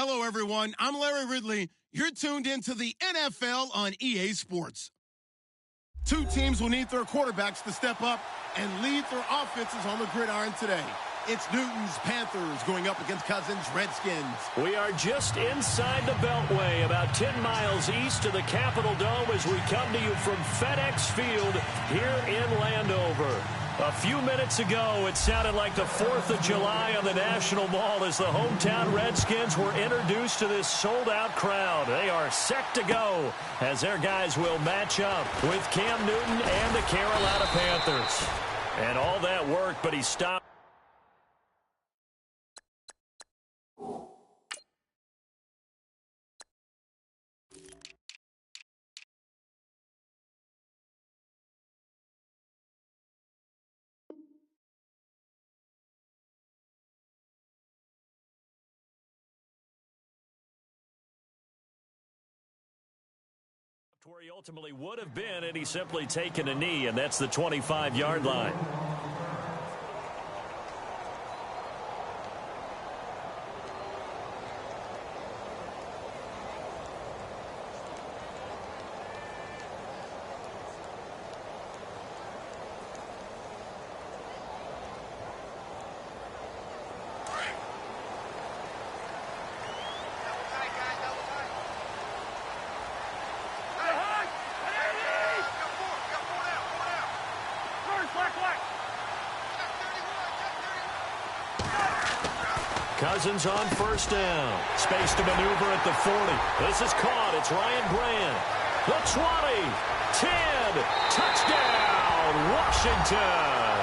Hello, everyone. I'm Larry Ridley. You're tuned into the NFL on EA Sports. Two teams will need their quarterbacks to step up and lead their offenses on the gridiron today. It's Newton's Panthers going up against Cousins' Redskins. We are just inside the Beltway, about 10 miles east of the Capitol Dome as we come to you from FedEx Field here in Landover. A few minutes ago, it sounded like the 4th of July on the National Mall as the hometown Redskins were introduced to this sold-out crowd. They are set to go as their guys will match up with Cam Newton and the Carolina Panthers. And all that worked, but he stopped. Where he ultimately would have been, and he's simply taken a knee, and that's the 25-yard line. Cousins on first down. Space to maneuver at the 40. This is caught. It's Ryan Grant. The 20. 10. Touchdown, Washington.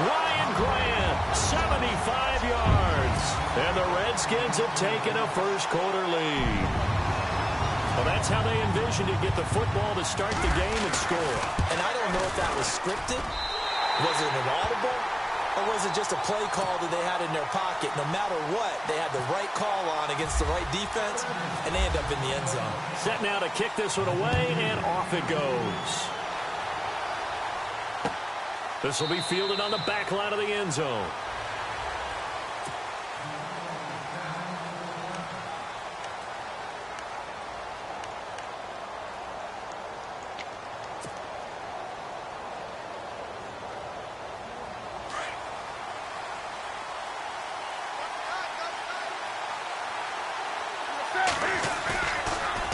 Ryan Grant, 75 yards. And the Redskins have taken a first-quarter lead. Well, that's how they envisioned it. Get the football to start the game and score. And I don't know if that was scripted. Was it an audible? Or was it just a play call that they had in their pocket? No matter what, they had the right call on against the right defense, and they end up in the end zone. Set now to kick this one away, and off it goes. This will be fielded on the back line of the end zone.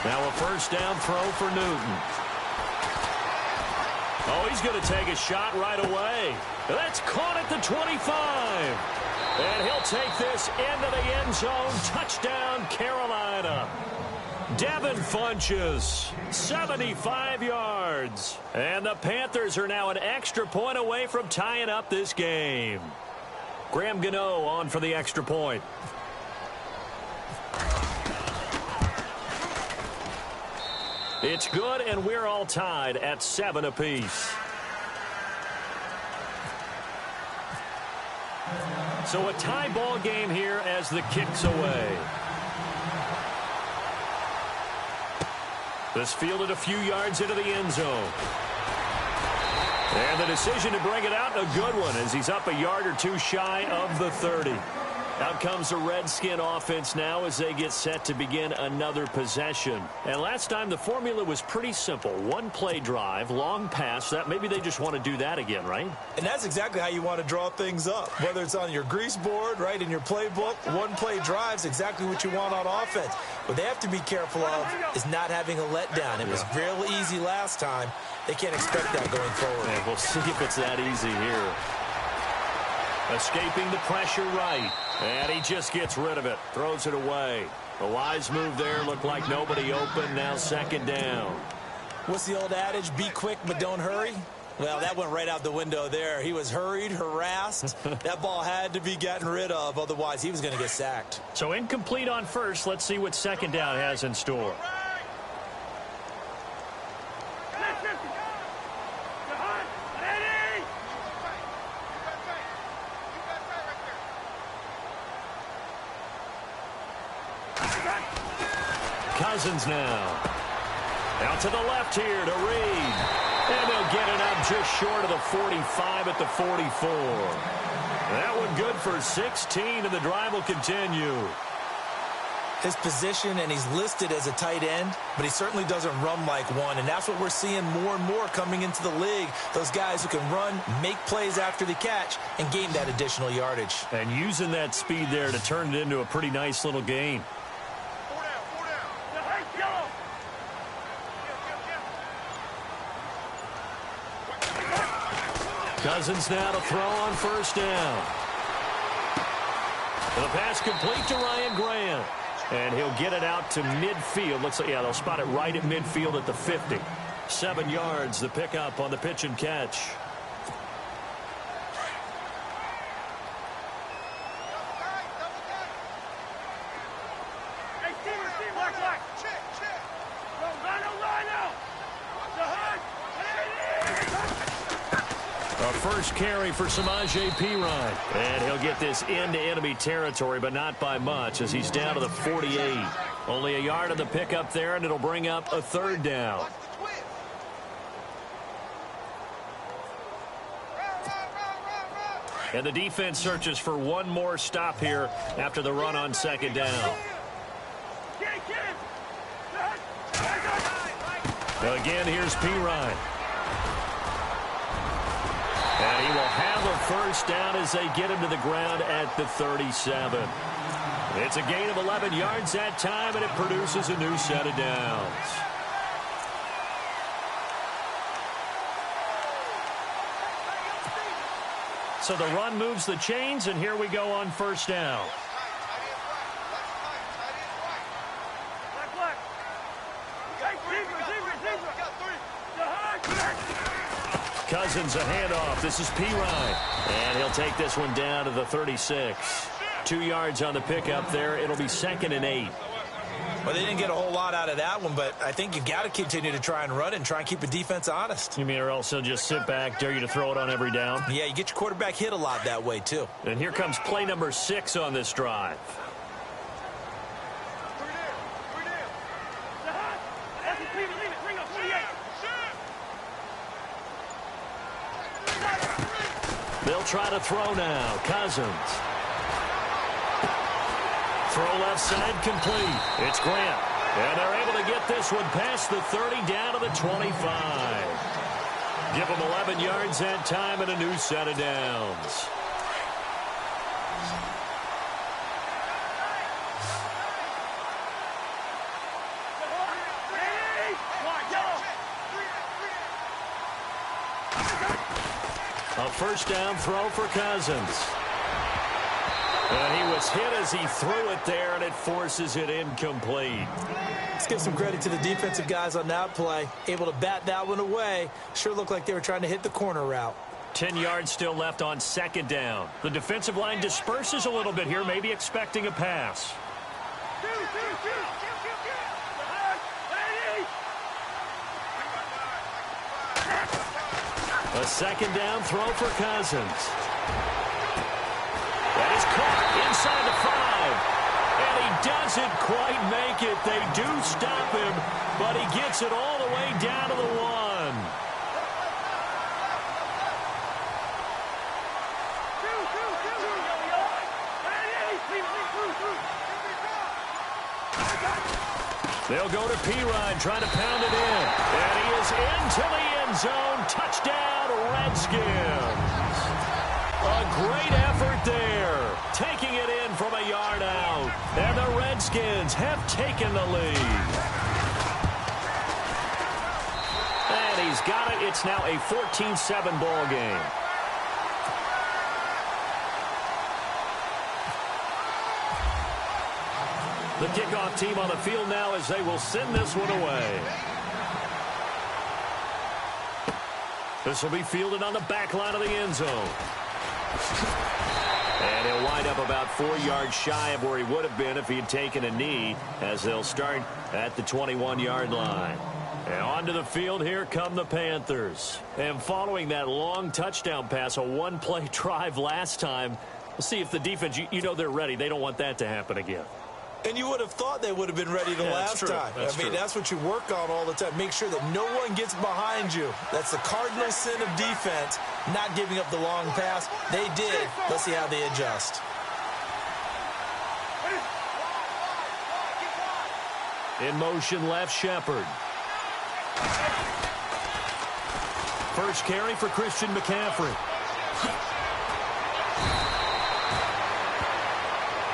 Now a first down throw for Newton. Oh, he's going to take a shot right away. That's caught at the 25. And he'll take this into the end zone. Touchdown, Carolina. Devin Funchess, 75 yards. And the Panthers are now an extra point away from tying up this game. Graham Gano on for the extra point. It's good, and we're all tied at 7 apiece. So a tie ball game here as the kick's away. This fielded a few yards into the end zone. And the decision to bring it out, a good one, as he's up a yard or two shy of the 30. Out comes the Redskin offense now as they get set to begin another possession. And last time the formula was pretty simple. One play drive, long pass. That maybe they just want to do that again, right? And that's exactly how you want to draw things up. Whether it's on your grease board, right, in your playbook, one play drive's exactly what you want on offense. What they have to be careful of is not having a letdown. It was real easy last time. They can't expect that going forward. Yeah, we'll see if it's that easy here. Escaping the pressure right. And he just gets rid of it. Throws it away. A wise move there. Looked like nobody open. Now second down. What's the old adage? Be quick, but don't hurry. Well, that went right out the window there. He was hurried, harassed. That ball had to be gotten rid of. Otherwise, he was going to get sacked. So incomplete on first. Let's see what second down has in store. Cousins now. Out to the left here to Reed. And they'll get it up just short of the 45 at the 44. That one good for 16, and the drive will continue. his position, and he's listed as a tight end, but he certainly doesn't run like one, and that's what we're seeing more and more coming into the league. Those guys who can run, make plays after the catch, and gain that additional yardage. And using that speed there to turn it into a pretty nice little gain. Cousins now to throw on first down. The pass complete to Ryan Grant. And he'll get it out to midfield. Looks like, yeah, they'll spot it right at midfield at the 50. 7 yards, the pickup on the pitch and catch. A first carry for Samaje Perine. And he'll get this into enemy territory, but not by much, as he's down to the 48. Only a yard on the pickup there, and it'll bring up a third down. And the defense searches for one more stop here after the run on second down. Again, here's Perine. And he will have a first down as they get him to the ground at the 37. It's a gain of 11 yards that time, and it produces a new set of downs. So the run moves the chains, and here we go on first down. Cousins a handoff. This is Perine. And he'll take this one down to the 36. 2 yards on the pickup there. It'll be 2nd and 8. Well, they didn't get a whole lot out of that one, but I think you've got to continue to try and run and try and keep the defense honest. You mean, or else he'll just sit back, dare you to throw it on every down? Yeah, you get your quarterback hit a lot that way, too. And here comes play number 6 on this drive. They'll try to throw now. Cousins. Throw left side complete. It's Grant. And they're able to get this one past the 30 down to the 25. Give them 11 yards that time and a new set of downs. A first down throw for Cousins. And he was hit as he threw it there, and it forces it incomplete. Let's give some credit to the defensive guys on that play. Able to bat that one away. Sure looked like they were trying to hit the corner route. 10 yards still left on second down. The defensive line disperses a little bit here, maybe expecting a pass. A second down throw for Cousins. That is caught inside the 5. And he doesn't quite make it. They do stop him, but he gets it all the way down to the 1. They'll go to Perine, trying to pound it in. And he is into the end zone. Touchdown, Redskins. A great effort there. Taking it in from a yard out. And the Redskins have taken the lead. And he's got it. It's now a 14-7 ball game. The kickoff team on the field now as they will send this one away. This will be fielded on the back line of the end zone. And he'll wind up about 4 yards shy of where he would have been if he had taken a knee, as they'll start at the 21-yard line. And onto the field, here come the Panthers. And following that long touchdown pass, a one-play drive last time, we'll see if the defense, you know they're ready. They don't want that to happen again. And you would have thought they would have been ready the last time. I mean, that's what you work on all the time. Make sure that no one gets behind you. That's the cardinal sin of defense, not giving up the long pass. They did. Let's see how they adjust. In motion left, Shepard. First carry for Christian McCaffrey.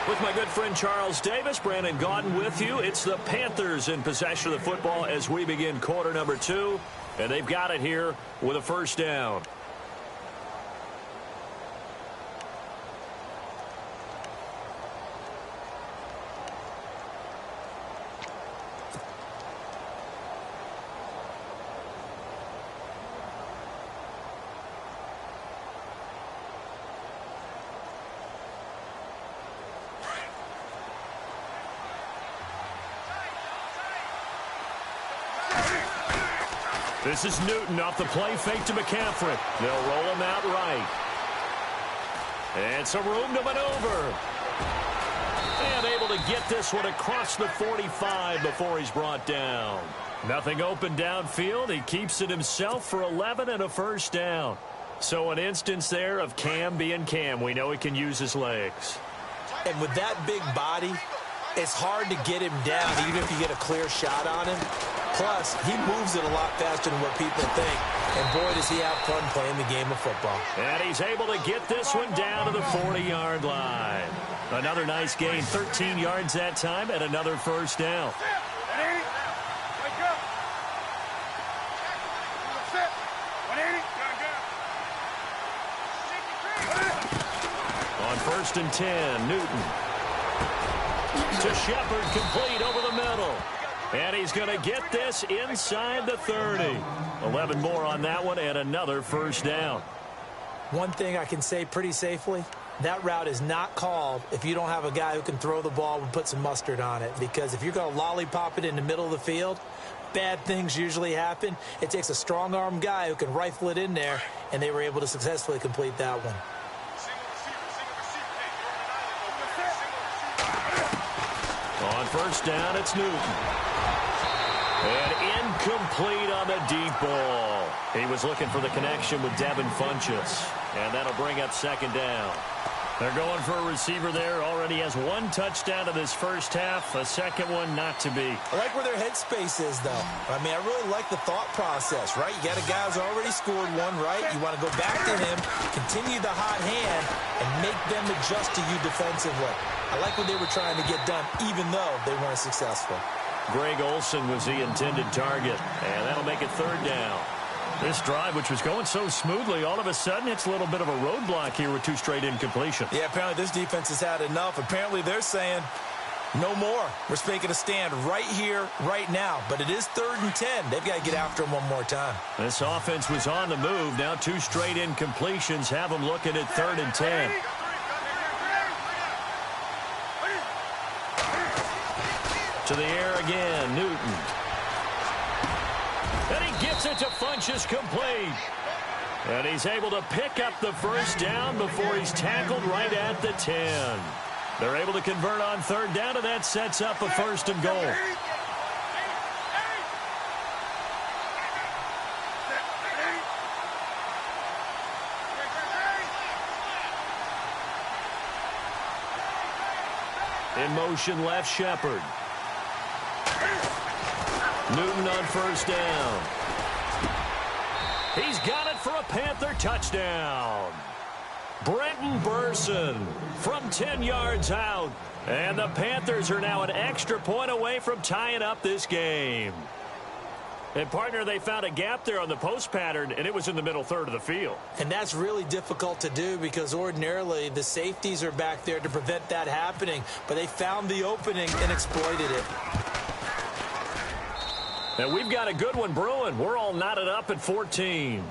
With my good friend Charles Davis, Brandon Gaudin with you. It's the Panthers in possession of the football as we begin quarter number 2. And they've got it here with a first down. This is Newton off the play fake to McCaffrey. They'll roll him out right. And some room to maneuver. And able to get this one across the 45 before he's brought down. Nothing open downfield. He keeps it himself for 11 and a first down. So an instance there of Cam being Cam. We know he can use his legs. And with that big body, it's hard to get him down even if you get a clear shot on him. Plus, he moves it a lot faster than what people think. And boy, does he have fun playing the game of football. And he's able to get this one down to the 40-yard line. Another nice gain, 13 yards that time, and another first down. On 1st and 10, Newton. To Shepard, complete over the middle. And he's going to get this inside the 30. 11 more on that one and another first down. One thing I can say pretty safely, that route is not called if you don't have a guy who can throw the ball and put some mustard on it. Because if you're going to lollipop it in the middle of the field, bad things usually happen. It takes a strong-arm guy who can rifle it in there, and they were able to successfully complete that one. On first down, it's Newton. And incomplete on the deep ball. He was looking for the connection with Devin Funchess. And that'll bring up second down. They're going for a receiver there. Already has one touchdown in this first half. A second one not to be. I like where their headspace is, though. I mean, I really like the thought process, right? You got a guy who's already scored one, right? You want to go back to him, continue the hot hand, and make them adjust to you defensively. I like what they were trying to get done, even though they weren't successful. Greg Olsen was the intended target, and that'll make it third down. This drive, which was going so smoothly, all of a sudden it's a little bit of a roadblock here with 2 straight incompletions. Yeah, apparently this defense has had enough. Apparently they're saying, no more. We're making a stand right here, right now. But it is 3rd and 10. They've got to get after him one more time. This offense was on the move. Now 2 straight incompletions have them looking at 3rd and 10. To the air again, Newton. And he gets it to Funchess, complete. And he's able to pick up the first down before he's tackled right at the 10. They're able to convert on 3rd down, and that sets up a 1st and goal. In motion left, Shepard. Newton on 1st down. He's got it for a Panther touchdown. Brenton Burson from 10 yards out. And the Panthers are now an extra point away from tying up this game. And, partner, they found a gap there on the post pattern, and it was in the middle third of the field. And that's really difficult to do because ordinarily the safeties are back there to prevent that happening. But they found the opening and exploited it. And we've got a good one brewing. We're all knotted up at 14.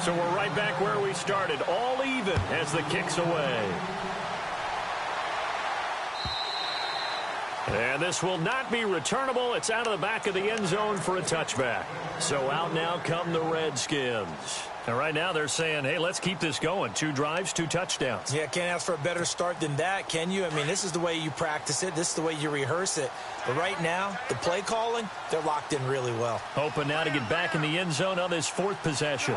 So we're right back where we started, all even as the kick's away. And this will not be returnable. It's out of the back of the end zone for a touchback. So out now come the Redskins. And right now they're saying, hey, let's keep this going. 2 drives, 2 touchdowns. Yeah, can't ask for a better start than that, can you? I mean, this is the way you practice it. This is the way you rehearse it. But right now, the play calling, they're locked in really well. Hoping now to get back in the end zone on this 4th possession.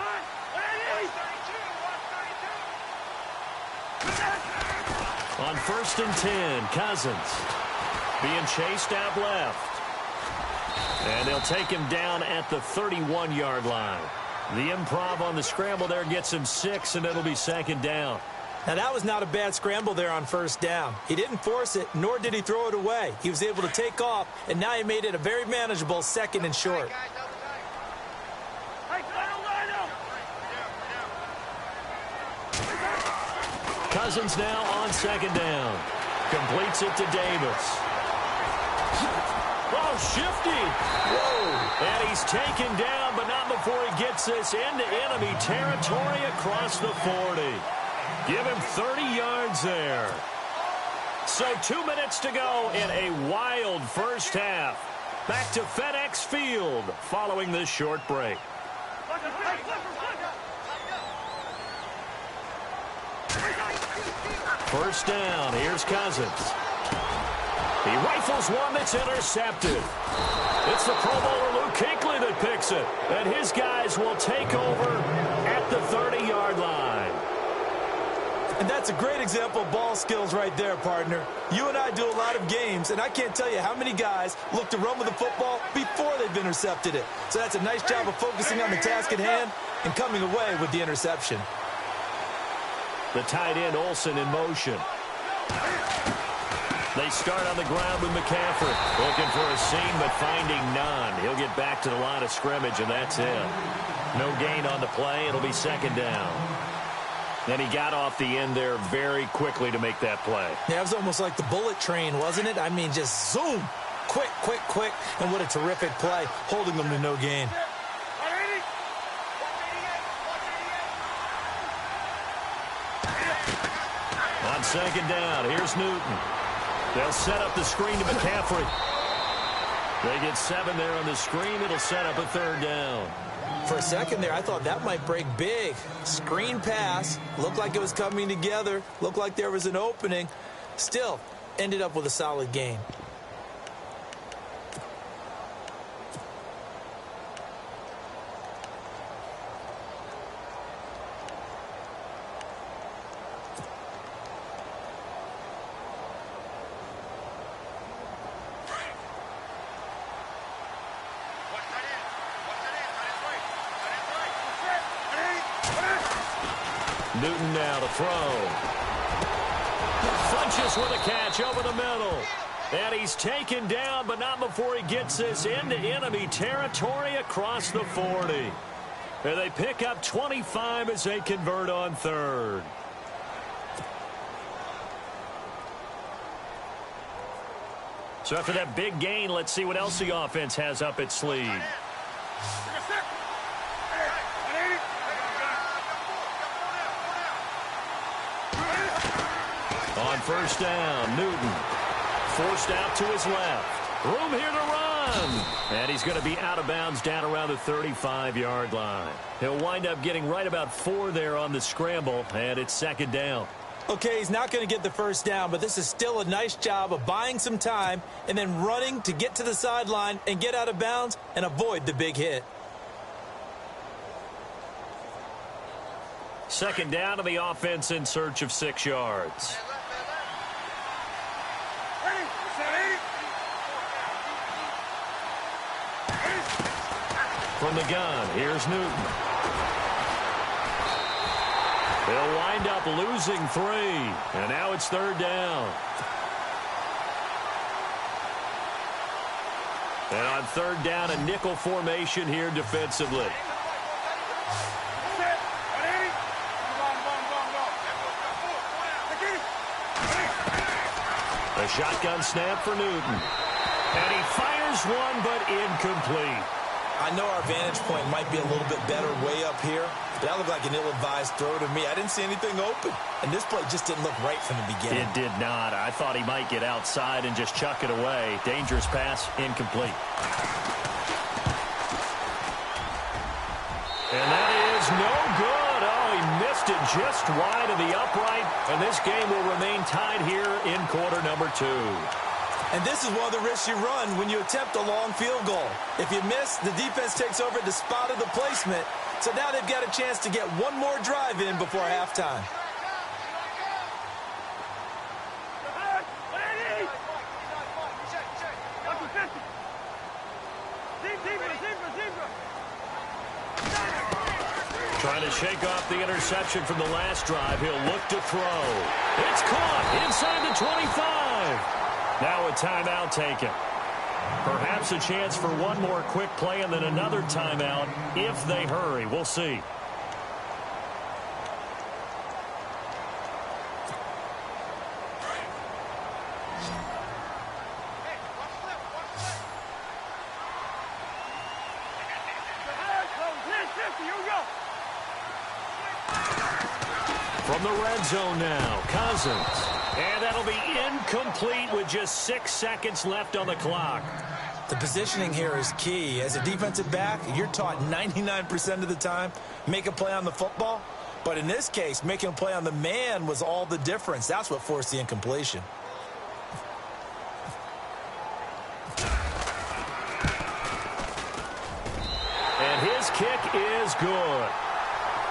On On 1st and 10, Cousins being chased out left. And they'll take him down at the 31-yard line. The improv on the scramble there gets him 6, and it'll be 2nd down. Now, that was not a bad scramble there on 1st down. He didn't force it, nor did he throw it away. He was able to take off, and now he made it a very manageable 2nd and short. Cousins now on 2nd down. Completes it to Davis. Oh, shifty. Whoa. And he's taken down, but not before he gets this into enemy territory across the 40. Give him 30 yards there. So 2 minutes to go in a wild first half. Back to FedEx Field following this short break. First down. Here's Cousins. He rifles one that's intercepted. It's the Pro Bowler Luke Kuechly that picks it. And his guys will take over at the 30-yard line. And that's a great example of ball skills right there, partner. You and I do a lot of games, and I can't tell you how many guys look to run with the football before they've intercepted it. So that's a nice job of focusing on the task at hand and coming away with the interception. The tight end, Olsen, in motion. They start on the ground with McCaffrey. Looking for a seam, but finding none. He'll get back to the line of scrimmage, and that's it. No gain on the play. It'll be 2nd down. And he got off the end there very quickly to make that play. Yeah, it was almost like the bullet train, wasn't it? I mean, just zoom. Quick, quick, quick. And what a terrific play, holding them to no gain. On 2nd down, here's Newton. They'll set up the screen to McCaffrey. They get 7 there on the screen. It'll set up a 3rd down. For a second there, I thought that might break big. Screen pass. Looked like it was coming together. Looked like there was an opening. Still, ended up with a solid gain. Newton now to throw. Funches with a catch over the middle. And he's taken down, but not before he gets this into enemy territory across the 40. And they pick up 25 as they convert on 3rd. So after that big gain, let's see what else the offense has up its sleeve. On 1st down, Newton forced out to his left. Room here to run. And he's going to be out of bounds down around the 35-yard line. He'll wind up getting right about 4 there on the scramble, and it's 2nd down. Okay, he's not going to get the 1st down, but this is still a nice job of buying some time and then running to get to the sideline and get out of bounds and avoid the big hit. 2nd down to the offense in search of 6 yards. From the gun, here's Newton. They'll wind up losing 3, and now it's 3rd down. And on 3rd down, a nickel formation here defensively. A shotgun snap for Newton. And he fires one, but incomplete. I know our vantage point might be a little bit better way up here, but that looked like an ill-advised throw to me. I didn't see anything open, and this play just didn't look right from the beginning. It did not. I thought he might get outside and just chuck it away. Dangerous pass, incomplete. And that is no good. Oh, he missed it just wide of the upright, and this game will remain tied here in quarter number 2. And this is one of the risks you run when you attempt a long field goal. If you miss, the defense takes over at the spot of the placement. So now they've got a chance to get one more drive in before halftime. shake off the interception from the last drive. He'll look to throw. It's caught inside the 25. Now a timeout taken. Perhaps a chance for one more quick play and then another timeout if they hurry. We'll see. From the red zone now, Cousins. And that'll be incomplete with just 6 seconds left on the clock. The positioning here is key. As a defensive back, you're taught 99% of the time, make a play on the football. But in this case, making a play on the man was all the difference. That's what forced the incompletion. And his kick is good.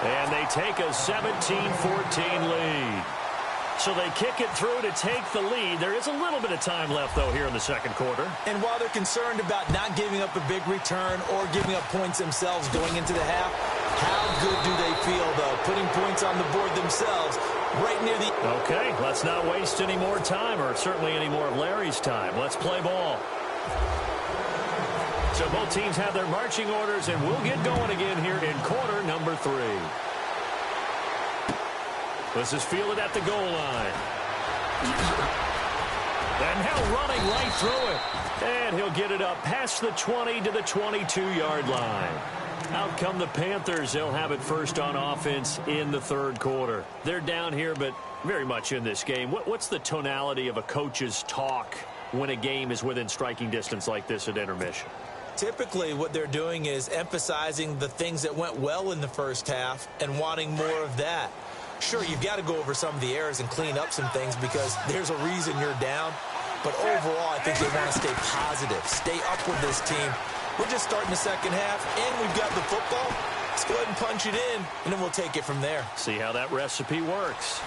And they take a 17-14 lead. So they kick it through to take the lead. There is a little bit of time left, though, here in the second quarter. And while they're concerned about not giving up a big return or giving up points themselves going into the half, how good do they feel, though, putting points on the board themselves right near the... Okay, let's not waste any more time, or certainly any more of Larry's time. Let's play ball. So both teams have their marching orders, and we'll get going again here in quarter number 3. This is fielded at the goal line. And now running right through it. And he'll get it up past the 20 to the 22-yard line. Out come the Panthers. They'll have it first on offense in the third quarter. They're down here, but very much in this game. What's the tonality of a coach's talk when a game is within striking distance like this at intermission? Typically, what they're doing is emphasizing the things that went well in the first half and wanting more of that. Sure, you've got to go over some of the errors and clean up some things because there's a reason you're down. But overall, I think they want to stay positive, stay up with this team. We're just starting the second half, and we've got the football. Let's go ahead and punch it in, and then we'll take it from there. See how that recipe works.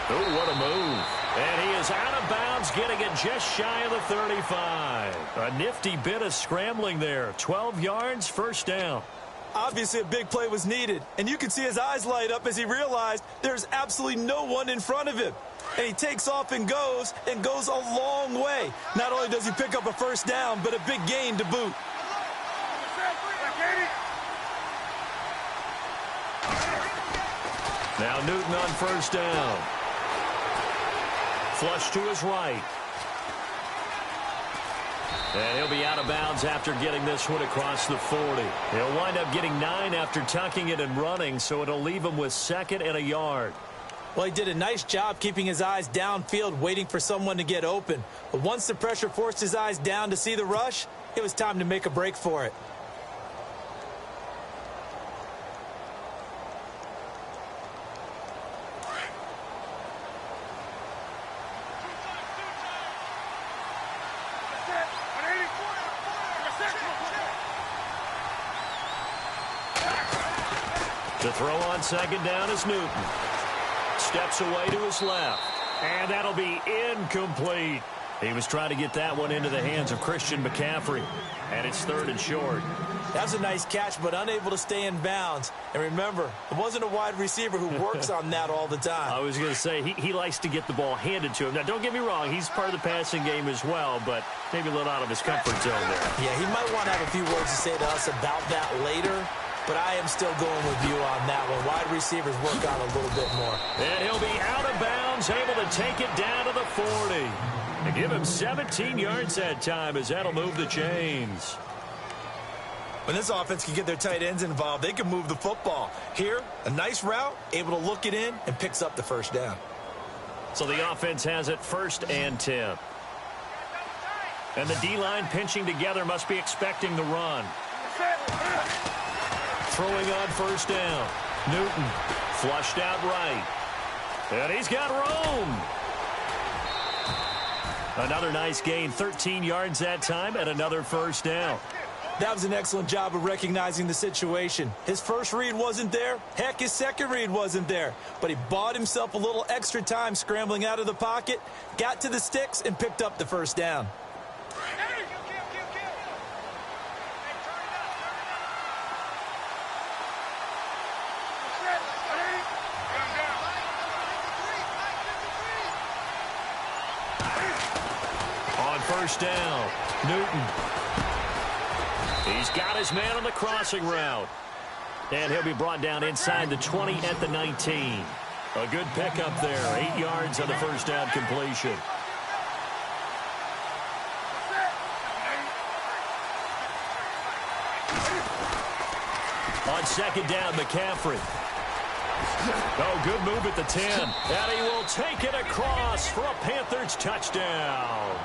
Oh, what a move. And he is out of bounds, getting it just shy of the 35. A nifty bit of scrambling there. 12 yards, first down. Obviously, a big play was needed, and you can see his eyes light up as he realized there's absolutely no one in front of him. And he takes off and goes a long way. Not only does he pick up a first down, but a big gain to boot. Now Newton on first down. Flush to his right. And he'll be out of bounds after getting this one across the 40. He'll wind up getting 9 after tucking it and running, so it'll leave him with 2nd and a yard. Well, he did a nice job keeping his eyes downfield, waiting for someone to get open. But once the pressure forced his eyes down to see the rush, it was time to make a break for it. The throw on second down is Newton. Steps away to his left. And that'll be incomplete. He was trying to get that one into the hands of Christian McCaffrey. And it's 3rd and short. That's a nice catch, but unable to stay in bounds. And remember, it wasn't a wide receiver who works on that all the time. I was going to say, he likes to get the ball handed to him. Now, don't get me wrong, he's part of the passing game as well, but maybe a little out of his comfort zone there. Yeah, he might want to have a few words to say to us about that later. But I am still going with you on that one. Wide receivers work on a little bit more. And he'll be out of bounds, able to take it down to the 40. And give him 17 yards that time as that'll move the chains. When this offense can get their tight ends involved, they can move the football. Here, a nice route, able to look it in, and picks up the first down. So the offense has it 1st and 10. And the D-line pinching together must be expecting the run. Throwing on first down. Newton flushed out right. And he's got room. Another nice gain, 13 yards that time, and another first down. That was an excellent job of recognizing the situation. His first read wasn't there. Heck, his second read wasn't there. But he bought himself a little extra time scrambling out of the pocket, got to the sticks, and picked up the first down. first down. Newton. He's got his man on the crossing route. And he'll be brought down inside the 20 at the 19. A good pickup there. 8 yards on the first down completion. On second down, McCaffrey. Oh, good move at the 10. And he will take it across for a Panthers touchdown.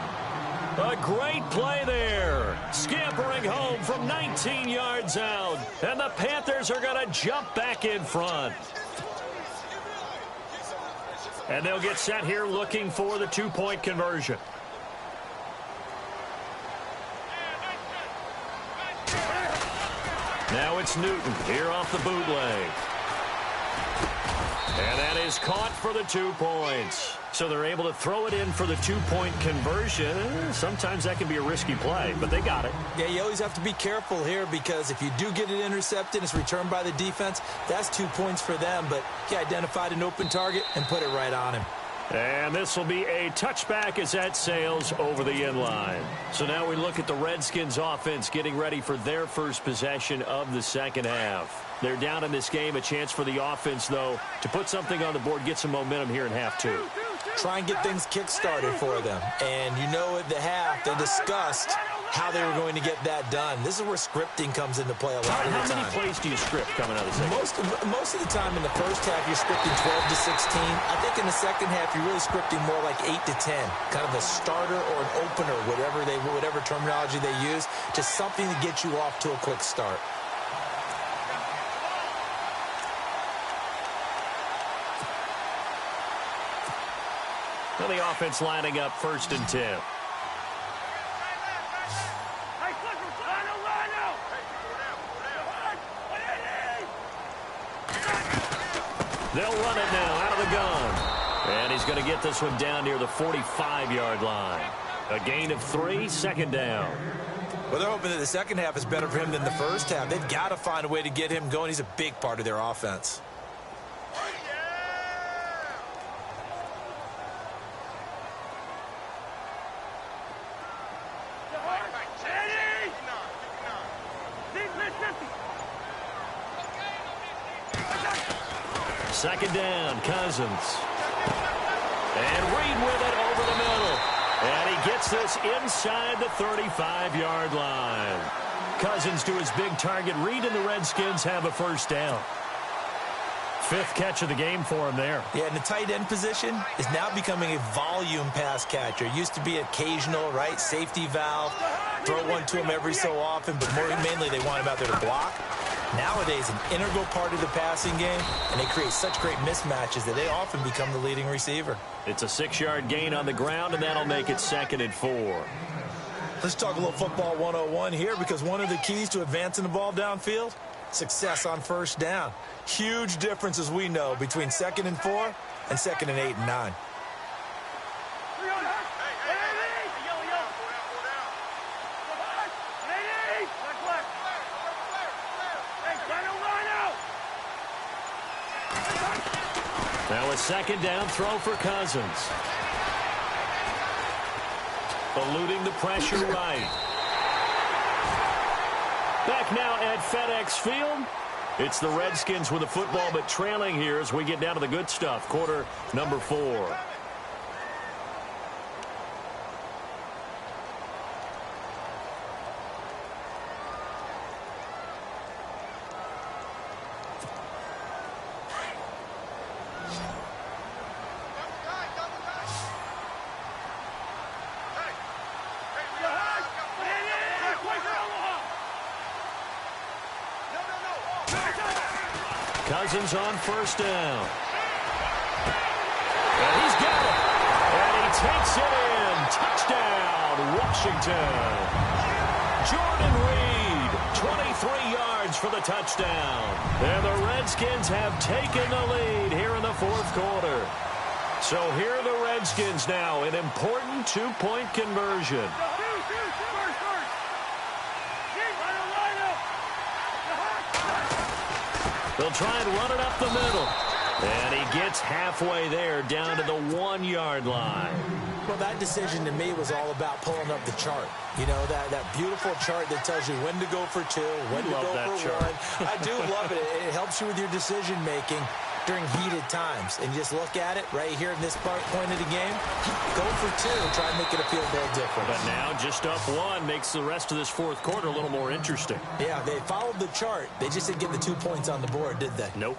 A great play there. Scampering home from 19 yards out. And the Panthers are going to jump back in front. And they'll get set here looking for the two-point conversion. Now it's Newton here off the bootleg. And that is caught for the 2 points. So they're able to throw it in for the two-point conversion. Sometimes that can be a risky play, but they got it. Yeah, you always have to be careful here because if you do get it intercepted, it's returned by the defense. That's 2 points for them, but he identified an open target and put it right on him. And this will be a touchback as that sails over the end line. So now we look at the Redskins offense getting ready for their first possession of the second half. They're down in this game. A chance for the offense, though, to put something on the board, get some momentum here in half two. Try and get things kick-started for them. And you know at the half, they discussed how they were going to get that done. This is where scripting comes into play a lot of the time. How many plays do you script coming out of the second? Most of the time in the first half, you're scripting 12 to 16. I think in the second half, you're really scripting more like 8 to 10. Kind of a starter or an opener, whatever terminology they use. Just something to get you off to a quick start. Well, the offense lining up 1st and 10. They'll run it now out of the gun. And he's going to get this one down near the 45-yard line. A gain of 3, second down. Well, they're hoping that the second half is better for him than the first half. They've got to find a way to get him going. He's a big part of their offense. Second down, Cousins. And Reed with it over the middle. And he gets this inside the 35-yard line. Cousins to his big target. Reed and the Redskins have a first down. 5th catch of the game for him there. Yeah, and the tight end position is now becoming a volume pass catcher. It used to be occasional, right? Safety valve. Throw one to him every so often, but mainly they want him out there to block. Nowadays, an integral part of the passing game, and they create such great mismatches that they often become the leading receiver. It's a 6-yard gain on the ground, and that'll make it 2nd and 4. Let's talk a little football 101 here, because one of the keys to advancing the ball downfield, success on first down. Huge difference, as we know, between 2nd and 4 and 2nd and 8 and 9. Now a second down throw for Cousins. Eluding the pressure right. Back now at FedEx Field. It's the Redskins with the football, but trailing here as we get down to the good stuff. Quarter number 4. Cousins on first down. And he's got it. And he takes it in. Touchdown, Washington. Jordan Reed, 23 yards for the touchdown. And the Redskins have taken the lead here in the 4th quarter. So here are the Redskins now, an important 2-point conversion. They'll try and run it up the middle. And he gets halfway there, down to the 1-yard line. Well, that decision to me was all about pulling up the chart. You know, that beautiful chart that tells you when to go for 2, when to go for 1. I do love it. It helps you with your decision-making during heated times. And you just look at it right here in this point of the game. Go for 2 and try and make it a field goal difference. But now just up 1 makes the rest of this fourth quarter a little more interesting. Yeah, they followed the chart. They just didn't get the 2 points on the board, did they? Nope.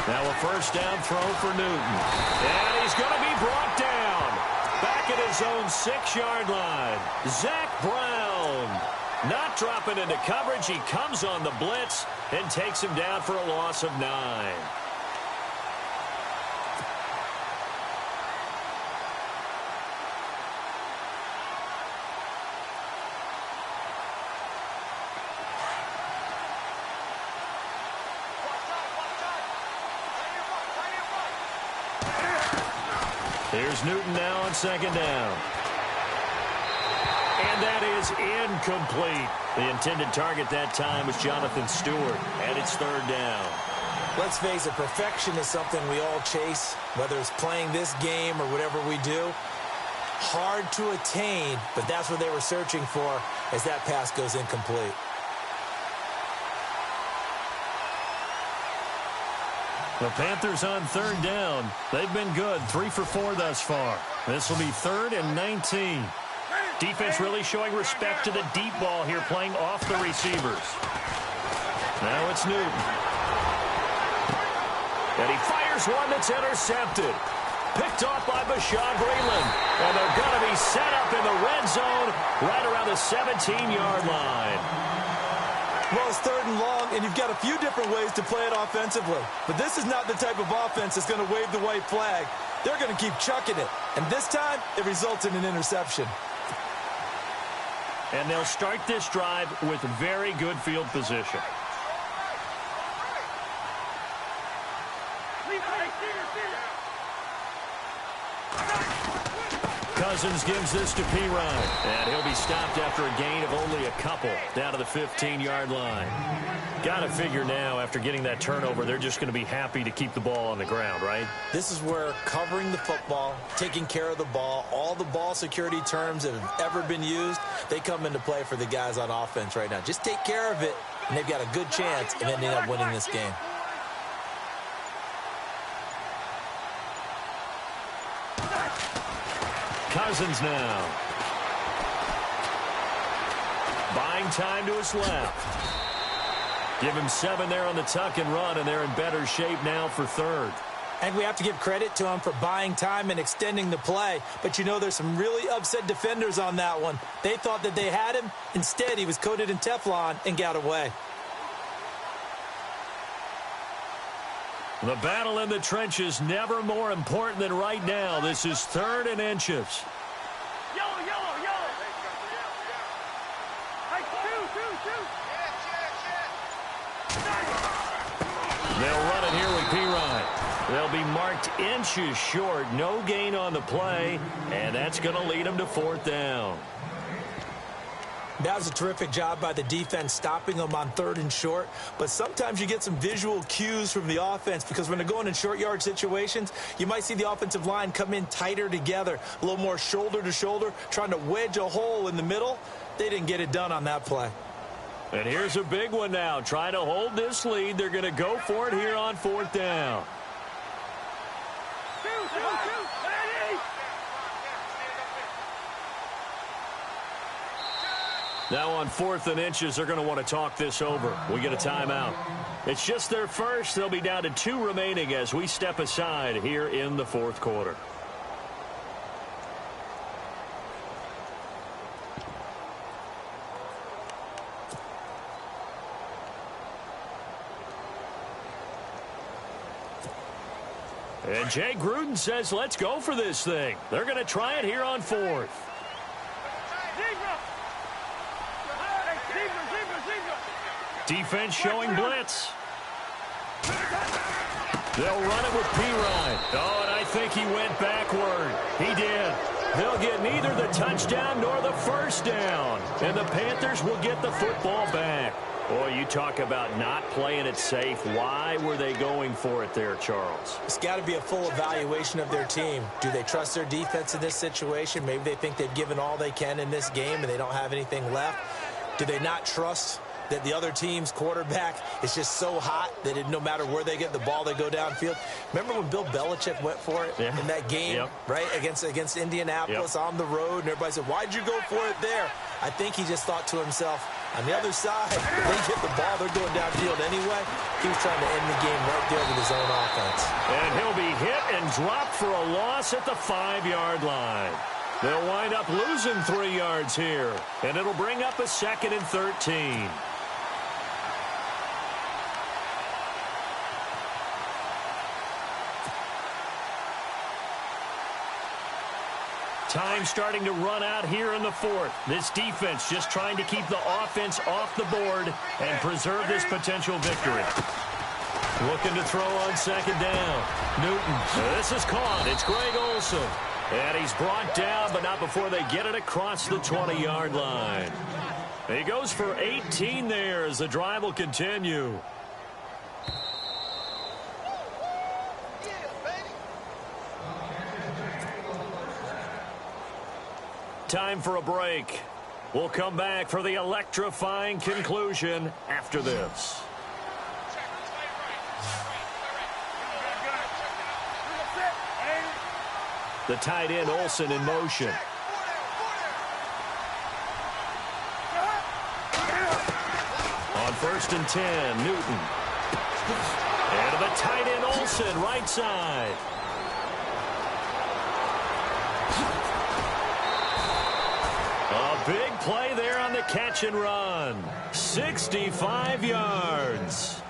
Now a first down throw for Newton. And he's going to be brought down. Back at his own 6-yard line. Zach Brown not dropping into coverage. He comes on the blitz and takes him down for a loss of 9. Here's Newton now on second down. And that is incomplete. The intended target that time was Jonathan Stewart, and it's third down. Let's face it, perfection is something we all chase, whether it's playing this game or whatever we do. Hard to attain, but that's what they were searching for as that pass goes incomplete. The Panthers on third down. They've been good, 3 for 4 thus far. This will be 3rd and 19. Defense really showing respect to the deep ball here, playing off the receivers. Now it's Newton. And he fires one that's intercepted. Picked off by Bashaud Breeland. And they're going to be set up in the red zone right around the 17-yard line. Well, it's 3rd and long, and you've got a few different ways to play it offensively. But this is not the type of offense that's going to wave the white flag. They're going to keep chucking it. And this time, it results in an interception. And they'll start this drive with very good field position. Cousins gives this to P-Ryan. And he'll be stopped after a gain of only a couple down to the 15-yard line. Got to figure now, after getting that turnover, they're just going to be happy to keep the ball on the ground, right? This is where covering the football, taking care of the ball, all the ball security terms that have ever been used, they come into play for the guys on offense right now. Just take care of it, and they've got a good chance of ending up winning this game. Cousins now. Buying time to his left. Give him 7 there on the tuck and run, and they're in better shape now for 3rd. And we have to give credit to him for buying time and extending the play. But, you know, there's some really upset defenders on that one. They thought that they had him. Instead, he was coated in Teflon and got away. The battle in the trenches never more important than right now. This is 3rd and inches. Yellow, yellow, yellow. Hey, shoot. They'll run it here with P-Ryan. They'll be marked inches short. No gain on the play, and that's going to lead them to 4th down. That was a terrific job by the defense stopping them on 3rd and short. But sometimes you get some visual cues from the offense, because when they're going in short yard situations, you might see the offensive line come in tighter together, a little more shoulder to shoulder, trying to wedge a hole in the middle. They didn't get it done on that play. And here's a big one now. Trying to hold this lead. They're going to go for it here on 4th down. Now on 4th and inches, they're going to want to talk this over. We get a timeout. It's just their first. They'll be down to 2 remaining as we step aside here in the 4th quarter. And Jay Gruden says, let's go for this thing. They're going to try it here on 4th. Defense showing blitz. They'll run it with P-Ryan. Oh, and I think he went backward. He did. They'll get neither the touchdown nor the first down. And the Panthers will get the football back. Boy, you talk about not playing it safe. Why were they going for it there, Charles? It's got to be a full evaluation of their team. Do they trust their defense in this situation? Maybe they think they've given all they can in this game and they don't have anything left. Do they not trust that the other team's quarterback is just so hot that no matter where they get the ball, they go downfield? Remember when Bill Belichick went for it in that game, right, against Indianapolis on the road, and everybody said, why'd you go for it there? I think he just thought to himself, on the other side, they get the ball, they're going downfield anyway. He was trying to end the game right there with his own offense. And he'll be hit and dropped for a loss at the 5-yard line. They'll wind up losing 3 yards here, and it'll bring up a 2nd and 13. Time starting to run out here in the 4th. This defense just trying to keep the offense off the board and preserve this potential victory. Looking to throw on 2nd down. Newton. This is caught. It's Greg Olsen. And he's brought down, but not before they get it across the 20-yard line. He goes for 18 there as the drive will continue. Time for a break. We'll come back for the electrifying conclusion after this. The tight end Olsen in motion. On 1st and 10, Newton. And to the tight end Olsen, right side. A big play there on the catch and run. 65 yards.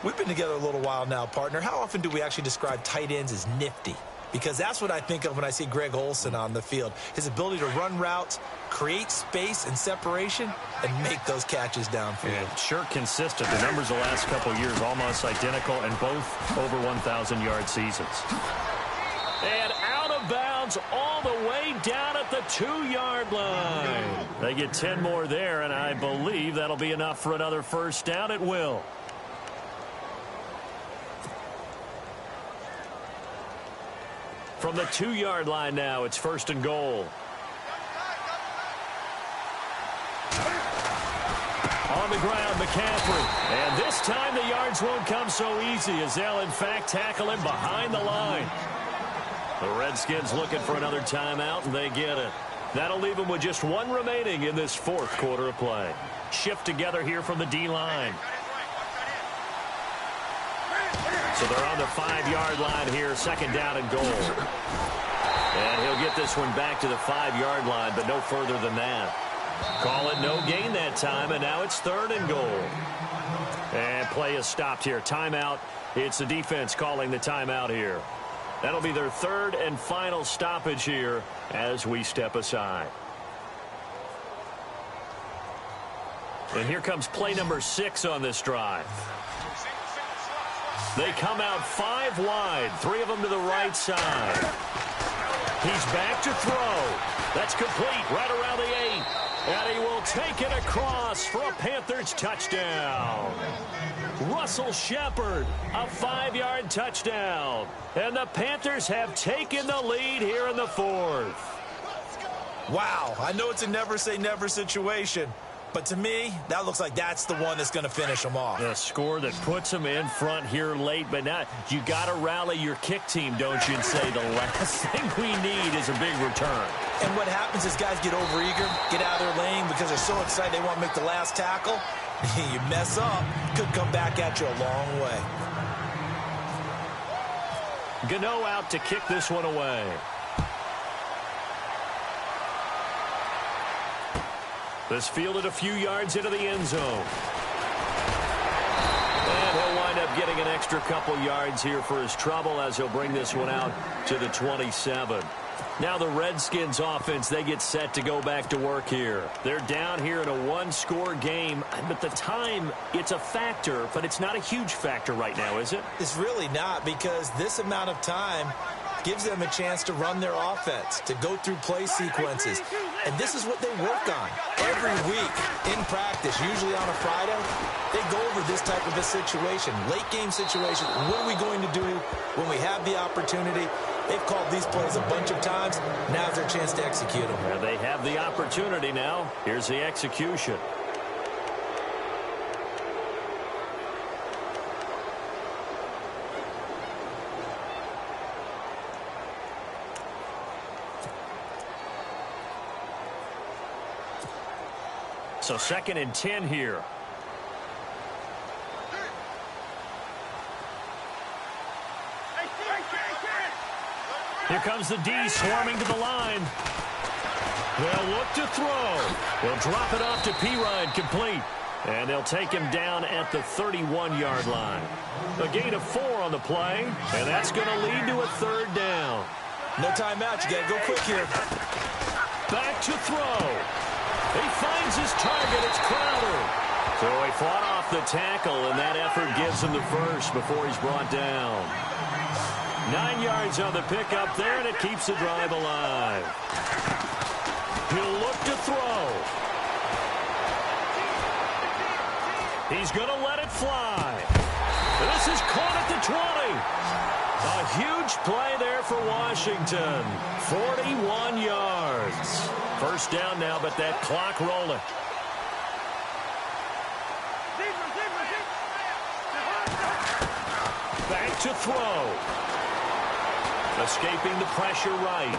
We've been together a little while now, partner. How often do we actually describe tight ends as nifty? Because that's what I think of when I see Greg Olsen on the field. His ability to run routes, create space and separation, and make those catches downfield. Yeah, sure consistent. The numbers the last couple of years almost identical, and both over 1,000-yard seasons. And out of bounds all the way down at the 2-yard line. They get 10 more there, and I believe that'll be enough for another first down. It will. From the 2-yard line now, it's 1st and goal. On the ground, McCaffrey. And this time the yards won't come so easy as they'll, in fact, tackle him behind the line. The Redskins looking for another timeout, and they get it. That'll leave them with just 1 remaining in this 4th quarter of play. Shift together here from the D-line. So they're on the 5-yard line here, 2nd down and goal. And he'll get this one back to the 5-yard line, but no further than that. Call it no gain that time, and now it's 3rd and goal. And play is stopped here. Timeout. It's the defense calling the timeout here. That'll be their 3rd and final stoppage here as we step aside. And here comes play number 6 on this drive. They come out 5 wide, 3 of them to the right side. He's back to throw. That's complete right around the 8. And he will take it across for a Panthers touchdown. Russell Shepard, a 5-yard touchdown. And the Panthers have taken the lead here in the 4th. Wow, I know it's a never say never situation, but to me, that looks like that's the one that's going to finish them off. A score that puts them in front here late, but now you got to rally your kick team, don't you, and say the last thing we need is a big return. And what happens is guys get overeager, get out of their lane because they're so excited they want to make the last tackle. You mess up, could come back at you a long way. Gano out to kick this one away. This fielded a few yards into the end zone. And he'll wind up getting an extra couple yards here for his trouble as he'll bring this one out to the 27. Now the Redskins offense, they get set to go back to work here. They're down here in a one-score game, but the time, it's a factor, but it's not a huge factor right now, is it? It's really not, because this amount of time gives them a chance to run their offense, to go through play sequences. And this is what they work on every week in practice, usually on a Friday. They go over this type of a situation, late game situation. What are we going to do when we have the opportunity? They've called these plays a bunch of times. Now's their chance to execute them. And they have the opportunity now. Here's the execution. So 2nd and 10 here. Here comes the D swarming to the line. They'll look to throw. They'll drop it off to Pirine, complete. And they'll take him down at the 31-yard line. A gain of 4 on the play, and that's going to lead to a 3rd down. No timeout. You got to go quick here. Back to throw. He finds his target. It's Crowder. So he fought off the tackle, and that effort gives him the first before he's brought down. 9 yards on the pickup there, and it keeps the drive alive. He'll look to throw. He's going to let it fly. This is caught at the 20. A huge play there for Washington. 41 yards. First down now, but that clock rolling. Back to throw. Escaping the pressure right.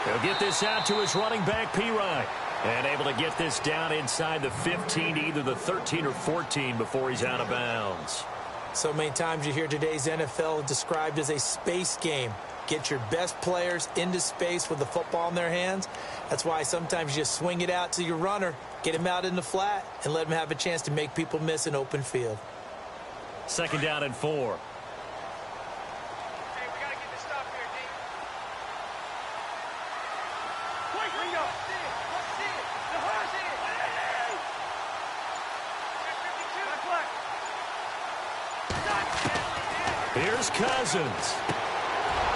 He'll get this out to his running back, Pirine. And able to get this down inside the 15, either the 13 or 14 before he's out of bounds. So many times you hear today's NFL described as a space game. Get your best players into space with the football in their hands. That's why sometimes you just swing it out to your runner, get him out in the flat, and let him have a chance to make people miss an open field. 2nd down and 4. Here's Cousins.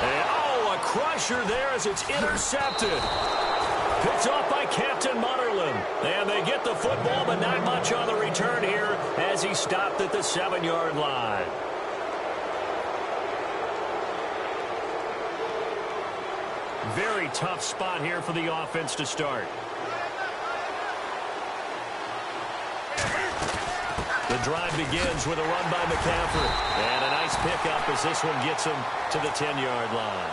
And, a crusher there as it's intercepted. Picked off by Captain Mutterland. And they get the football, but not much on the return here as he stopped at the 7-yard line. Very tough spot here for the offense to start. The drive begins with a run by McCaffrey. And a nice pickup as this one gets him to the 10-yard line.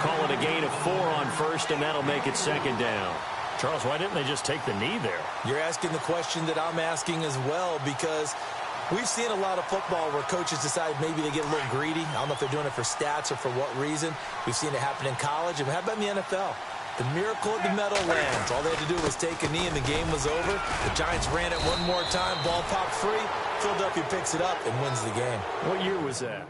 Call it a gain of 4 on first, and that'll make it 2nd down. Charles, why didn't they just take the knee there? You're asking the question that I'm asking as well, because we've seen a lot of football where coaches decide maybe they get a little greedy. I don't know if they're doing it for stats or for what reason. We've seen it happen in college. And how about in the NFL? The miracle at the Meadowlands. All they had to do was take a knee and the game was over. The Giants ran it one more time. Ball popped free. Philadelphia picks it up and wins the game. What year was that?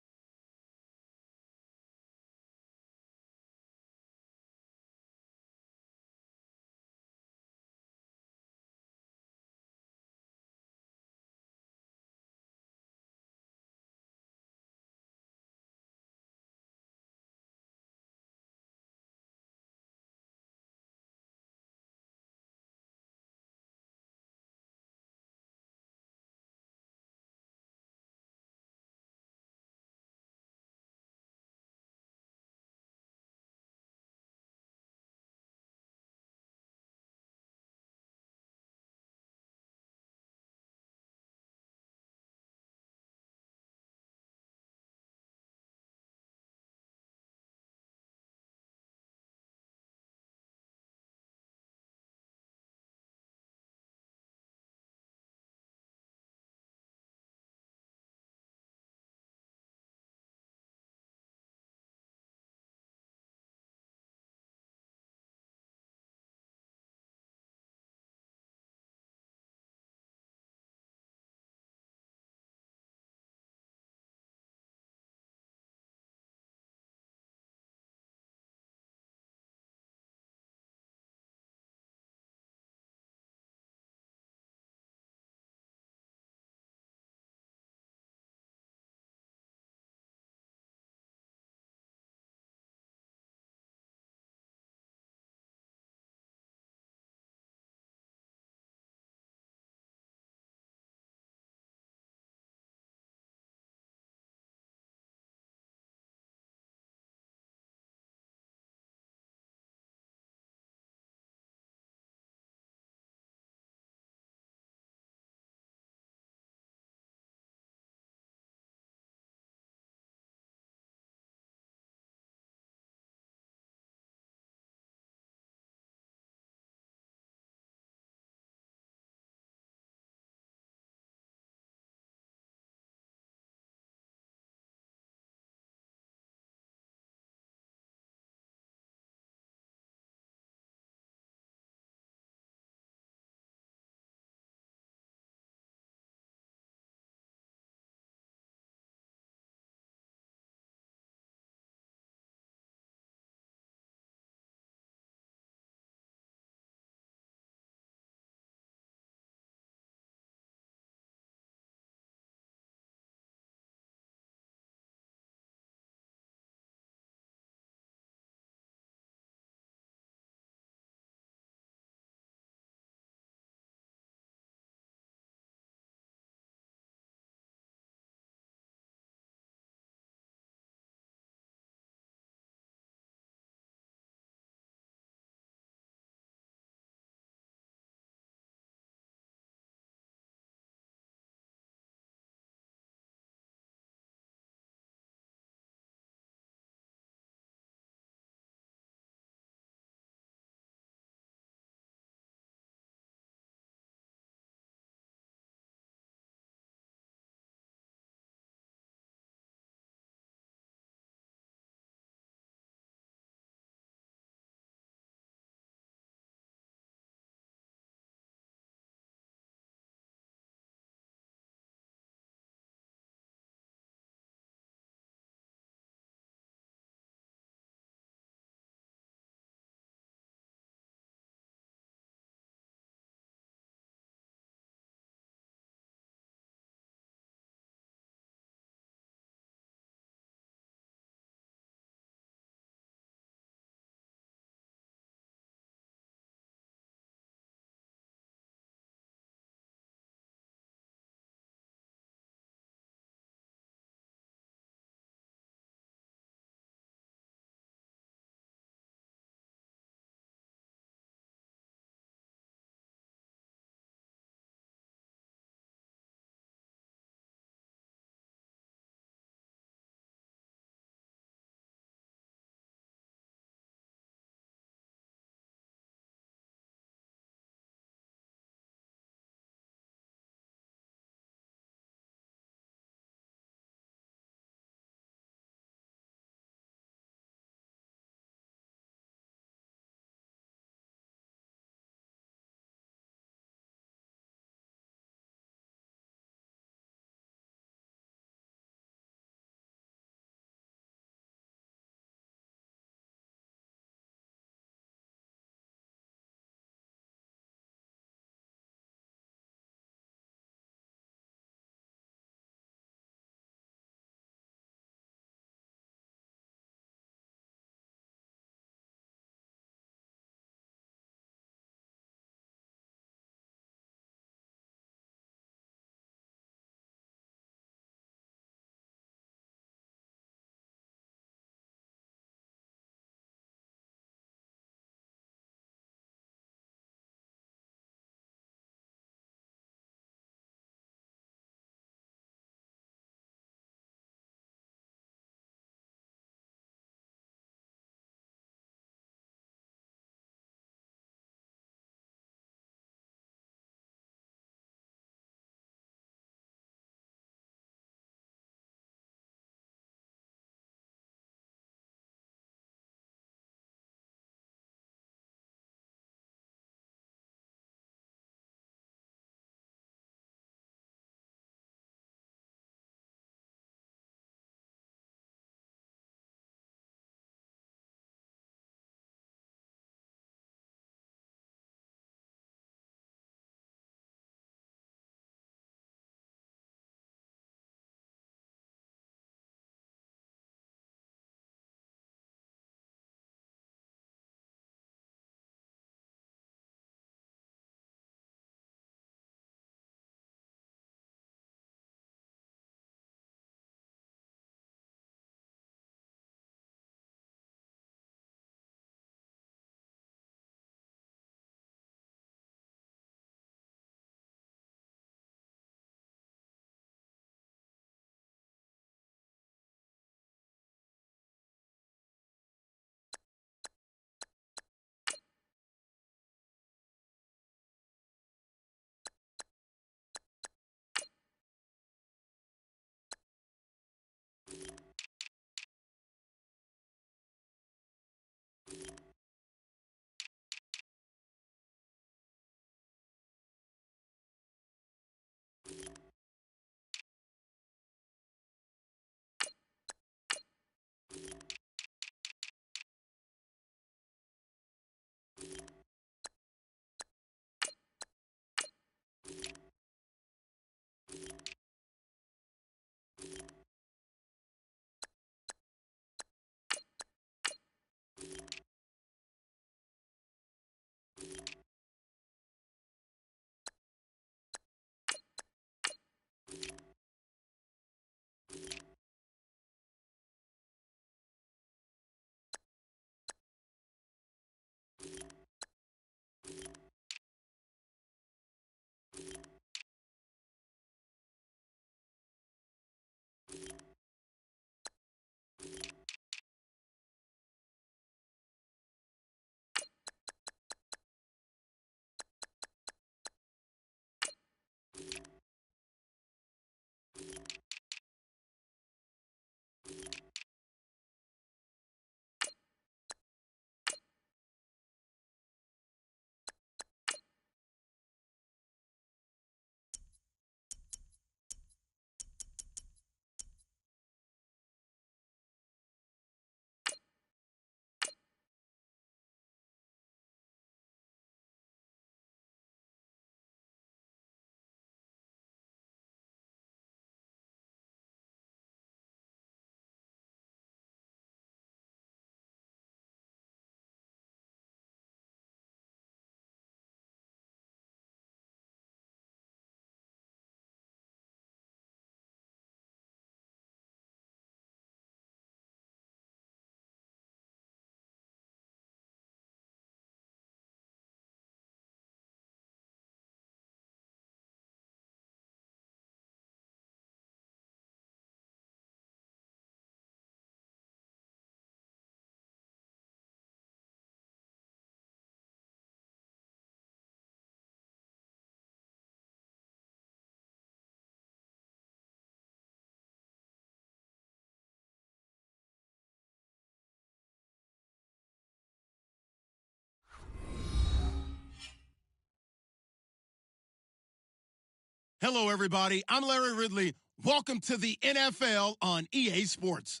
Hello, everybody. I'm Larry Ridley. Welcome to the NFL on EA Sports.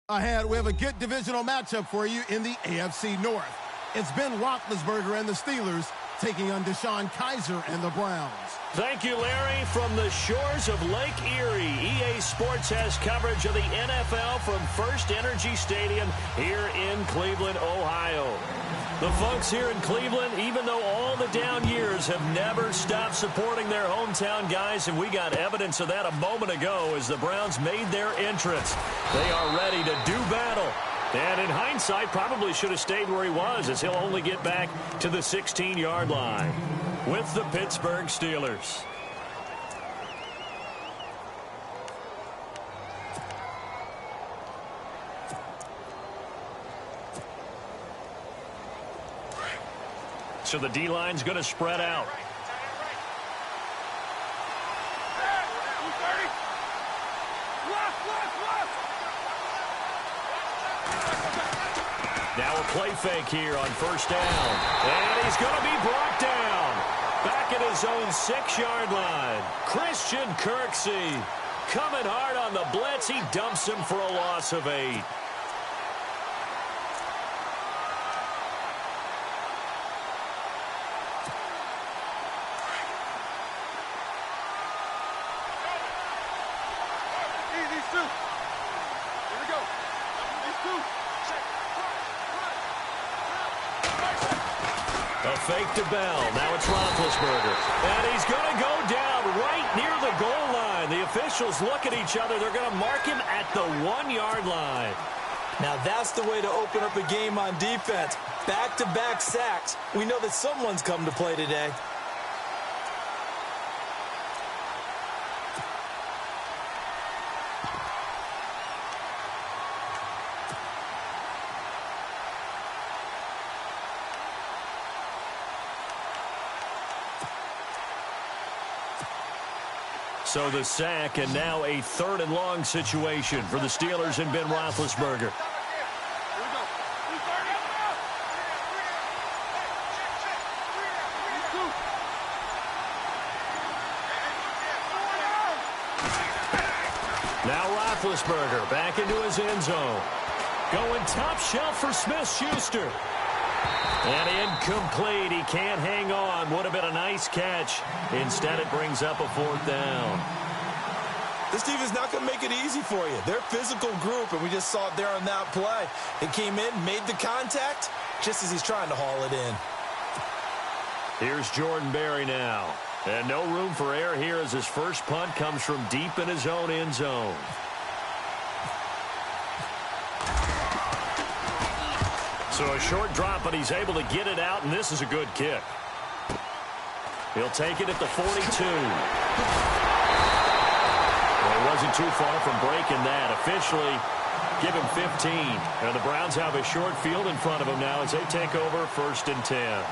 Ahead, we have a good divisional matchup for you in the AFC North. It's Ben Roethlisberger and the Steelers taking on Deshaun Kaiser and the Browns. Thank you, Larry. From the shores of Lake Erie, EA Sports has coverage of the NFL from First Energy Stadium here in Cleveland, Ohio. The folks here in Cleveland, even though all the down years, have never stopped supporting their hometown guys, and we got evidence of that a moment ago as the Browns made their entrance. They are ready to do battle. And in hindsight, probably should have stayed where he was, as he'll only get back to the 16-yard line with the Pittsburgh Steelers. So the D-line's going to spread out. Now a play fake here on first down. And he's going to be brought down. Back at his own 6-yard line. Christian Kirksey coming hard on the blitz. He dumps him for a loss of 8. Fake to Bell. Now it's Roethlisberger. And he's going to go down right near the goal line. The officials look at each other. They're going to mark him at the 1-yard line. Now that's the way to open up a game on defense. Back-to-back sacks. We know that someone's come to play today. So the sack, and now a 3rd and long situation for the Steelers and Ben Roethlisberger. Now Roethlisberger back into his end zone. Going top shelf for Smith-Schuster. And incomplete. He can't hang on. Would have been a nice catch. Instead, it brings up a 4th down. This team is not going to make it easy for you. They're a physical group, and we just saw it there on that play. It came in, made the contact, just as he's trying to haul it in. Here's Jordan Berry now. And no room for error here as his first punt comes from deep in his own end zone. So a short drop, but he's able to get it out, and this is a good kick. He'll take it at the 42. Well, he wasn't too far from breaking that. Officially, give him 15. And the Browns have a short field in front of them now as they take over 1st and 10.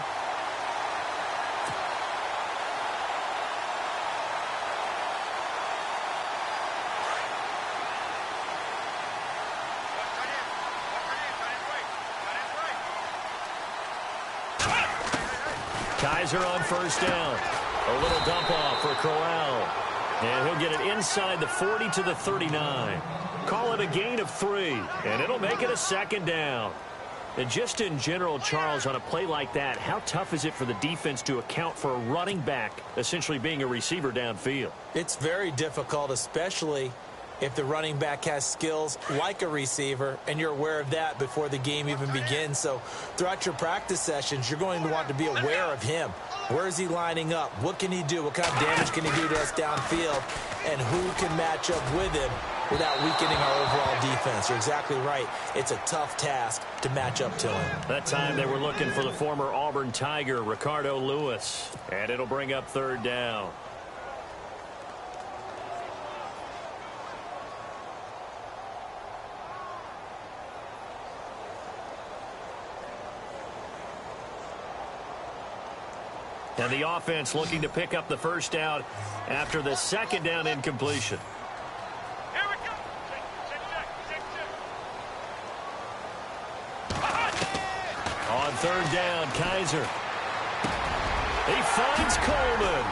Kaiser on first down. A little dump off for Crowell. And he'll get it inside the 40 to the 39. Call it a gain of 3. And it'll make it a 2nd down. And just in general, Charles, on a play like that, how tough is it for the defense to account for a running back essentially being a receiver downfield? It's very difficult, especially if the running back has skills like a receiver, and you're aware of that before the game even begins. So throughout your practice sessions, you're going to want to be aware of him. Where is he lining up? What can he do? What kind of damage can he do to us downfield? And who can match up with him without weakening our overall defense? You're exactly right. It's a tough task to match up to him. That time they were looking for the former Auburn Tiger, Ricardo Lewis. And it'll bring up 3rd down. And the offense looking to pick up the first down after the 2nd down incompletion. Here we go. On 3rd down, Kaiser. He finds Coleman.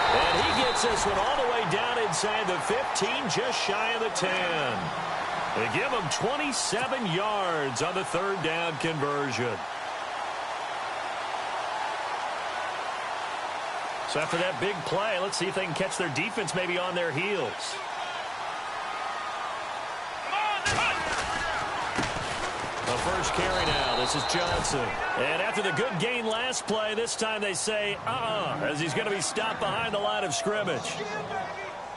And he gets this one all the way down inside the 15, just shy of the 10. They give him 27 yards on the third down conversion. So after that big play, let's see if they can catch their defense maybe on their heels. The first carry now. This is Johnson. And after the good gain last play, this time they say, as he's going to be stopped behind the line of scrimmage.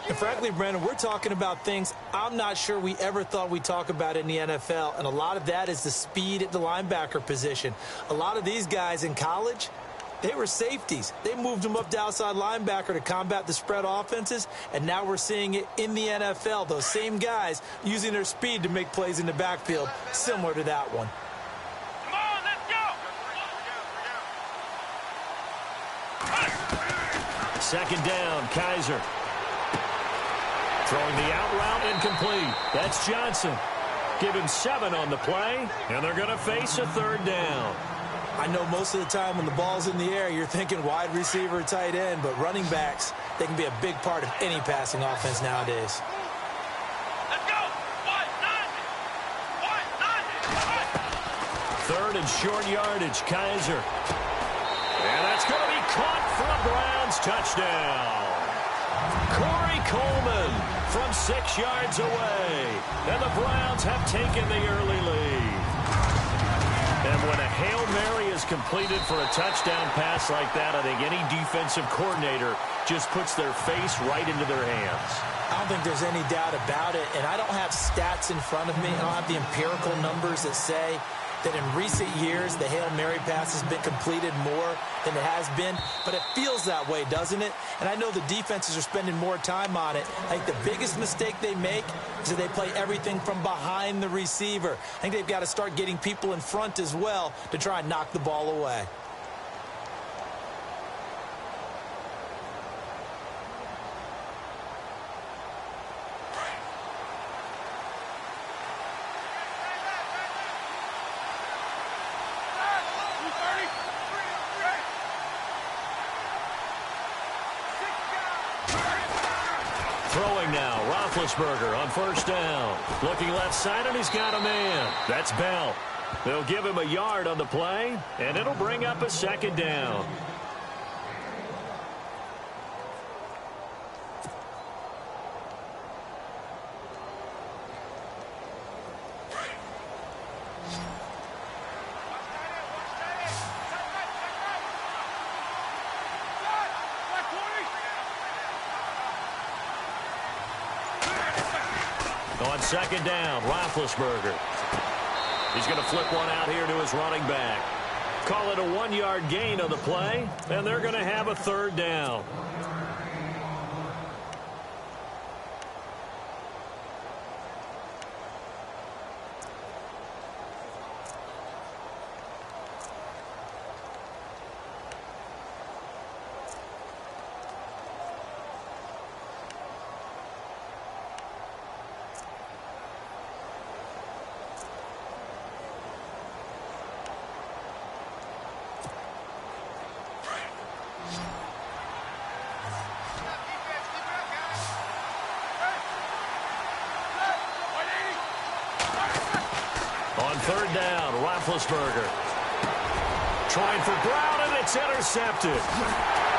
And frankly, Brandon, we're talking about things I'm not sure we ever thought we'd talk about in the NFL. And a lot of that is the speed at the linebacker position. A lot of these guys in college, they were safeties. They moved them up to outside linebacker to combat the spread offenses, and now we're seeing it in the NFL. Those same guys using their speed to make plays in the backfield, similar to that one. Come on, let's go! Second down, Kaiser. Throwing the out route, incomplete. That's Johnson. Give him 7 on the play, and they're going to face a third down. I know most of the time when the ball's in the air, you're thinking wide receiver, tight end, but running backs, they can be a big part of any passing offense nowadays. Let's go! 1-9! Third and short yardage, Kaiser. And that's going to be caught for a Browns touchdown. Corey Coleman from 6 yards away. And the Browns have taken the early lead. And when a Hail Mary is completed for a touchdown pass like that, I think any defensive coordinator just puts their face right into their hands. I don't think there's any doubt about it, and I don't have stats in front of me. I don't have the empirical numbers that say that in recent years the Hail Mary pass has been completed more than it has been, but it feels that way, doesn't it? And I know the defenses are spending more time on it. I think the biggest mistake they make is that they play everything from behind the receiver. I think they've got to start getting people in front as well to try and knock the ball away. Throwing now, Roethlisberger on first down. Looking left side, and he's got a man. That's Bell. They'll give him a yard on the play, and it'll bring up a second down. On second down, Roethlisberger. He's going to flip one out here to his running back. Call it a 1-yard gain on the play, and they're going to have a third down. On third down, Roethlisberger. Trying for Brown, and it's intercepted.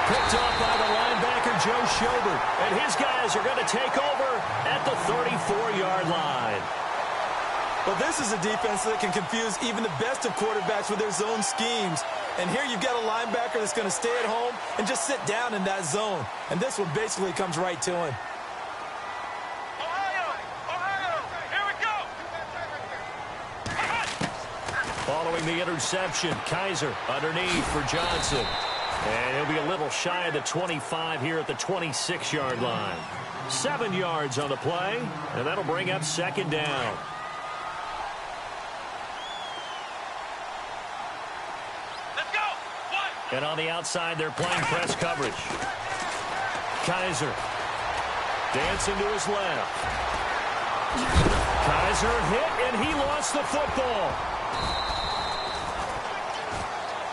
Picked off by the linebacker, Joe Schobert. And his guys are going to take over at the 34-yard line. Well, this is a defense that can confuse even the best of quarterbacks with their zone schemes. And here you've got a linebacker that's going to stay at home and just sit down in that zone. And this one basically comes right to him. Following the interception, Kaiser underneath for Johnson. And he'll be a little shy of the 25 here at the 26-yard line. 7 yards on the play, and that'll bring up second down. Let's go! And on the outside, they're playing press coverage. Kaiser dancing to his left. Kaiser hit, and he lost the football.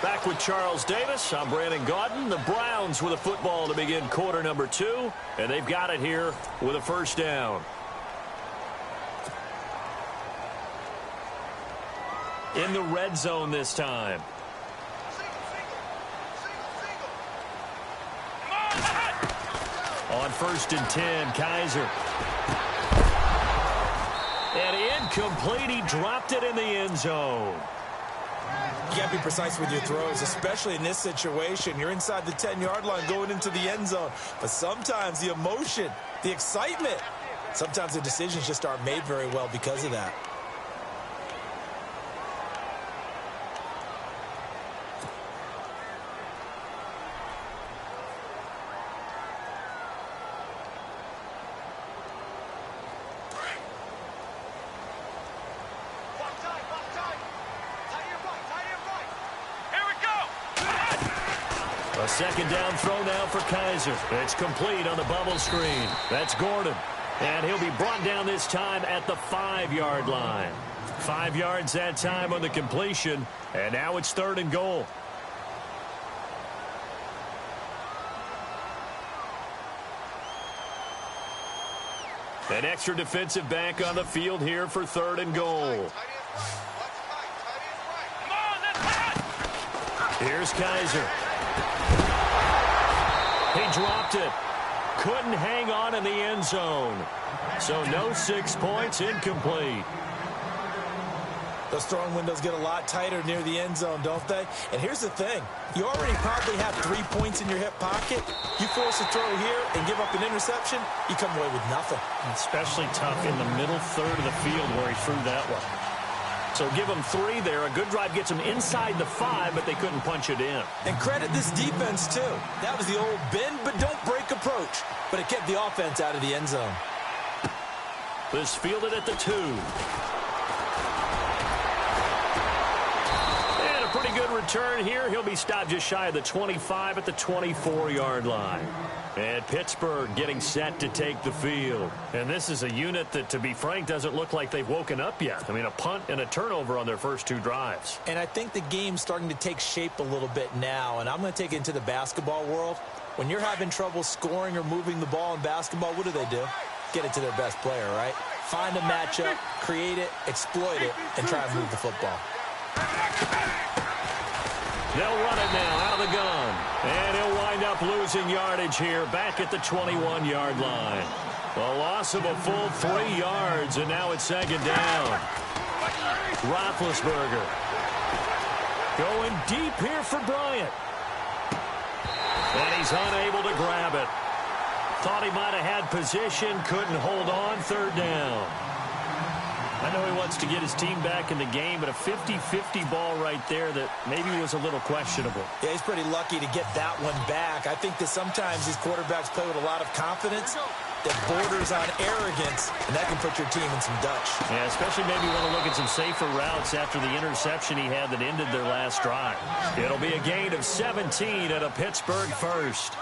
Back with Charles Davis. I'm Brandon Gaudin. The Browns with a football to begin quarter number 2, and they've got it here with a first down. In the red zone this time. On 1st and 10, Kaiser. And incomplete. He dropped it in the end zone. You got to be precise with your throws, especially in this situation. You're inside the 10-yard line going into the end zone. But sometimes the emotion, the excitement, sometimes the decisions just aren't made very well because of that. A second down throw now for Kaiser. It's complete on the bubble screen. That's Gordon. And he'll be brought down this time at the 5-yard line. 5 yards that time on the completion. And now it's 3rd and goal. An extra defensive back on the field here for 3rd and goal. Here's Kaiser. He dropped it. Couldn't hang on in the end zone. So no 6 points, incomplete. Those throwing windows get a lot tighter near the end zone, don't they? And here's the thing. You already probably have 3 points in your hip pocket. You force a throw here and give up an interception, you come away with nothing. Especially tough in the middle third of the field where he threw that one. So give them 3 there. A good drive gets them inside the 5, but they couldn't punch it in. And credit this defense, too. That was the old bend but don't break approach. But it kept the offense out of the end zone. This fielded at the 2. And a pretty good return here. He'll be stopped just shy of the 25 at the 24-yard line. And Pittsburgh getting set to take the field. And this is a unit that, to be frank, doesn't look like they've woken up yet. I mean, a punt and a turnover on their first 2 drives. And I think the game's starting to take shape a little bit now. And I'm going to take it into the basketball world. When you're having trouble scoring or moving the ball in basketball, what do? Get it to their best player, right? Find a matchup, create it, exploit it, and try and move the football. They'll run it now out of the gun. And he'll wind up losing yardage here back at the 21-yard line. A loss of a full 3 yards, and now it's 2nd down. Roethlisberger going deep here for Bryant. And he's unable to grab it. Thought he might have had position, couldn't hold on, 3rd down. I know he wants to get his team back in the game, but a 50-50 ball right there that maybe was a little questionable. Yeah, he's pretty lucky to get that one back. I think that sometimes these quarterbacks play with a lot of confidence that borders on arrogance, and that can put your team in some Dutch. Yeah, especially maybe want to look at some safer routes after the interception he had that ended their last drive. It'll be a gain of 17 at a Pittsburgh first.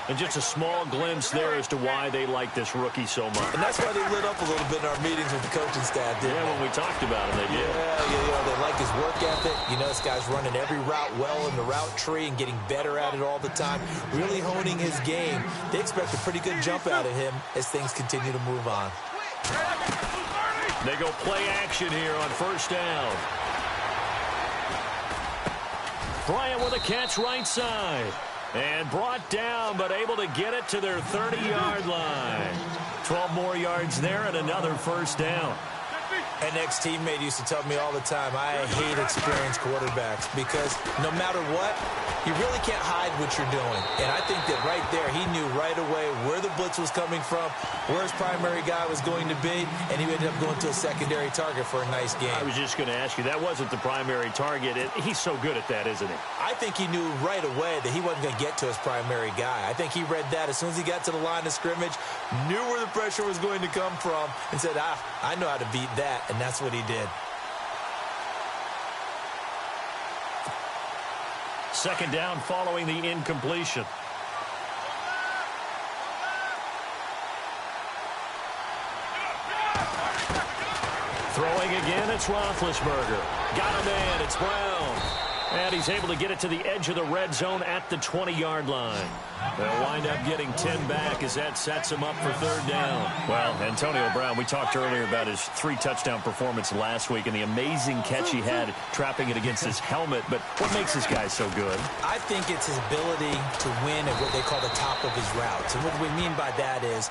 And just a small glimpse there as to why they like this rookie so much. And that's why they lit up a little bit in our meetings with the coaching staff, didn't they? When we talked about him, they did. Yeah, they like his work ethic. You know, this guy's running every route well in the route tree and getting better at it all the time, really honing his game. They expect a pretty good jump out of him as things continue to move on. They go play action here on 1st down. Bryant with a catch right side. And brought down, but able to get it to their 30-yard line. 12 more yards there and another 1st down. An ex-teammate used to tell me all the time, I hate experienced quarterbacks because no matter what, you really can't hide what you're doing. And I think that right there, he knew right away where the blitz was coming from, where his primary guy was going to be, and he ended up going to a secondary target for a nice game. I was just going to ask you, that wasn't the primary target. He's so good at that, isn't he? I think he knew right away that he wasn't going to get to his primary guy. I think he read that as soon as he got to the line of scrimmage, knew where the pressure was going to come from, and said, I know how to beat that. And that's what he did. 2nd down following the incompletion. Throwing again, it's Roethlisberger. Got a man, it's Brown. And he's able to get it to the edge of the red zone at the 20-yard line. They'll wind up getting 10 back as that sets him up for third down. Well, Antonio Brown, we talked earlier about his 3-touchdown performance last week and the amazing catch he had trapping it against his helmet. But what makes this guy so good? I think it's his ability to win at what they call the top of his routes. And what we mean by that is,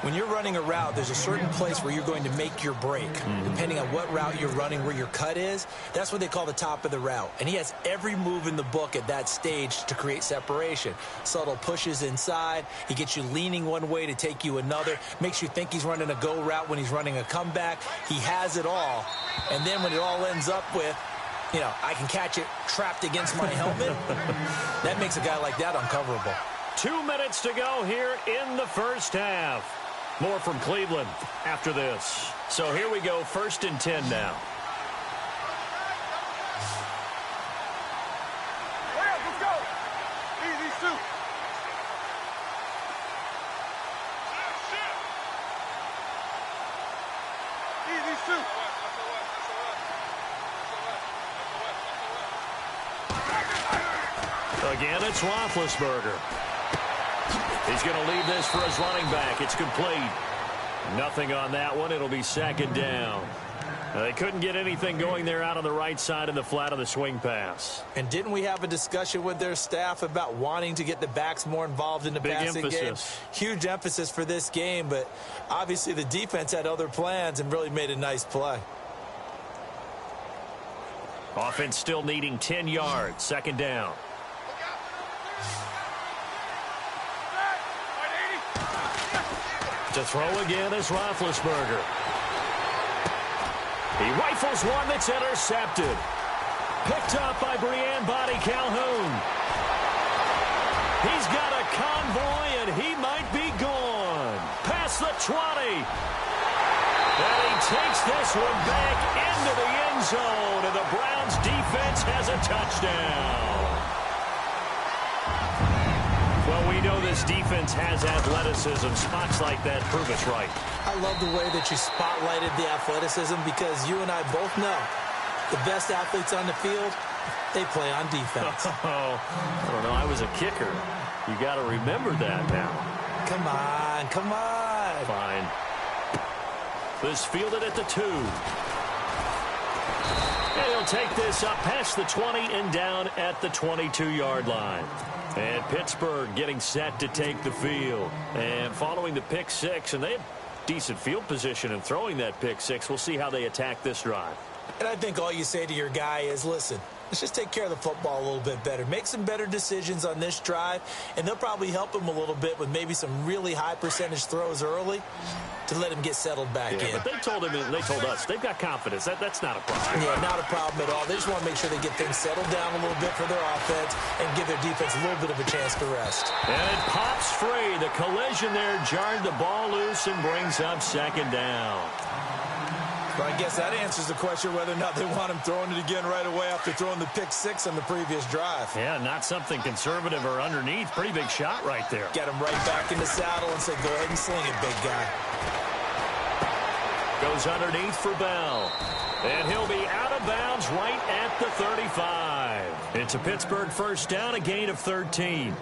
when you're running a route, there's a certain place where you're going to make your break. Depending on what route you're running, where your cut is, that's what they call the top of the route. And he has every move in the book at that stage to create separation. Subtle pushes inside. He gets you leaning one way to take you another. Makes you think he's running a go route when he's running a comeback. He has it all. And then when it all ends up with, I can catch it trapped against my helmet, that makes a guy like that uncoverable. 2 minutes to go here in the first half. More from Cleveland after this. So here we go, 1st and 10 now. Let's go. Easy, shoot. Easy, shoot. Again, it's Roethlisberger. He's going to leave this for his running back. It's complete. Nothing on that one. It'll be 2nd down. They couldn't get anything going there out on the right side in the flat of the swing pass. And didn't we have a discussion with their staff about wanting to get the backs more involved in the passing game? Huge emphasis for this game, but obviously the defense had other plans and really made a nice play. Offense still needing 10 yards. 2nd down. To throw again is Roethlisberger. He rifles one that's intercepted. Picked up by Brian Body Calhoun. He's got a convoy, and he might be gone. Past the 20. And he takes this one back into the end zone, and the Browns defense has a touchdown. Well, we know this defense has athleticism. Spots like that prove us right. I love the way that you spotlighted the athleticism because you and I both know the best athletes on the field, they play on defense. Oh, I don't know. I was a kicker. You got to remember that now. Come on, come on. Fine. This fielded at the 2. And he'll take this up past the 20 and down at the 22-yard line. And Pittsburgh getting set to take the field. And following the pick 6, and they have decent field position in throwing that pick 6. We'll see how they attack this drive. And I think all you say to your guy is, listen, let's just take care of the football a little bit better. Make some better decisions on this drive, and they'll probably help him a little bit with maybe some really high percentage throws early to let him get settled back in. But they told him, and they told us, they've got confidence. That's not a problem. Yeah, not a problem at all. They just want to make sure they get things settled down a little bit for their offense and give their defense a little bit of a chance to rest. And it pops free. The collision there jarred the ball loose and brings up 2nd down. Well, I guess that answers the question whether or not they want him throwing it again right away after throwing the pick 6 on the previous drive. Yeah, not something conservative or underneath. Pretty big shot right there. Get him right back in the saddle and say, go ahead and sling it, big guy. Goes underneath for Bell. And he'll be out of bounds right at the 35. It's a Pittsburgh 1st down, a gain of 13.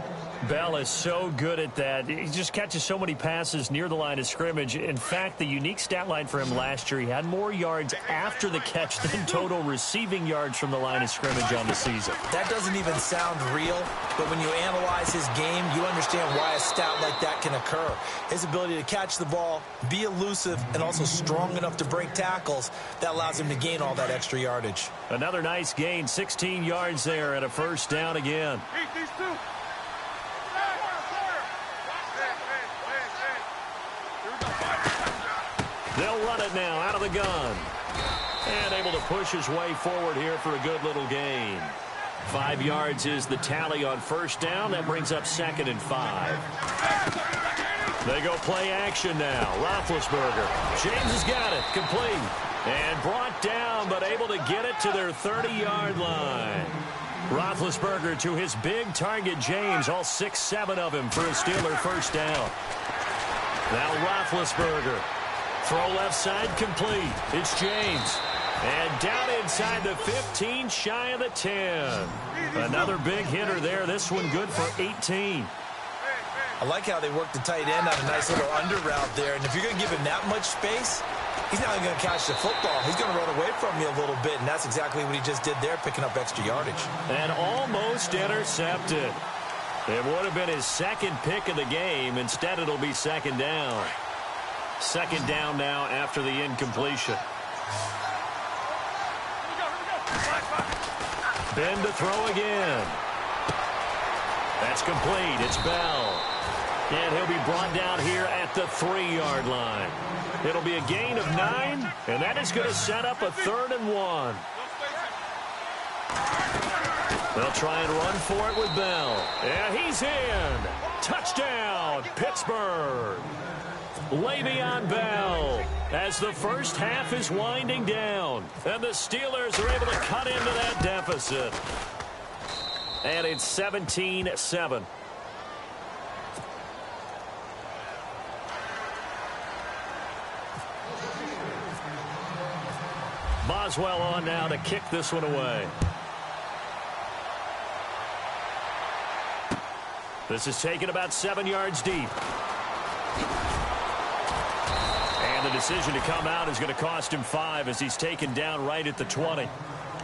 Bell is so good at that. He just catches so many passes near the line of scrimmage. In fact, the unique stat line for him last year, he had more yards after the catch than total receiving yards from the line of scrimmage on the season. That doesn't even sound real, but when you analyze his game, you understand why a stat like that can occur. His ability to catch the ball, be elusive, and also strong enough to break tackles, that allows him to gain all that extra yardage. Another nice gain, 16 yards there and a 1st down again. These 2. They'll run it now out of the gun. And able to push his way forward here for a good little gain. 5 yards is the tally on 1st down. That brings up 2nd and 5. They go play action now. Roethlisberger. James has got it. Complete. And brought down, but able to get it to their 30-yard line. Roethlisberger to his big target, James. All 6-7 of him for a Steeler 1st down. Now Roethlisberger. Throw left side complete. It's James. And down inside the 15, shy of the 10. Another big hitter there. This one good for 18. I like how they work the tight end on a nice little under route there. And if you're going to give him that much space, he's not only going to catch the football, he's going to run away from you a little bit. And that's exactly what he just did there, picking up extra yardage. And almost intercepted. It would have been his second pick of the game. Instead, it'll be second down. Second down now after the incompletion. Ben to throw again. That's complete. It's Bell. And he'll be brought down here at the 3-yard line. It'll be a gain of 9, and that is going to set up a 3rd and 1. They'll try and run for it with Bell. Yeah, he's in. Touchdown, Pittsburgh. Le'Veon Bell as the first half is winding down. And the Steelers are able to cut into that deficit. And it's 17-7. Boswell on now to kick this one away. This is taken about 7 yards deep. And the decision to come out is going to cost him 5 as he's taken down right at the 20.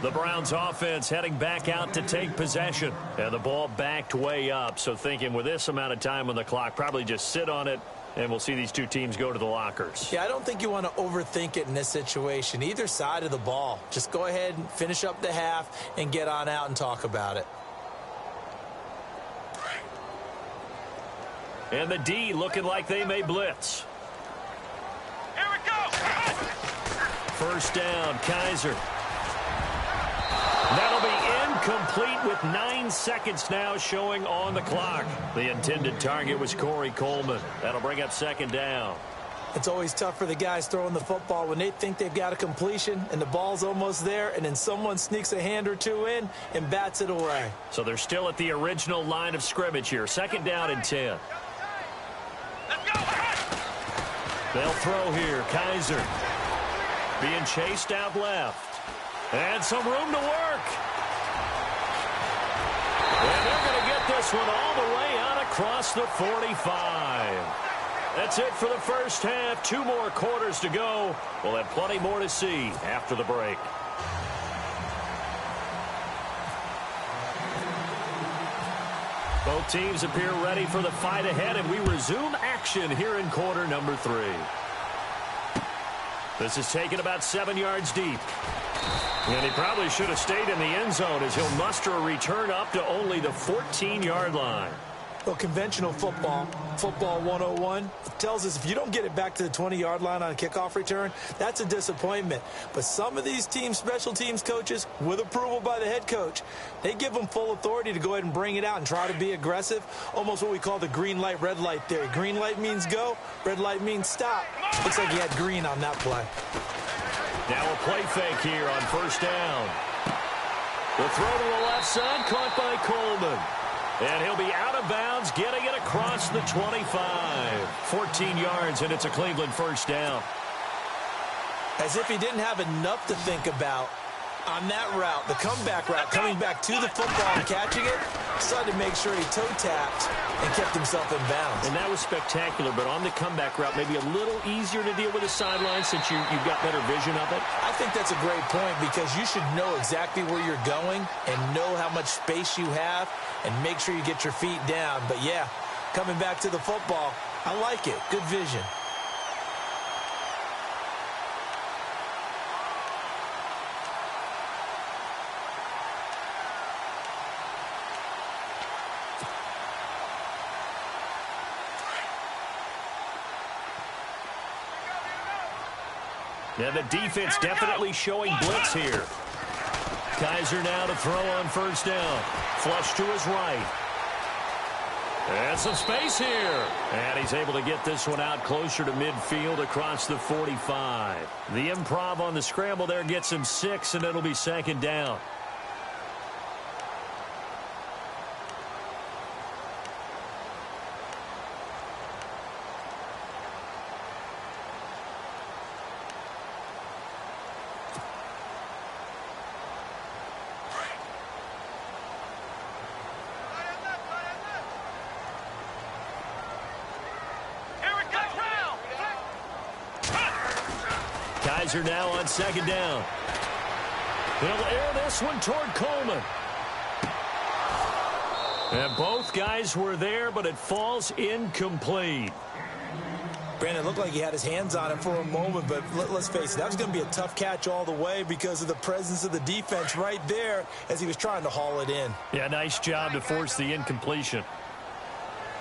The Browns offense heading back out to take possession. And the ball backed way up. So thinking with this amount of time on the clock, probably just sit on it. And we'll see these two teams go to the lockers. Yeah, I don't think you want to overthink it in this situation. Either side of the ball. Just go ahead and finish up the half and get on out and talk about it. And the D looking like they may blitz. Here we go. First down, Kaiser. That'll be incomplete with 9 seconds now showing on the clock. The intended target was Corey Coleman. That'll bring up second down. It's always tough for the guys throwing the football when they think they've got a completion and the ball's almost there, and then someone sneaks a hand or two in and bats it away. So they're still at the original line of scrimmage here. Second down and 10. Let's go. They'll throw here. Kaiser being chased out left. And some room to work. And they're going to get this one all the way out across the 45. That's it for the first half. 2 more quarters to go. We'll have plenty more to see after the break. Both teams appear ready for the fight ahead, and we resume action here in quarter number 3. This is taken about 7 yards deep. And he probably should have stayed in the end zone as he'll muster a return up to only the 14-yard line. Well, conventional football 101, it tells us if you don't get it back to the 20-yard line on a kickoff return, that's a disappointment. But some of these teams, special teams coaches, with approval by the head coach, they give them full authority to go ahead and bring it out and try to be aggressive, almost what we call the green light, red light theory. Green light means go, red light means stop. Looks like he had green on that play. Now a play fake here on first down. The throw to the left side, caught by Coleman. And he'll be out of bounds, getting it across the 25. 14 yards, and it's a Cleveland first down. As if he didn't have enough to think about on that route, the comeback route, coming back to the football and catching it, decided to make sure he toe-tapped and kept himself in bounds. And that was spectacular, but on the comeback route, maybe a little easier to deal with the sideline since you've got better vision of it. I think that's a great point because you should know exactly where you're going and know how much space you have and make sure you get your feet down. But, yeah, coming back to the football, I like it. Good vision. And the defense definitely showing blitz here. Kaiser now to throw on first down. Flush to his right. And some space here. And he's able to get this one out closer to midfield across the 45. The improv on the scramble there gets him 6, and it'll be second down. Kaiser now on second down. He'll air this one toward Coleman. And both guys were there, but it falls incomplete. Brandon, it looked like he had his hands on it for a moment, but let's face it, that was going to be a tough catch all the way because of the presence of the defense right there as he was trying to haul it in. Yeah, nice job to force the incompletion.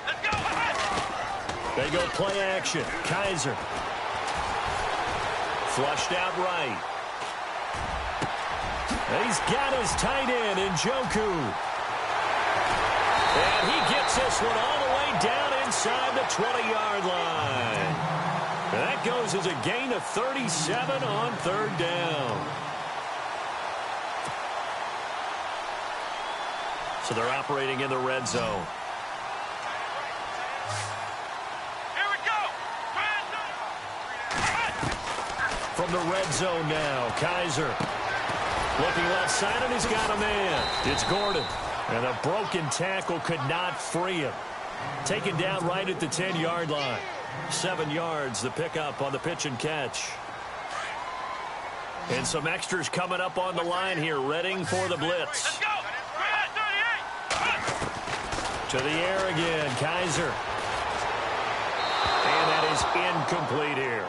Let's go. They go play action. Kaiser. Flushed out right. He's got his tight end in Njoku. And he gets this one all the way down inside the 20-yard line. And that goes as a gain of 37 on third down. So they're operating in the red zone. Here we go. From the red zone now, Kaiser. Looking left side, and he's got a man. It's Gordon. And a broken tackle could not free him. Taken down right at the 10-yard line. 7 yards, the pickup on the pitch and catch. And some extras coming up on the line here, readying for the blitz. Let's go. To the air again, Kaiser. And that is incomplete here.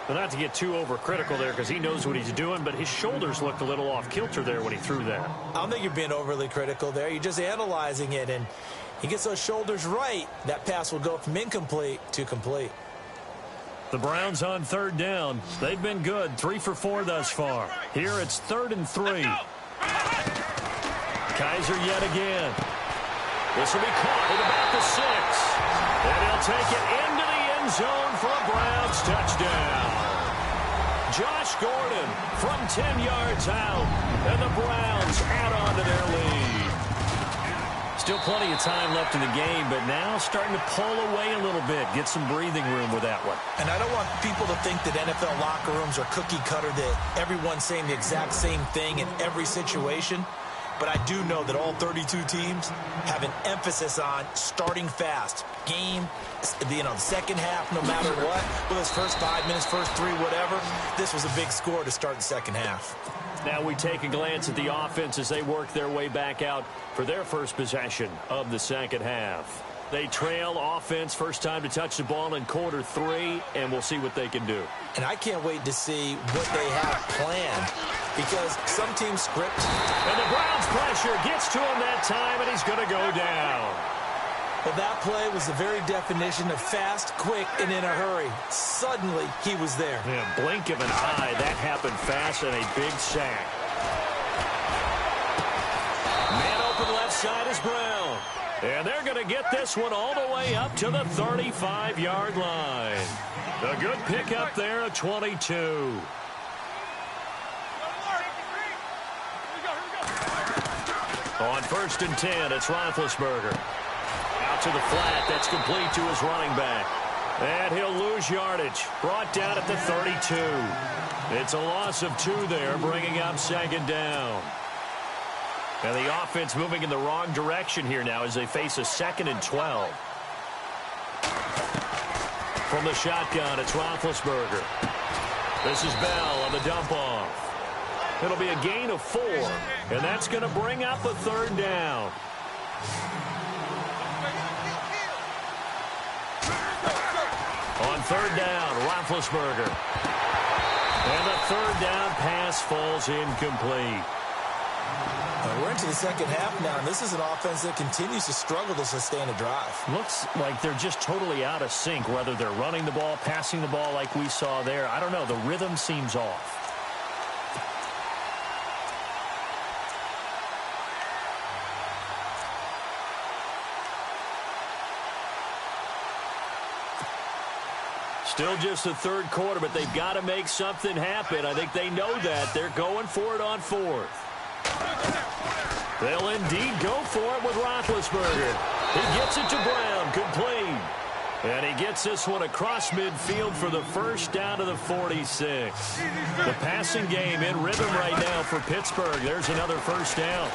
Well, not to get too overcritical there because he knows what he's doing, but his shoulders looked a little off kilter there when he threw that. I don't think you're being overly critical there. You're just analyzing it, and he gets those shoulders right. That pass will go from incomplete to complete. The Browns on third down. They've been good, 3 for 4 thus far. Here it's 3rd and 3. Kaiser yet again. This will be caught at about the 6. And he'll take it into the end zone for a Browns touchdown. Josh Gordon from 10 yards out. And the Browns add on to their lead. Still plenty of time left in the game, but now starting to pull away a little bit. Get some breathing room with that one. And I don't want people to think that NFL locker rooms are cookie cutter, that everyone's saying the exact same thing in every situation. But I do know that all 32 teams have an emphasis on starting fast. Game, the second half, no matter what. Whether it's first 5 minutes, first 3, whatever. This was a big score to start the second half. Now we take a glance at the offense as they work their way back out for their first possession of the second half. They trail offense, first time to touch the ball in quarter 3, and we'll see what they can do. And I can't wait to see what they have planned, because some teams script. And the Browns pressure gets to him that time, and he's going to go down. Well, that play was the very definition of fast, quick, and in a hurry. Suddenly, he was there. Yeah, blink of an eye, that happened fast, and a big sack. Man open left side is Brown. And they're going to get this one all the way up to the 35-yard line. A good pickup there at 22. On 1st and 10, it's Roethlisberger. Out to the flat, that's complete to his running back. And he'll lose yardage. Brought down at the 32. It's a loss of 2 there, bringing up 2nd down. And the offense moving in the wrong direction here now as they face a 2nd and 12. From the shotgun, it's Roethlisberger. This is Bell on the dump-off. It'll be a gain of 4, and that's going to bring up a 3rd down. On 3rd down, Roethlisberger. And the 3rd down pass falls incomplete. We're into the second half now, and this is an offense that continues to struggle to sustain a drive. Looks like they're just totally out of sync, whether they're running the ball, passing the ball like we saw there. I don't know. The rhythm seems off. Still just the 3rd quarter, but they've got to make something happen. I think they know that. They're going for it on 4th. They'll indeed go for it with Roethlisberger. He gets it to Brown, complete. And he gets this one across midfield for the 1st down to the 46. The passing game in rhythm right now for Pittsburgh. There's another 1st down.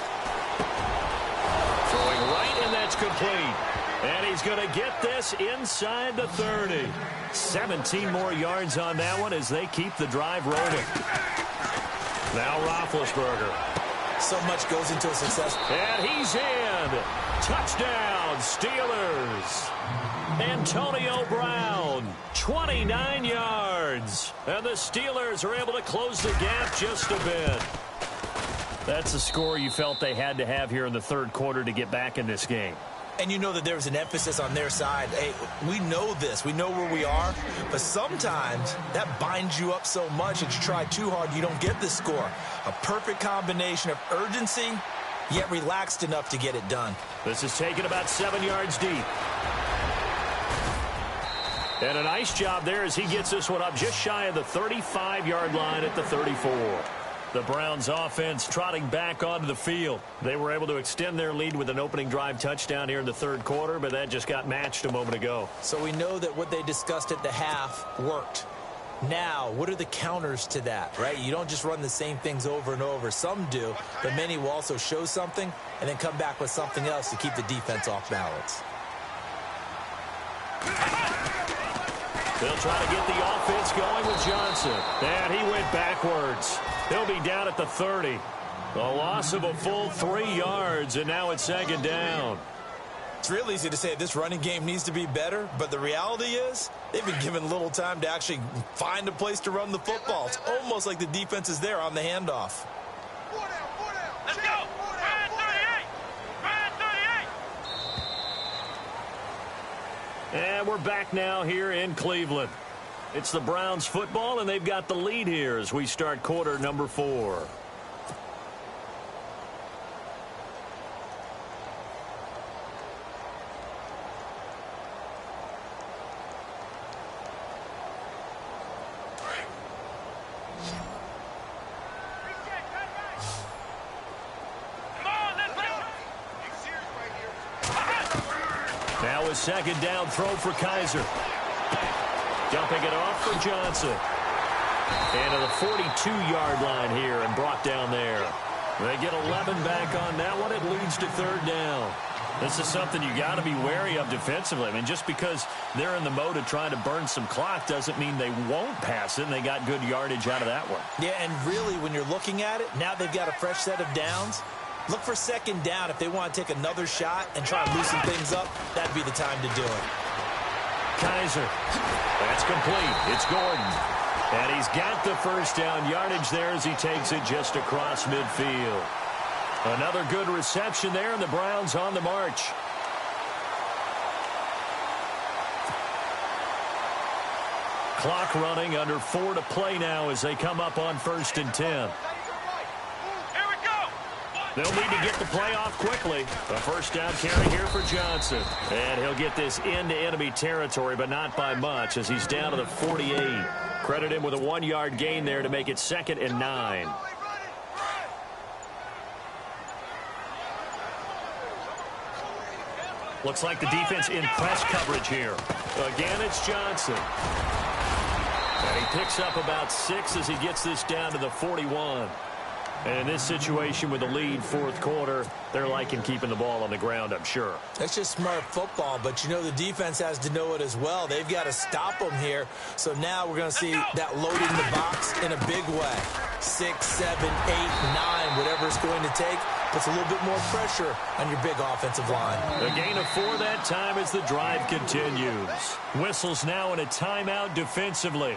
Throwing right, and that's complete. And he's going to get this inside the 30. 17 more yards on that one as they keep the drive rolling. Now Roethlisberger. So much goes into a success. And he's in. Touchdown, Steelers. Antonio Brown, 29 yards. And the Steelers are able to close the gap just a bit. That's the score you felt they had to have here in the third quarter to get back in this game. And you know that there was an emphasis on their side. Hey, we know this. We know where we are. But sometimes that binds you up so much that you try too hard, you don't get the score. A perfect combination of urgency, yet relaxed enough to get it done. This is taken about 7 yards deep. And a nice job there as he gets this one up just shy of the 35-yard line at the 34. The Browns offense trotting back onto the field. They were able to extend their lead with an opening drive touchdown here in the third quarter, but that just got matched a moment ago. So we know that what they discussed at the half worked. Now, what are the counters to that, right? You don't just run the same things over and over. Some do, but many will also show something and then come back with something else to keep the defense off balance. They'll try to get the offense going with Johnson. And he went backwards. He'll be down at the 30. A loss of a full 3 yards, and now it's second down. It's real easy to say this running game needs to be better, but the reality is they've been given little time to actually find a place to run the football. It's almost like the defense is there on the handoff. Let's go. Brad 38. Brad 38. And we're back now here in Cleveland. It's the Browns football, and they've got the lead here as we start quarter number 4. Now a second down throw for Kaiser. Dumping it off for Johnson. And to the 42-yard line here and brought down there. They get 11 back on that one. It leads to third down. This is something you got to be wary of defensively. I mean, just because they're in the mode of trying to burn some clock doesn't mean they won't pass it, and they got good yardage out of that one. Yeah, and really, when you're looking at it, now they've got a fresh set of downs. Look for second down if they want to take another shot and try to loosen things up. That'd be the time to do it. Kaiser. That's complete. It's Gordon. And he's got the first down yardage there as he takes it just across midfield. Another good reception there, and the Browns on the march. Clock running, under 4 to play now as they come up on 1st and 10. They'll need to get the play off quickly. A first down carry here for Johnson. And he'll get this into enemy territory, but not by much as he's down to the 48. Credit him with a 1-yard gain there to make it 2nd and 9. Looks like the defense in press coverage here. Again, it's Johnson. And he picks up about 6 as he gets this down to the 41. And in this situation with the lead fourth quarter, they're liking keeping the ball on the ground, I'm sure. That's just smart football, but you know the defense has to know it as well. They've got to stop them here. So now we're going to see that loading the box in a big way. 6, 7, 8, 9, whatever it's going to take, puts a little bit more pressure on your big offensive line. A gain of 4 that time as the drive continues. Whistles now in a timeout defensively.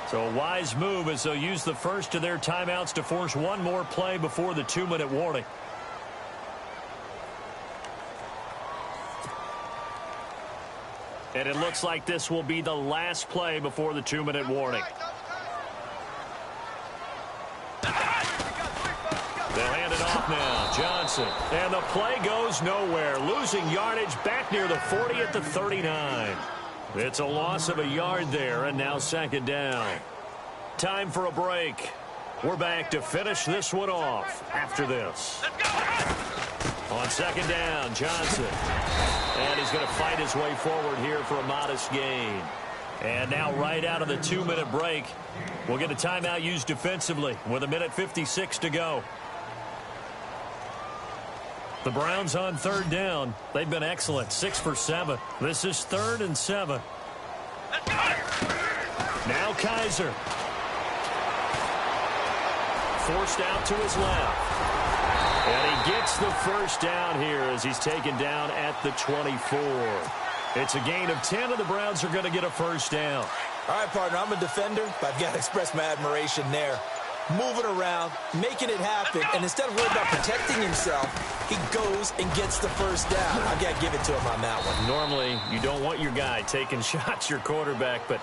So a wise move as they'll use the first of their timeouts to force one more play before the 2-minute warning. And it looks like this will be the last play before the 2-minute warning. They'll hand it off now. Johnson. And the play goes nowhere. Losing yardage back near the 40 at the 39. It's a loss of a yard there, and now second down. Time for a break. We're back to finish this one off after this. On second down, Johnson. And he's going to fight his way forward here for a modest gain. And now right out of the 2-minute break, we'll get a timeout used defensively with 1:56 to go. The Browns on third down. They've been excellent, 6 for 7. This is 3rd and 7. Now Kaiser. Forced out to his left. And he gets the first down here as he's taken down at the 24. It's a gain of 10, and the Browns are going to get a first down. All right, partner, I'm a defender, but I've got to express my admiration there. Moving around, making it happen, and instead of worrying about protecting himself, he goes and gets the first down. I've got to give it to him on that one. Normally, you don't want your guy taking shots, your quarterback, but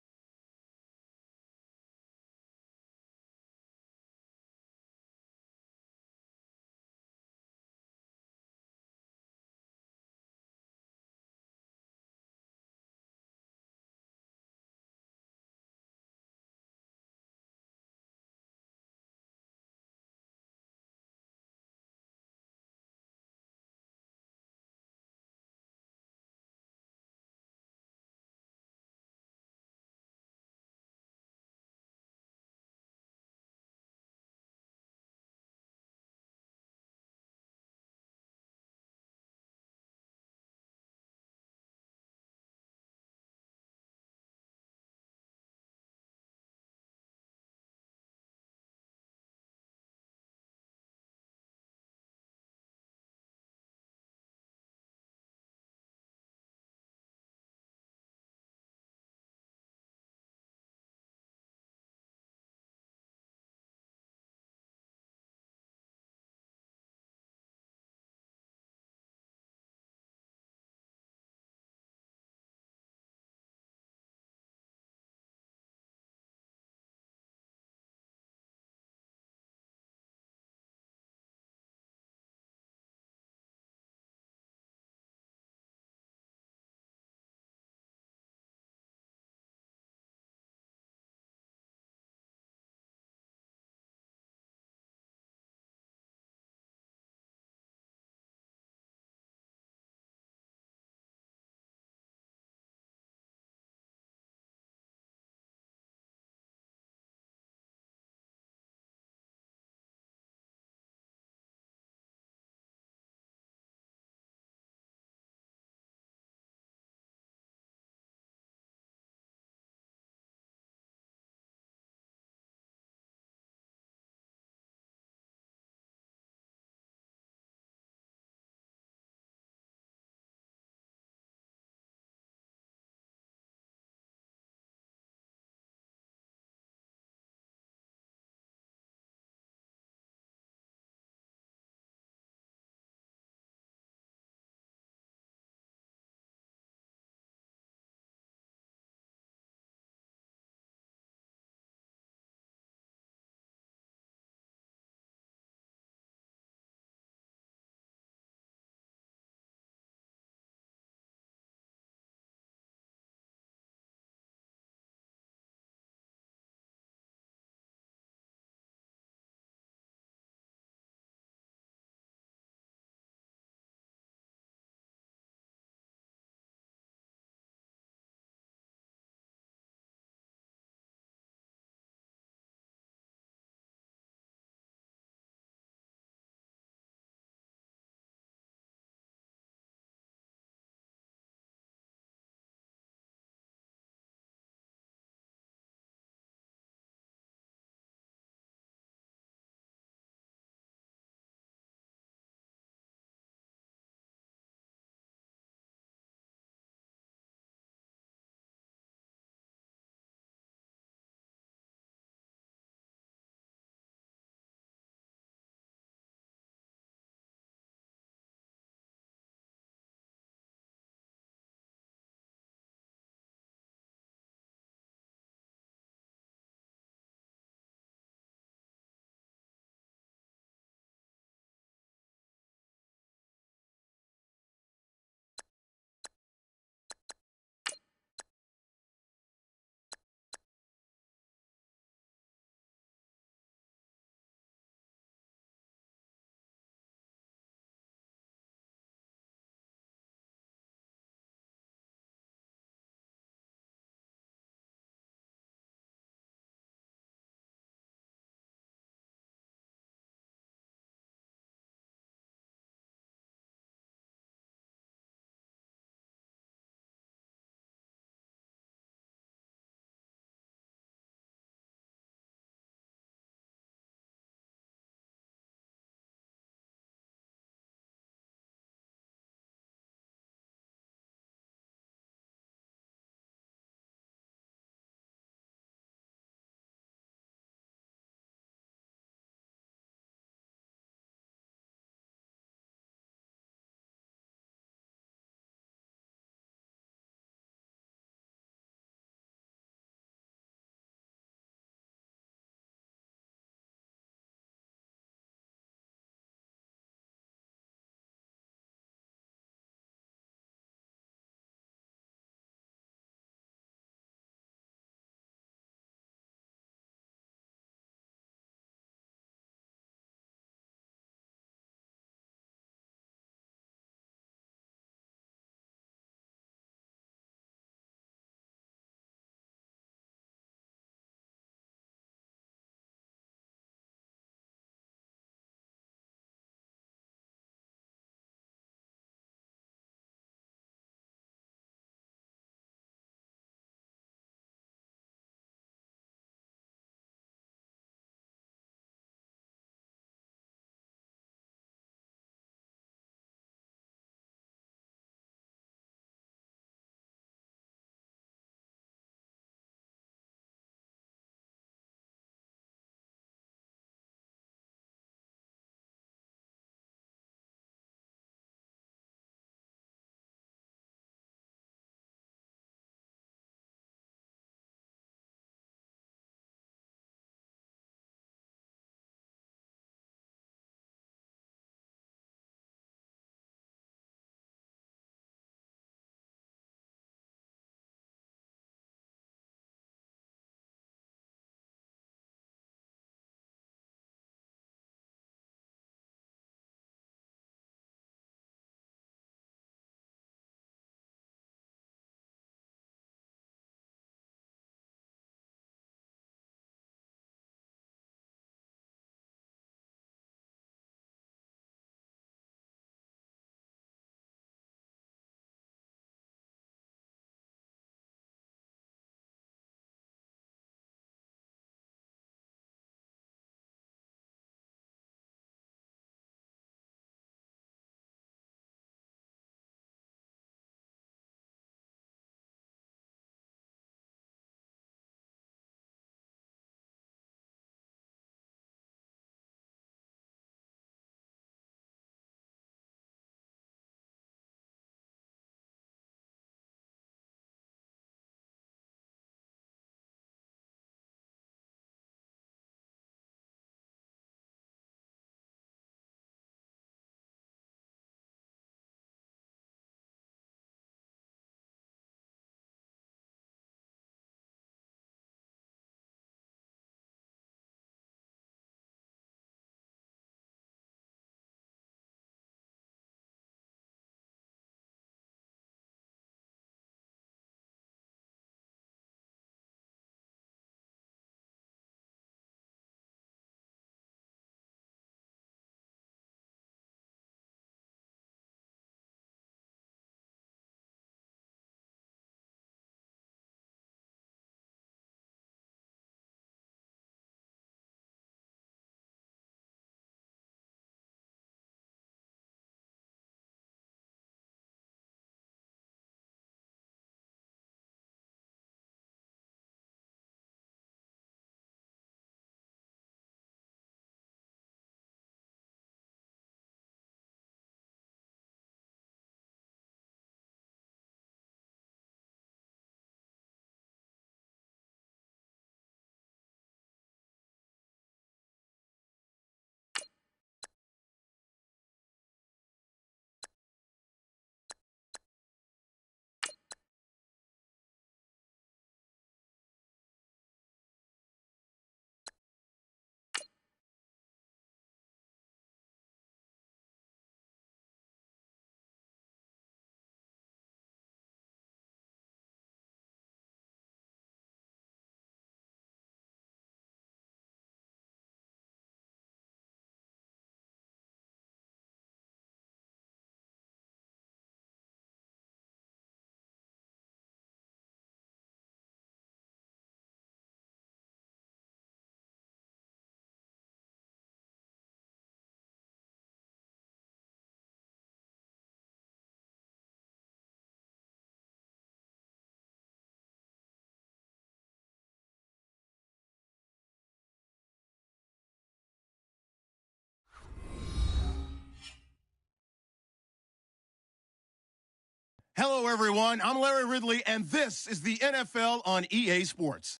Hello, everyone. I'm Larry Ridley, and this is the NFL on EA Sports.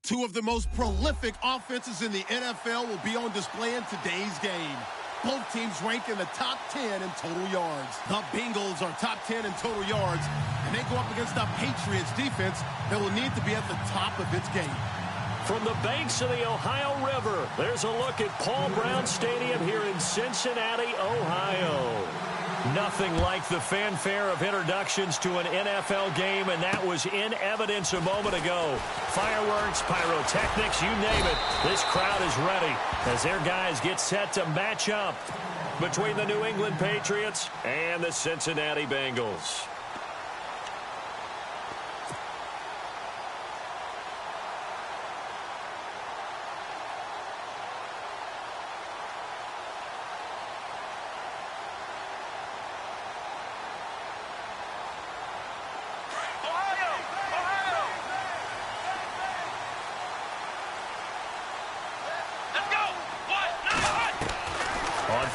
Two of the most prolific offenses in the NFL will be on display in today's game. Both teams rank in the top 10 in total yards. The Bengals are top 10 in total yards, and they go up against the Patriots defense that will need to be at the top of its game. From the banks of the Ohio River, there's a look at Paul Brown Stadium here in Cincinnati, Ohio. Nothing like the fanfare of introductions to an NFL game, and that was in evidence a moment ago. Fireworks, pyrotechnics, you name it. This crowd is ready as their guys get set to match up between the New England Patriots and the Cincinnati Bengals.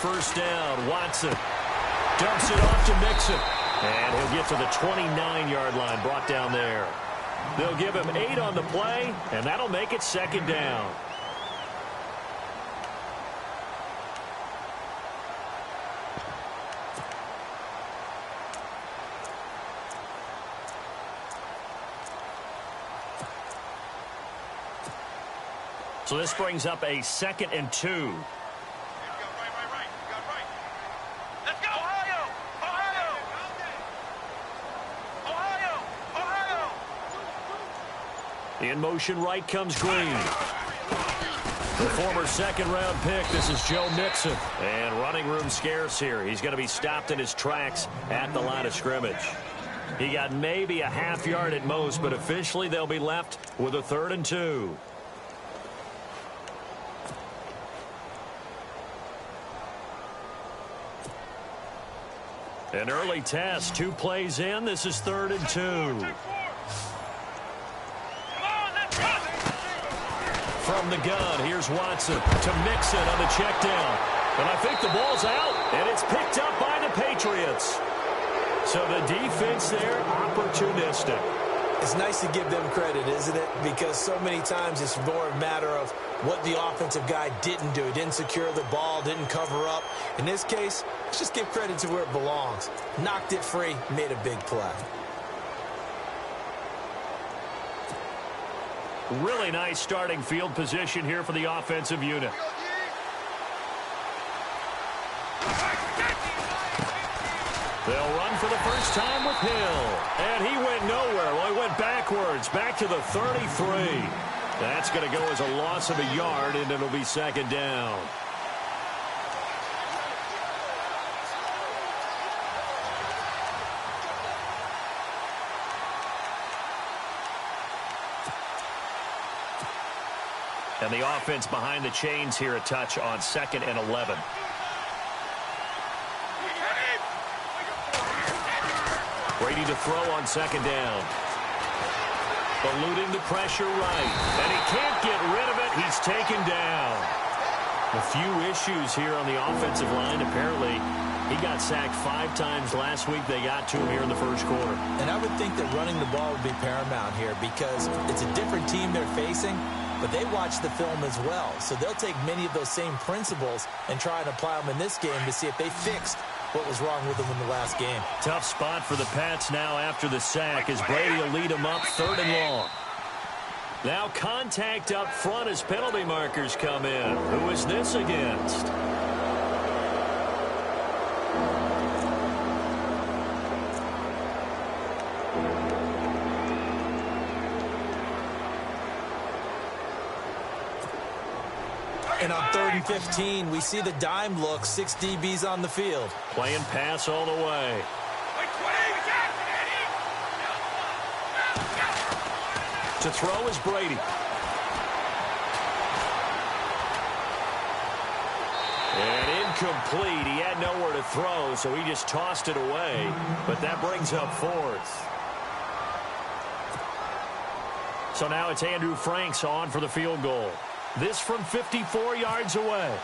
First down, Watson dumps it off to Mixon, and he'll get to the 29-yard line, brought down there. They'll give him 8 on the play, and that'll make it second down. So this brings up a 2nd and 2. In motion right comes Green. The former second-round pick, this is Joe Mixon. And running room scarce here. He's going to be stopped in his tracks at the line of scrimmage. He got maybe a half yard at most, but officially they'll be left with a 3rd and 2. An early test, 2 plays in. This is 3rd and 2. From the gun, here's Watson to Mixon on the check down. And I think the ball's out, and it's picked up by the Patriots. So the defense there, opportunistic. It's nice to give them credit, isn't it? Because so many times it's more a matter of what the offensive guy didn't do. He didn't secure the ball, didn't cover up. In this case, let's just give credit to where it belongs. Knocked it free, made a big play. Really nice starting field position here for the offensive unit. They'll run for the first time with Hill. And he went nowhere. Well, he went backwards, back to the 33. That's going to go as a loss of a yard, and it'll be second down. And the offense behind the chains here a touch on 2nd and 11. Brady to throw on 2nd down. Eluding the pressure right. And he can't get rid of it. He's taken down. A few issues here on the offensive line. Apparently, he got sacked 5 times last week. They got to him here in the first quarter. And I would think that running the ball would be paramount here because it's a different team they're facing. But they watch the film as well, so they'll take many of those same principles and try and apply them in this game to see if they fixed what was wrong with them in the last game. Tough spot for the Pats now after the sack as Brady will lead them up 3rd and long. Now contact up front as penalty markers come in. Who is this against? And on 3rd and 15, we see the dime look, 6 DBs on the field. Playing pass all the way. To throw is Brady. And incomplete. He had nowhere to throw, so he just tossed it away. But that brings up 4th. So now it's Andrew Franks on for the field goal. This from 54 yards away.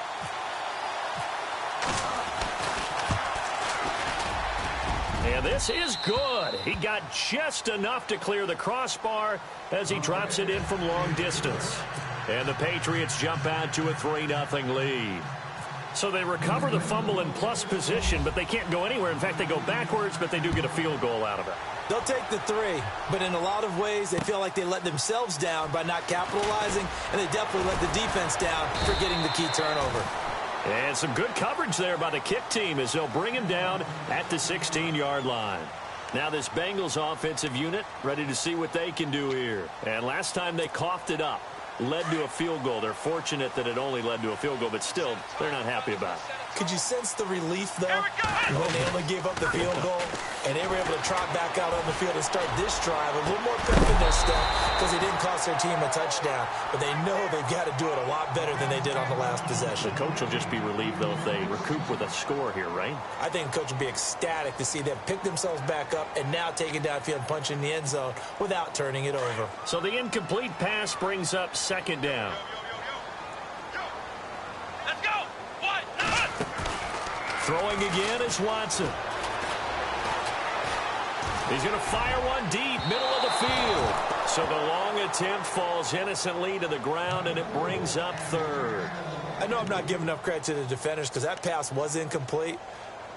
And this is good. He got just enough to clear the crossbar as he drops it in from long distance. And the Patriots jump out to a 3-0 lead. So they recover the fumble in plus position, but they can't go anywhere. In fact, they go backwards, but they do get a field goal out of it. They'll take the 3, but in a lot of ways, they feel like they let themselves down by not capitalizing, and they definitely let the defense down for getting the key turnover. And some good coverage there by the kick team as they'll bring him down at the 16-yard line. Now this Bengals offensive unit ready to see what they can do here. And last time they coughed it up, led to a field goal. They're fortunate that it only led to a field goal, but still, they're not happy about it. Could you sense the relief, though, when they only gave up the field goal and they were able to trot back out on the field and start this drive a little more pep in their step because they didn't cost their team a touchdown, but they know they've got to do it a lot better than they did on the last possession. The coach will just be relieved, though, if they recoup with a score here, right? I think the coach will be ecstatic to see them pick themselves back up and now take it downfield and punch in the end zone without turning it over. So the incomplete pass brings up second down. Let's go. What? Throwing again is Watson. He's going to fire one deep, middle of the field. So the long attempt falls innocently to the ground, and it brings up third. I know I'm not giving enough credit to the defenders because that pass was incomplete.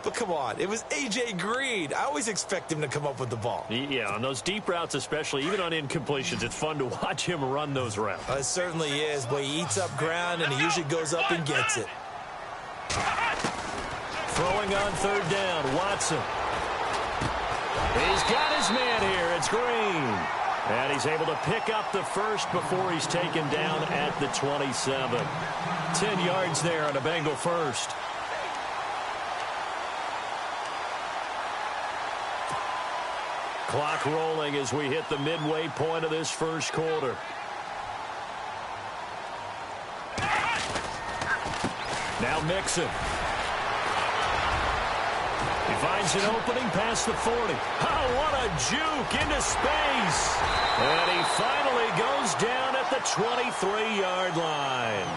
But come on, it was A.J. Green. I always expect him to come up with the ball. Yeah, on those deep routes especially, even on incompletions, it's fun to watch him run those routes. It certainly is. Boy, he eats up ground, and he usually goes up and gets it. Throwing on third down, Watson. He's got his man here. It's Green. And he's able to pick up the first before he's taken down at the 27. 10 yards there on a Bengal first. Clock rolling as we hit the midway point of this first quarter. Now Mixon. He finds an opening past the 40. Oh, what a juke into space. And he finally goes down at the 23-yard line.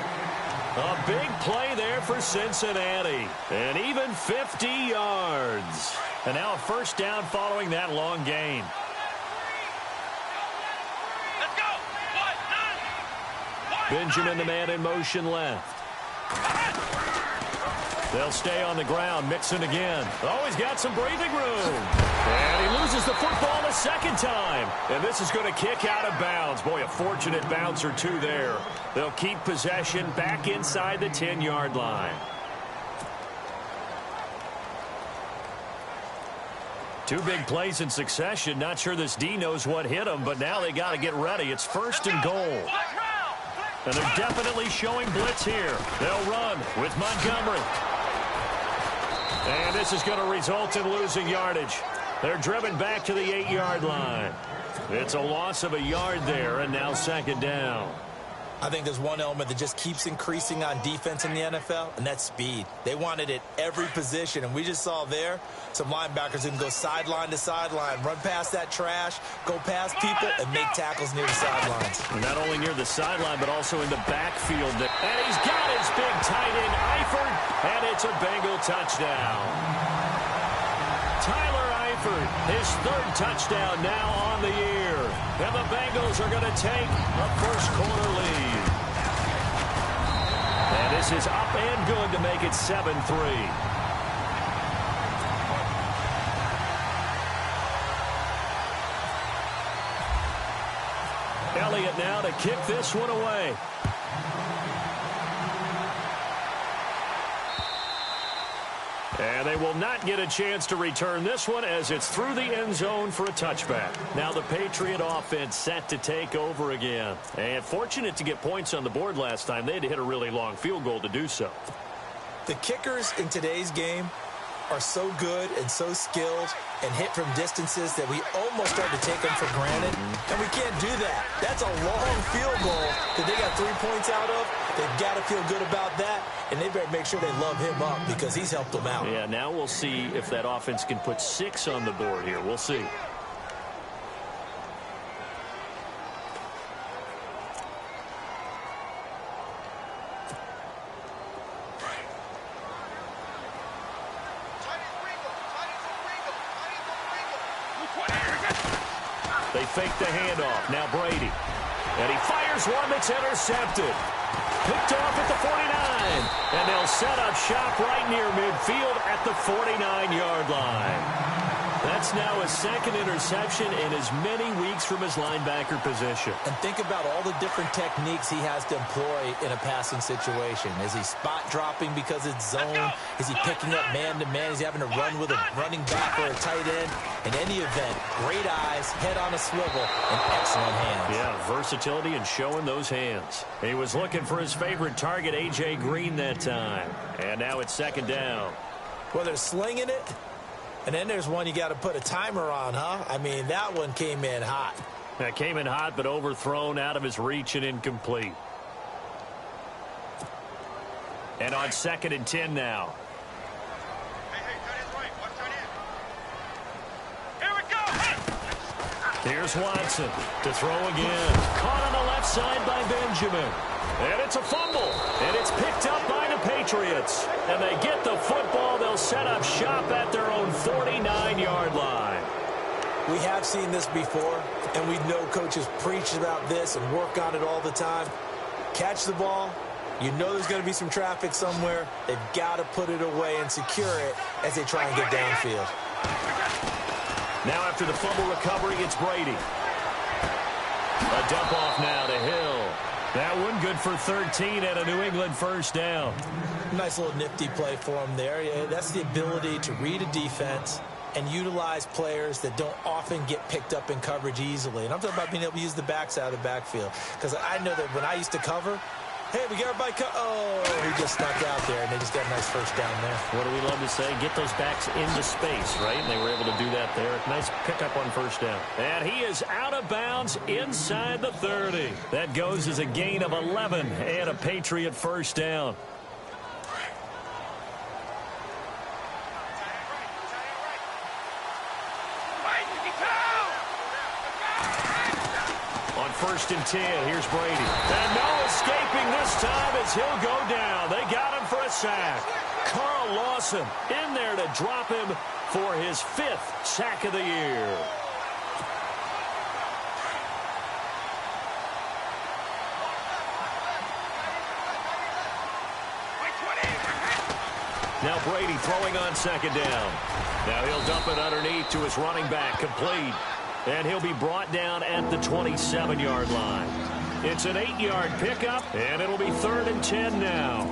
A big play there for Cincinnati. And even 50 yards. And now a first down following that long gain. Let's go. What? Benjamin, the man in motion left. They'll stay on the ground. Mixon again. Oh, he's got some breathing room. And he loses the football the second time. And this is going to kick out of bounds. Boy, a fortunate bounce or two there. They'll keep possession back inside the 10-yard line. Two big plays in succession. Not sure this D knows what hit him, but now they got to get ready. It's first and goal. And they're definitely showing blitz here. They'll run with Montgomery. And this is going to result in losing yardage. They're driven back to the 8-yard line. It's a loss of a yard there, and now second down. I think there's one element that just keeps increasing on defense in the NFL, and that's speed. They want it at every position, and we just saw there some linebackers who can go sideline to sideline, run past that trash, go past people, and make tackles near the sidelines. Not only near the sideline, but also in the backfield. And he's got his big tight end, Eifert, and it's a Bengal touchdown. Tyler Eifert, his third touchdown now on the year. And the Bengals are going to take a first-quarter lead. And this is up and good to make it 7-3. Elliott now to kick this one away. And they will not get a chance to return this one as it's through the end zone for a touchback. Now the Patriot offense set to take over again. And fortunate to get points on the board last time. They had to hit a really long field goal to do so. The kickers in today's game are so good and so skilled and hit from distances that we almost start to take them for granted. And we can't do that. That's a long field goal that they got 3 points out of. They've got to feel good about that, and they better make sure they love him up because he's helped them out. Yeah, now we'll see if that offense can put 6 on the board here. We'll see. fake the handoff. Now Brady. And he fires one that's intercepted. Picked off at the 49. And they'll set up shop right near midfield at the 49-yard line. That's now his second interception in as many weeks from his linebacker position. And think about all the different techniques he has to employ in a passing situation. Is he spot dropping because it's zone? Is he picking up man-to-man? Is he having to run with a running back or a tight end? In any event, great eyes, head on a swivel, and excellent hands. Yeah, versatility and showing those hands. He was looking for his favorite target, A.J. Green, that time. And now it's second down. Well, they're slinging it. And then there's one you got to put a timer on, huh? I mean, that one came in hot. That came in hot, but overthrown, out of his reach, and incomplete. And on 2nd and 10 now. Here we go. Here's Watson to throw again. Caught on the left side by Benjamin. And it's a fumble. And it's picked up by the Patriots. And they get the football. They'll set up shop at their own 49-yard line. We have seen this before, and we know coaches preach about this and work on it all the time. Catch the ball. You know there's going to be some traffic somewhere. They've got to put it away and secure it as they try and get downfield. Now after the fumble recovery, it's Brady. A dump off now to Hill. That one good for 13 and a New England first down. Nice little nifty play for him there. Yeah, that's the ability to read a defense and utilize players that don't often get picked up in coverage easily. And I'm talking about being able to use the backside of the backfield. Because I know that when I used to cover, hey, we got everybody he just snuck out there, and they just got a nice first down there. What do we love to say? Get those backs into space, right? And they were able to do that there. Nice pickup on first down. And he is out of bounds inside the 30. That goes as a gain of 11 and a Patriot first down. On 1st and 10, here's Brady. And no escaping this time as he'll go down. They got him for a sack. Carl Lawson in there to drop him for his 5th sack of the year. Now Brady throwing on 2nd down. Now he'll dump it underneath to his running back, complete. And he'll be brought down at the 27-yard line. It's an 8-yard pickup, and it'll be 3rd and 10 now.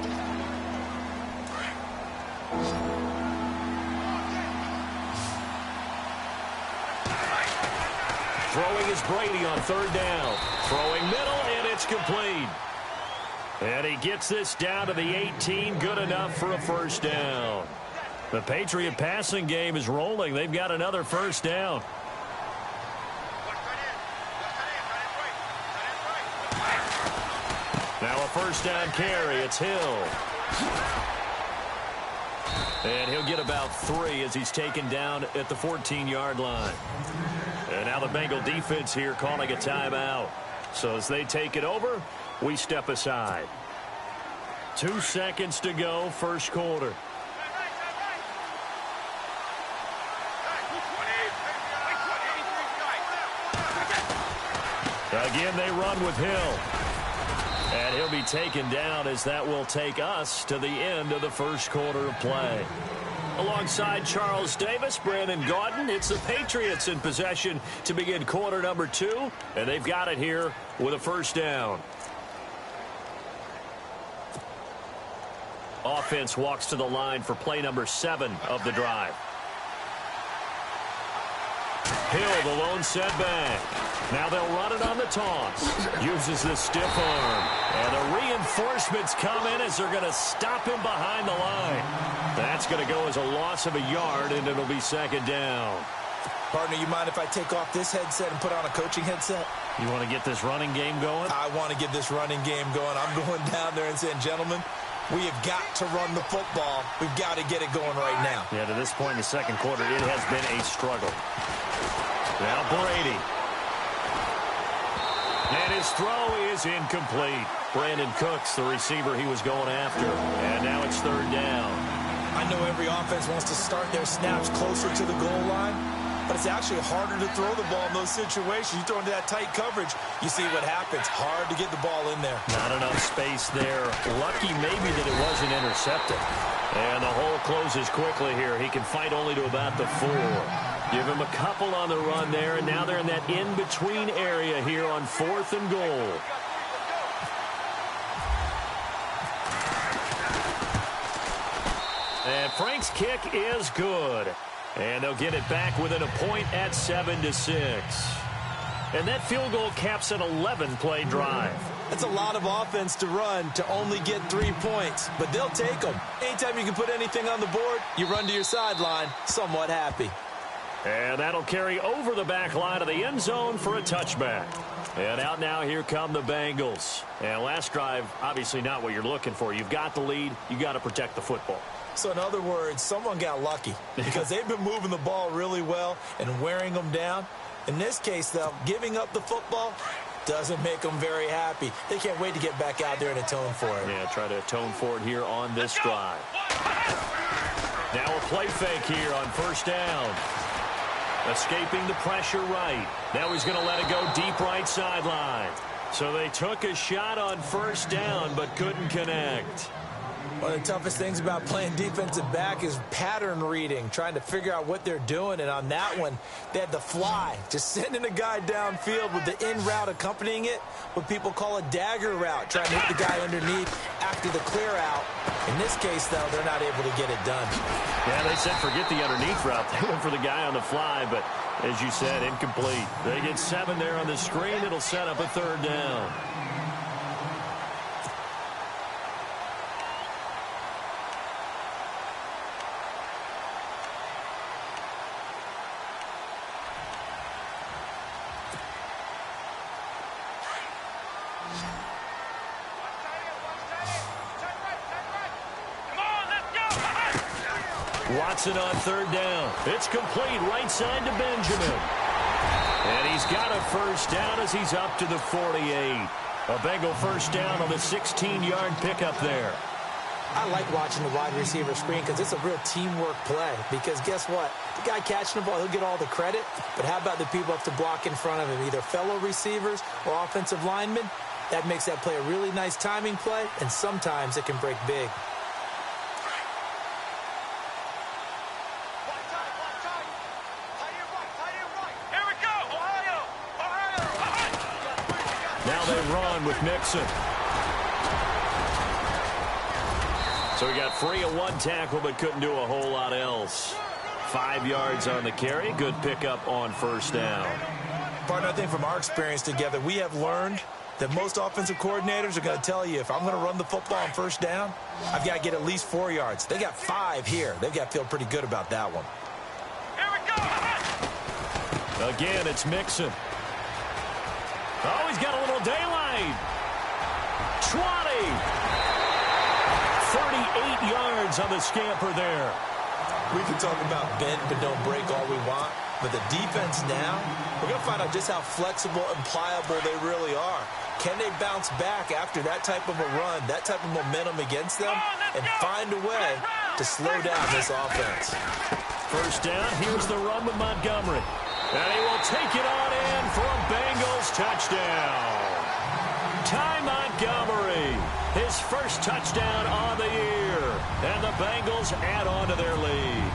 Throwing is Brady on 3rd down. Throwing middle, and it's complete. And he gets this down to the 18, good enough for a first down. The Patriot passing game is rolling. They've got another first down. Now a first down carry. It's Hill. And he'll get about 3 as he's taken down at the 14-yard line. And now the Bengal defense here calling a timeout. So as they take it over, we step aside. 2 seconds to go, first quarter. Again, they run with Hill. And he'll be taken down as that will take us to the end of the first quarter of play. Alongside Charles Davis, Brandon Gaudin, it's the Patriots in possession to begin quarter number 2. And they've got it here with a first down. Offense walks to the line for play number 7 of the drive. Hill, the lone setback. Now they'll run it on the toss. Uses the stiff arm. And the reinforcements come in as they're going to stop him behind the line. That's going to go as a loss of a yard, and it'll be second down. Partner, you mind if I take off this headset and put on a coaching headset? You want to get this running game going? I want to get this running game going. I'm going down there and saying, gentlemen, we have got to run the football. We've got to get it going right now. Yeah, to this point in the second quarter, it has been a struggle. Now Brady. And his throw is incomplete. Brandon Cooks, the receiver he was going after. And now it's third down. I know every offense wants to start their snaps closer to the goal line, but it's actually harder to throw the ball in those situations. You throw into that tight coverage, you see what happens. Hard to get the ball in there. Not enough space there. Lucky maybe that it wasn't intercepted. And the hole closes quickly here. He can fight only to about the 4. Give him a couple on the run there, and now they're in that in-between area here on 4th and goal. And Frank's kick is good. And they'll get it back within a point at 7-6. And that field goal caps an 11-play drive. That's a lot of offense to run to only get 3 points, but they'll take them. Anytime you can put anything on the board, you run to your sideline somewhat happy. And that'll carry over the back line of the end zone for a touchback. And out now, here come the Bengals. And last drive, obviously not what you're looking for. You've got the lead. You got to protect the football. So in other words, someone got lucky because they've been moving the ball really well and wearing them down. In this case, though, giving up the football doesn't make them very happy. They can't wait to get back out there and atone for it. Yeah, try to atone for it here on this drive. Now a play fake here on 1st down. Escaping the pressure right. Now he's going to let it go deep right sideline. So they took a shot on 1st down but couldn't connect. One of the toughest things about playing defensive back is pattern reading, trying to figure out what they're doing. And on that one, they had the fly, just sending a guy downfield with the in route accompanying it, what people call a dagger route, trying to hit the guy underneath after the clear out. In this case, though, they're not able to get it done. Yeah, they said forget the underneath route. They went for the guy on the fly, but as you said, incomplete. They get 7 there on the screen. It'll set up a 3rd down. Watson on 3rd down. It's complete right side to Benjamin. And he's got a 1st down as he's up to the 48. A Bengal 1st down on the 16-yard pickup there. I like watching the wide receiver screen because it's a real teamwork play. Because guess what? The guy catching the ball, he'll get all the credit. But how about the people have to block in front of him, either fellow receivers or offensive linemen? That makes that play a really nice timing play, and sometimes it can break big. They run with Mixon. So he got free of 1 tackle but couldn't do a whole lot else. 5 yards on the carry. Good pickup on 1st down. Partner, I think from our experience together, we have learned that most offensive coordinators are going to tell you if I'm going to run the football on 1st down, I've got to get at least 4 yards. They got 5 here. They've got to feel pretty good about that one. Here we go. Again, it's Mixon. Oh, he's got a little daylight. 20. 38 yards on the scamper there. We can talk about bend but don't break all we want, but the defense now, we're going to find out just how flexible and pliable they really are. Can they bounce back after that type of a run, that type of momentum against them, and find a way to slow down this offense? 1st down, here's the run with Montgomery. And he will take it on in for a Bengals touchdown. Ty Montgomery, his 1st touchdown on the year. And the Bengals add on to their lead.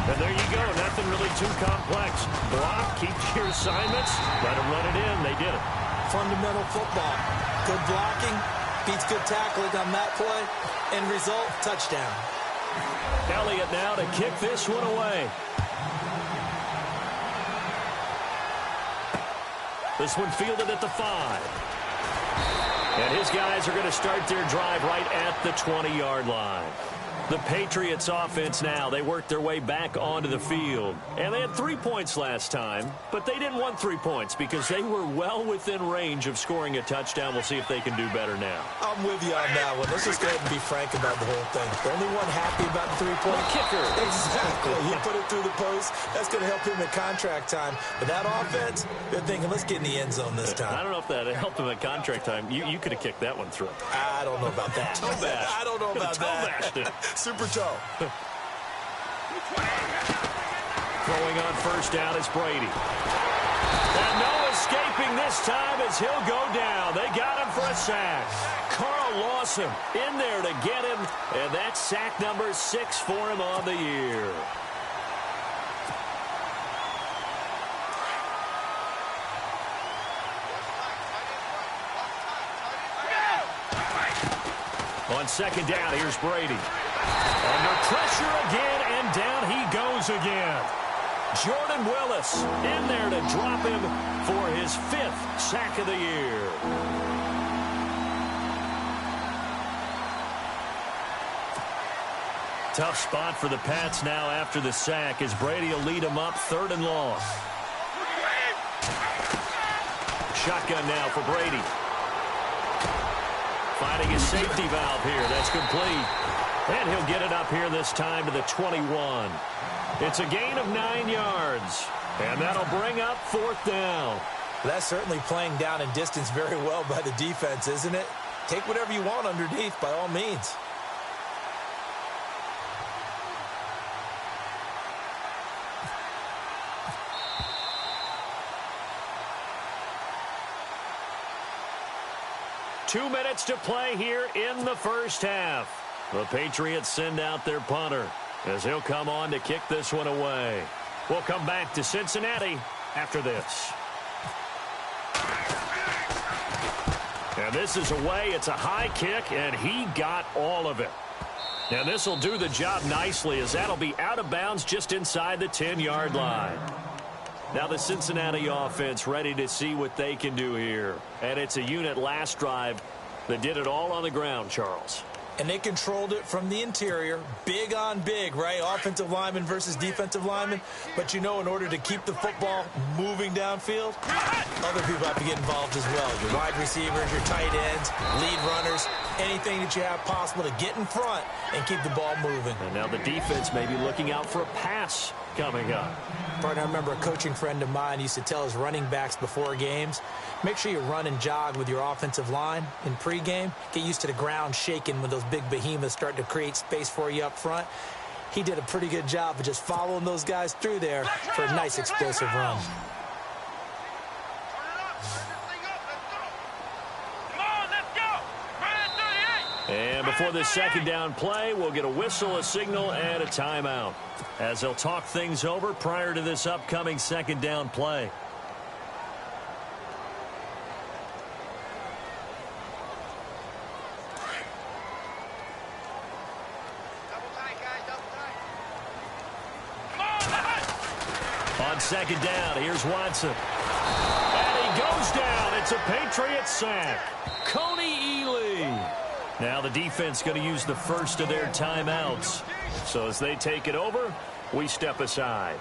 And there you go, nothing really too complex. Block, keep your assignments, let them run it in. They did it. Fundamental football. Good blocking, beats good tackling on that play. End result, touchdown. Elliott now to kick this one away. This one fielded at the 5. And his guys are going to start their drive right at the 20-yard line. The Patriots offense now, they worked their way back onto the field. And they had 3 points last time, but they didn't want 3 points because they were well within range of scoring a touchdown. We'll see if they can do better now. I'm with you on that one. Let's just go ahead and be frank about the whole thing. The only one happy about the 3-point kicker. Exactly. He put it through the post. That's going to help him in contract time. But that offense, they're thinking, let's get in the end zone this time. I don't know if that helped him at contract time. You could have kicked that one through. I don't know about that. I don't know about that. Toe-bashed it. Super toe. Throwing on first down is Brady. And no escaping this time as he'll go down. They got him for a sack. Carl Lawson in there to get him, and that's sack number 6 for him on the year. On second down, here's Brady. Under pressure again, and down he goes again. Jordan Willis in there to drop him for his 5th sack of the year. Tough spot for the Pats now after the sack as Brady will lead them up 3rd and long. Shotgun now for Brady. Finding his safety valve here. That's complete. And he'll get it up here this time to the 21. It's a gain of 9 yards. And that'll bring up 4th down. That's certainly playing down in distance very well by the defense, isn't it? Take whatever you want underneath by all means. Two minutes to play here in the first half. The Patriots send out their punter as he'll come on to kick this one away. We'll come back to Cincinnati after this. And this is away. It's a high kick, and he got all of it. And this will do the job nicely as that'll be out of bounds just inside the 10-yard line. Now the Cincinnati offense ready to see what they can do here. And it's a unit last drive that did it all on the ground, Charles. And they controlled it from the interior. Big on big, right? Offensive lineman versus defensive lineman. But, you know, in order to keep the football moving downfield, other people have to get involved as well. Your wide receivers, your tight ends, lead runners, anything that you have possible to get in front and keep the ball moving. And now the defense may be looking out for a pass coming up. Partner, I remember a coaching friend of mine used to tell his running backs before games, make sure you run and jog with your offensive line in pregame. Get used to the ground shaking when those big behemoths start to create space for you up front. He did a pretty good job of just following those guys through there for a nice explosive run. And before this second down play, we'll get a whistle, a signal, and a timeout as they'll talk things over prior to this upcoming second down play. On second down, here's Watson. And he goes down. It's a Patriots sack. Coney Ely. Now the defense going to use the first of their timeouts. So as they take it over, we step aside.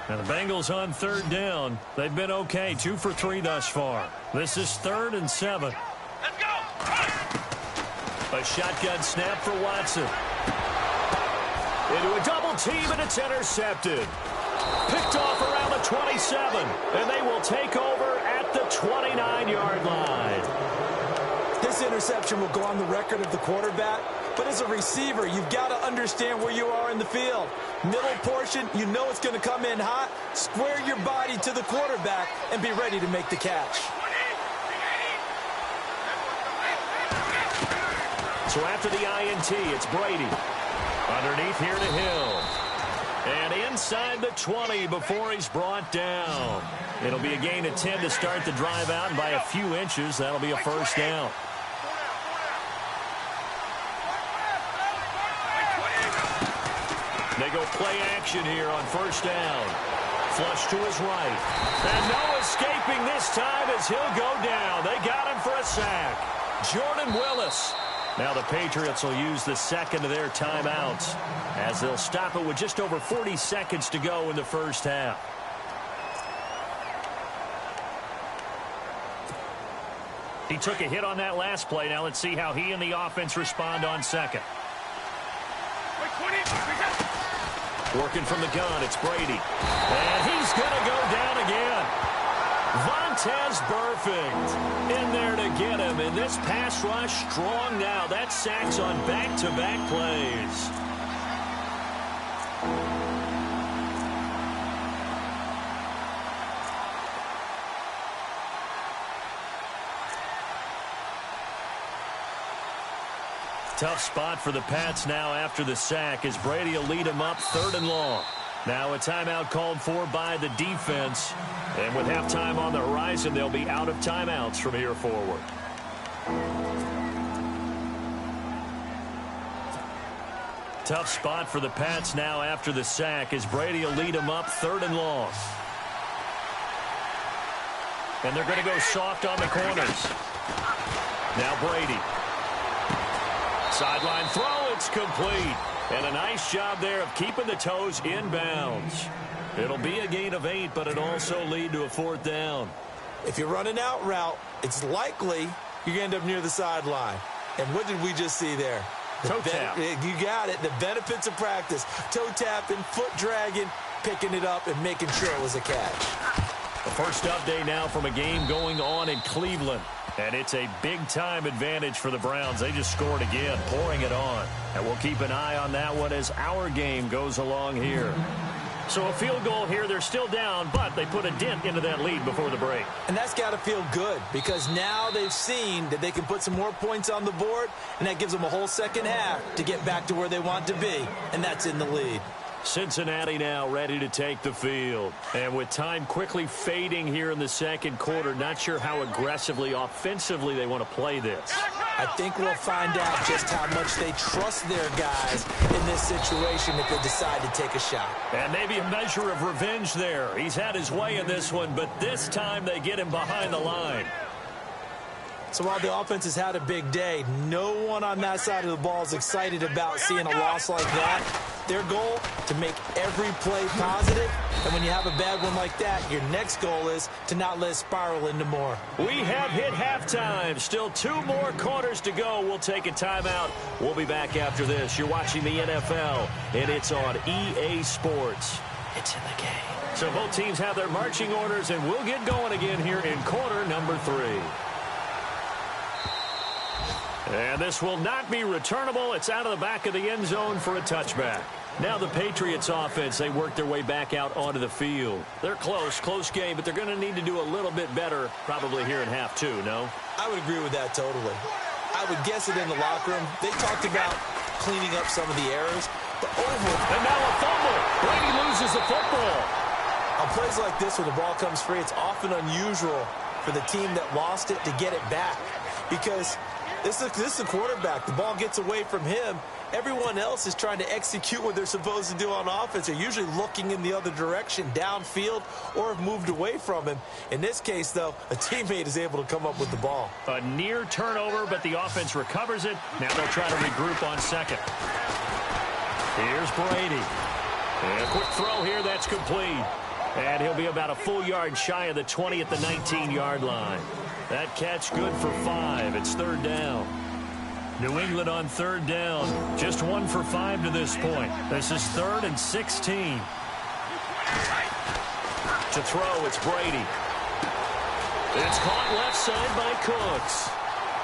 Now the Bengals on third down. They've been okay, 2 for 3 thus far. This is 3rd and 7. Let's go. A shotgun snap for Watson. Into a double team, and it's intercepted. Picked off around the 27, and they will take over at the 29-yard line. This interception will go on the record of the quarterback, but as a receiver, you've got to understand where you are in the field. Middle portion, you know it's going to come in hot. Square your body to the quarterback and be ready to make the catch. So after the INT, it's Brady. Underneath here to Hill. And inside the 20 before he's brought down. It'll be a gain of 10 to start the drive out, and by a few inches, that'll be a first down. They go play action here on first down. Flush to his right. And no escaping this time as he'll go down. They got him for a sack. Jordan Willis. Now the Patriots will use the second of their timeouts as they'll stop it with just over 40 seconds to go in the first half. He took a hit on that last play. Now let's see how he and the offense respond on second. Working from the gun, it's Brady. And he's going to go down again. Vontaze Burfict in there to get him. And this pass rush strong now. That sacks on back-to-back plays. Tough spot for the Pats now after the sack as Brady will lead them up 3rd and long. Now a timeout called for by the defense. And with halftime on the horizon, they'll be out of timeouts from here forward. Tough spot for the Pats now after the sack as Brady will lead them up 3rd and long. And they're going to go soft on the corners. Now Brady. Sideline throw, it's complete. And a nice job there of keeping the toes in bounds. It'll be a gain of 8, but it'll also lead to a 4th down. If you're running out route, it's likely you're going to end up near the sideline. And what did we just see there? Toe tap. You got it. The benefits of practice. Toe tapping, foot dragging, picking it up, and making sure it was a catch. The first update now from a game going on in Cleveland. And it's a big-time advantage for the Browns. They just scored again, pouring it on. And we'll keep an eye on that one as our game goes along here. So a field goal here. They're still down, but they put a dent into that lead before the break. And that's got to feel good because now they've seen that they can put some more points on the board, and that gives them a whole second half to get back to where they want to be, and that's in the lead. Cincinnati now ready to take the field. And with time quickly fading here in the second quarter, not sure how aggressively, offensively they want to play this. I think we'll find out just how much they trust their guys in this situation if they decide to take a shot. And maybe a measure of revenge there. He's had his way in this one, but this time they get him behind the line. So while the offense has had a big day, no one on that side of the ball is excited about seeing a loss like that. Their goal, to make every play positive. And when you have a bad one like that, your next goal is to not let it spiral into more. We have hit halftime. Still 2 more quarters to go. We'll take a timeout. We'll be back after this. You're watching the NFL, and it's on EA Sports. It's in the game. So both teams have their marching orders, and we'll get going again here in quarter number 3. And this will not be returnable. It's out of the back of the end zone for a touchback. Now the Patriots offense, they work their way back out onto the field. They're close game, but they're going to need to do a little bit better probably here in half 2, no? I would agree with that totally. I would guess it in the locker room. They talked about cleaning up some of the errors. But and now a fumble. Brady loses the football. On plays like this where the ball comes free, it's often unusual for the team that lost it to get it back. Because this is the quarterback. The ball gets away from him. Everyone else is trying to execute what they're supposed to do on offense. They're usually looking in the other direction, downfield, or have moved away from him. In this case, though, a teammate is able to come up with the ball. A near turnover, but the offense recovers it. Now they'll try to regroup on second. Here's Brady. And a quick throw here, that's complete. And he'll be about a full yard shy of the 20 at the 19-yard line. That catch good for 5. It's 3rd down. New England on 3rd down. Just 1 for 5 to this point. This is 3rd and 16. To throw, it's Brady. It's caught left side by Cooks.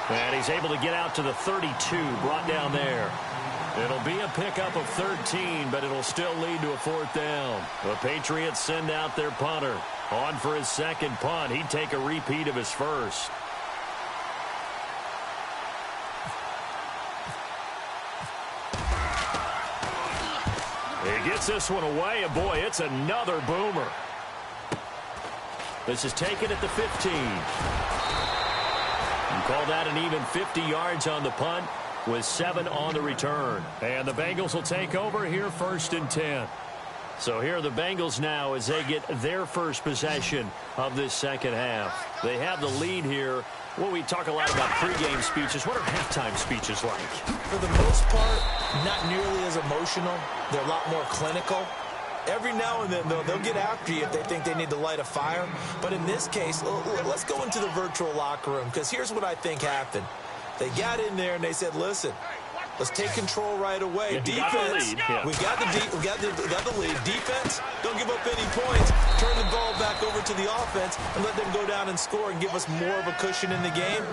And he's able to get out to the 32, brought down there. It'll be a pickup of 13, but it'll still lead to a 4th down. The Patriots send out their punter. On for his second punt. He'd take a repeat of his first. He gets this one away, and boy, it's another boomer. This is taken at the 15. You call that an even 50 yards on the punt with 7 on the return. And the Bengals will take over here 1st and 10. So here are the Bengals now as they get their first possession of this second half. They have the lead here. Well, we talk a lot about pregame speeches. What are halftime speeches like? For the most part, not nearly as emotional. They're a lot more clinical. Every now and then, though, they'll get after you if they think they need to light a fire. But in this case, let's go into the virtual locker room, because here's what I think happened. They got in there and they said, listen, let's take control right away. Yeah, defense, we got the lead. Defense, don't give up any points. Turn the ball back over to the offense and let them go down and score and give us more of a cushion in the game.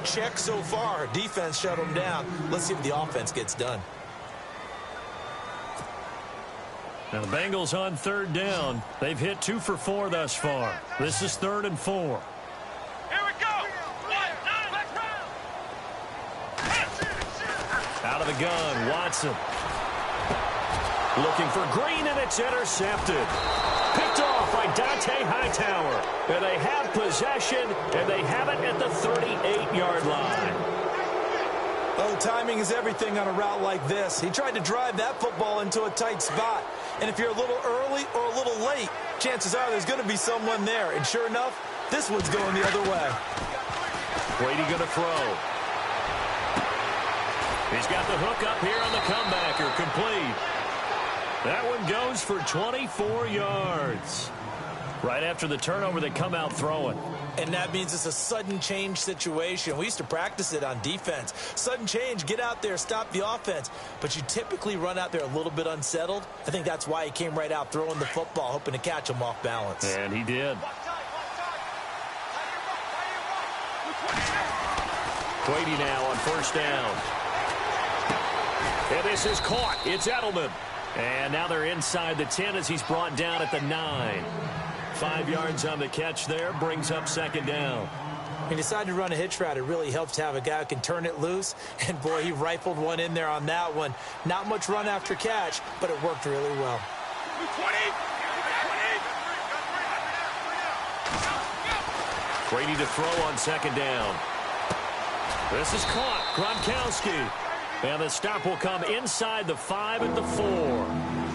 Check so far. Defense shut them down. Let's see if the offense gets done. And the Bengals on third down. They've hit 2 for 4 thus far. This is 3rd and 4. Here we go. Out of the gun, Watson. Looking for Green, and it's intercepted. Picked off by Dante Hightower. And they have possession, and they have it at the 38-yard line. Oh, timing is everything on a route like this. He tried to drive that football into a tight spot. And if you're a little early or a little late, chances are there's going to be someone there. And sure enough, this one's going the other way. Brady going to throw. He's got the hook up here on the comebacker. Complete. That one goes for 24 yards. Right after the turnover, they come out throwing. And that means it's a sudden change situation. We used to practice it on defense. Sudden change, get out there, stop the offense. But you typically run out there a little bit unsettled. I think that's why he came right out throwing the football, hoping to catch him off balance. And he did. Brady now on first down. And this is caught. It's Edelman. And now they're inside the 10 as he's brought down at the 9. 5 yards on the catch there, brings up second down. He decided to run a hitch route. It really helps to have a guy who can turn it loose. And, boy, he rifled one in there on that one. Not much run after catch, but it worked really well. Brady to throw on second down. This is caught. Gronkowski. And the stop will come inside the 5 at the 4.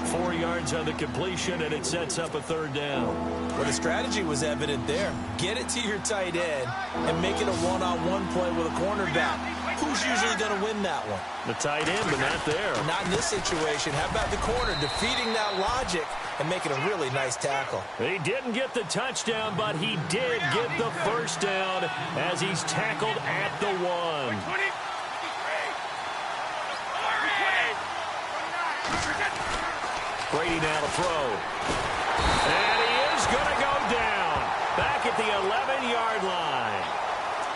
4 yards on the completion, and it sets up a third down. Well, the strategy was evident there. Get it to your tight end and make it a one-on-one play with a cornerback. Who's usually going to win that one? The tight end, but not there. Not in this situation. How about the corner defeating that logic and making a really nice tackle? He didn't get the touchdown, but he did get the first down as he's tackled at the 1. Brady now to throw. And he is going to go down. Back at the 11-yard line.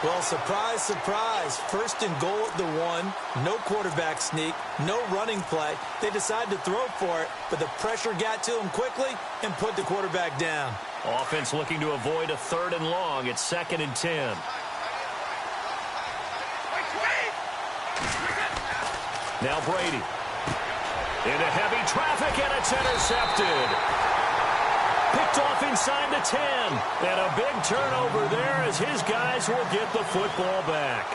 Well, surprise, surprise. First and goal at the 1. No quarterback sneak. No running play. They decided to throw for it, but the pressure got to him quickly and put the quarterback down. Offense looking to avoid a 3rd and long. It's 2nd and 10. Now Brady. Into heavy traffic, and it's intercepted. Picked off inside the 10. And a big turnover there as his guys will get the football back.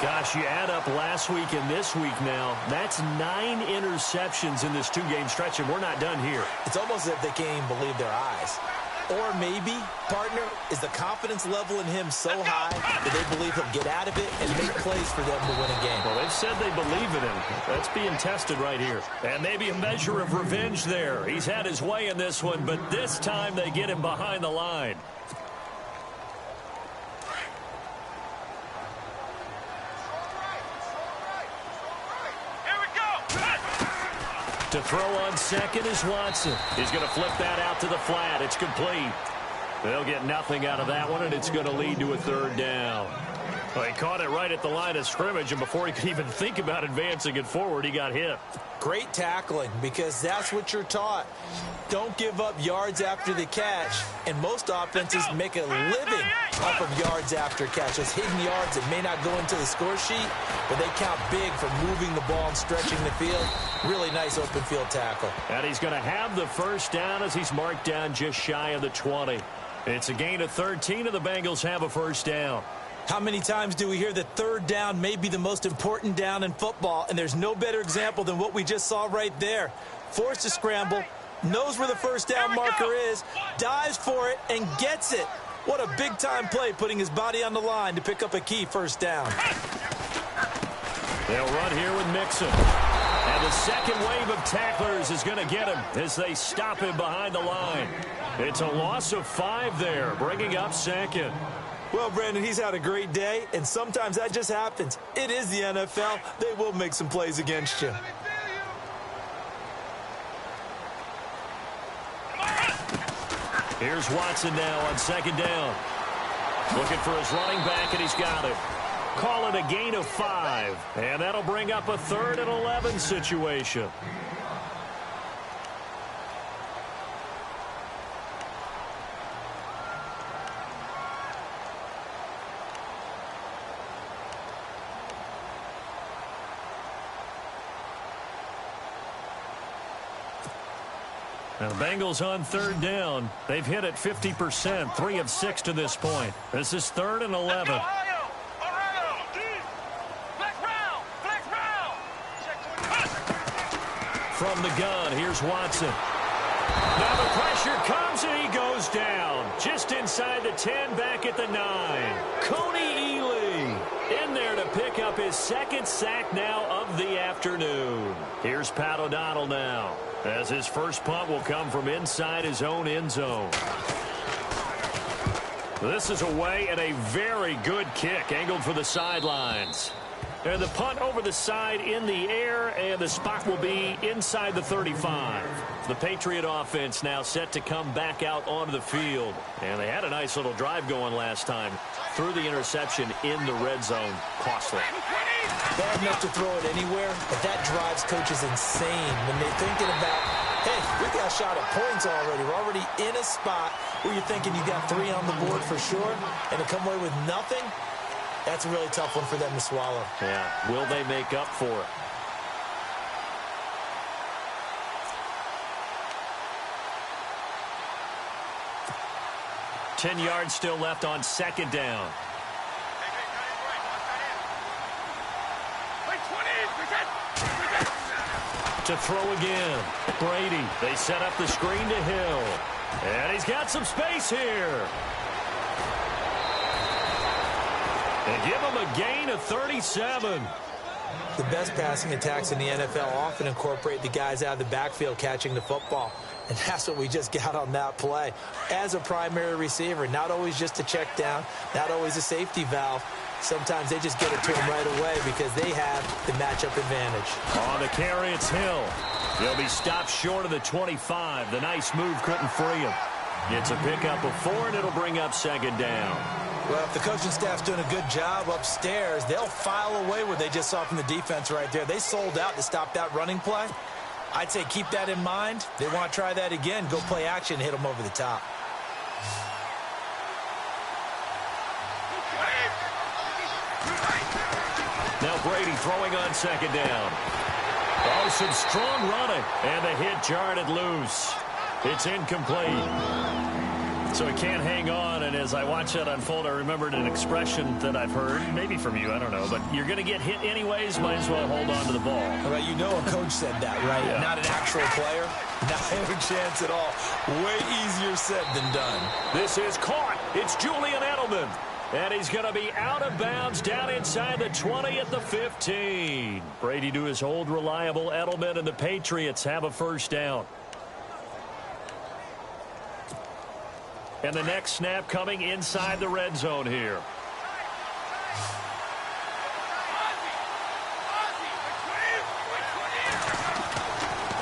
Gosh, you add up last week and this week now. That's 9 interceptions in this 2-game stretch, and we're not done here. It's almost as if they can't even believe their eyes. Or maybe, partner, is the confidence level in him so high that they believe he'll get out of it and make plays for them to win a game. Well, they've said they believe in him. That's being tested right here. And maybe a measure of revenge there. He's had his way in this one, but this time they get him behind the line. To throw on second is Watson. He's going to flip that out to the flat. It's complete. They'll get nothing out of that one, and it's going to lead to a third down. Well, he caught it right at the line of scrimmage, and before he could even think about advancing it forward, he got hit. Great tackling, because that's what you're taught. Don't give up yards after the catch, and most offenses make a living off of yards after catch. Those hidden yards that may not go into the score sheet, but they count big for moving the ball and stretching the field. Really nice open field tackle. And he's going to have the first down as he's marked down just shy of the 20. It's a gain of 13, and the Bengals have a first down. How many times do we hear that third down may be the most important down in football, and there's no better example than what we just saw right there. Forced to scramble, knows where the first down marker is, dives for it, and gets it. What a big-time play, putting his body on the line to pick up a key first down. They'll run here with Mixon. And the second wave of tacklers is going to get him as they stop him behind the line. It's a loss of 5 there, bringing up second. Well, Brandon, he's had a great day, and sometimes that just happens. It is the NFL. They will make some plays against you. Here's Watson now on second down. Looking for his running back, and he's got it. Call it a gain of 5, and that'll bring up a 3rd and 11 situation. Now the Bengals on third down. They've hit it 50%, 3 of 6 to this point. This is 3rd and 11. From the gun, here's Watson. Now the pressure comes and he goes down. Just inside the 10, back at the 9. In there to pick up his 2nd sack now of the afternoon. Here's Pat O'Donnell now, as his first punt will come from inside his own end zone. This is away and a very good kick, angled for the sidelines. And the punt over the side in the air, and the spot will be inside the 35. The Patriot offense now set to come back out onto the field. And they had a nice little drive going last time. Threw the interception in the red zone. Costly. Bad enough to throw it anywhere, but that drives coaches insane when they're thinking about, hey, we got a shot at points already. We're already in a spot where you're thinking you got 3 on the board for sure, and to come away with nothing, that's a really tough one for them to swallow. Yeah, will they make up for it? Ten yards still left on 2nd down. To throw again. Brady. They set up the screen to Hill. And he's got some space here. They give him a gain of 37. The best passing attacks in the NFL often incorporate the guys out of the backfield catching the football. And that's what we just got on that play. As a primary receiver, not always just a check down, not always a safety valve. Sometimes they just get it to him right away because they have the matchup advantage. On the carry, it's Hill. He'll be stopped short of the 25. The nice move couldn't free him. It's a pickup of 4, and it'll bring up 2nd down. Well, if the coaching staff's doing a good job upstairs, they'll file away what they just saw from the defense right there. They sold out to stop that running play. I'd say keep that in mind. They want to try that again. Go play action and hit them over the top. Now Brady throwing on 2nd down. Oh, some strong running. And the hit jarred it loose. It's incomplete. So he can't hang on, and as I watch that unfold, I remembered an expression that I've heard, maybe from you, I don't know, but you're going to get hit anyways, might as well hold on to the ball. Well, you know a coach said that, right? Yeah. Not an actual player. Not a chance at all. Way easier said than done. This is caught. It's Julian Edelman. And he's going to be out of bounds down inside the 20 at the 15. Brady to his old reliable Edelman, and the Patriots have a 1st down. And the next snap coming inside the red zone here.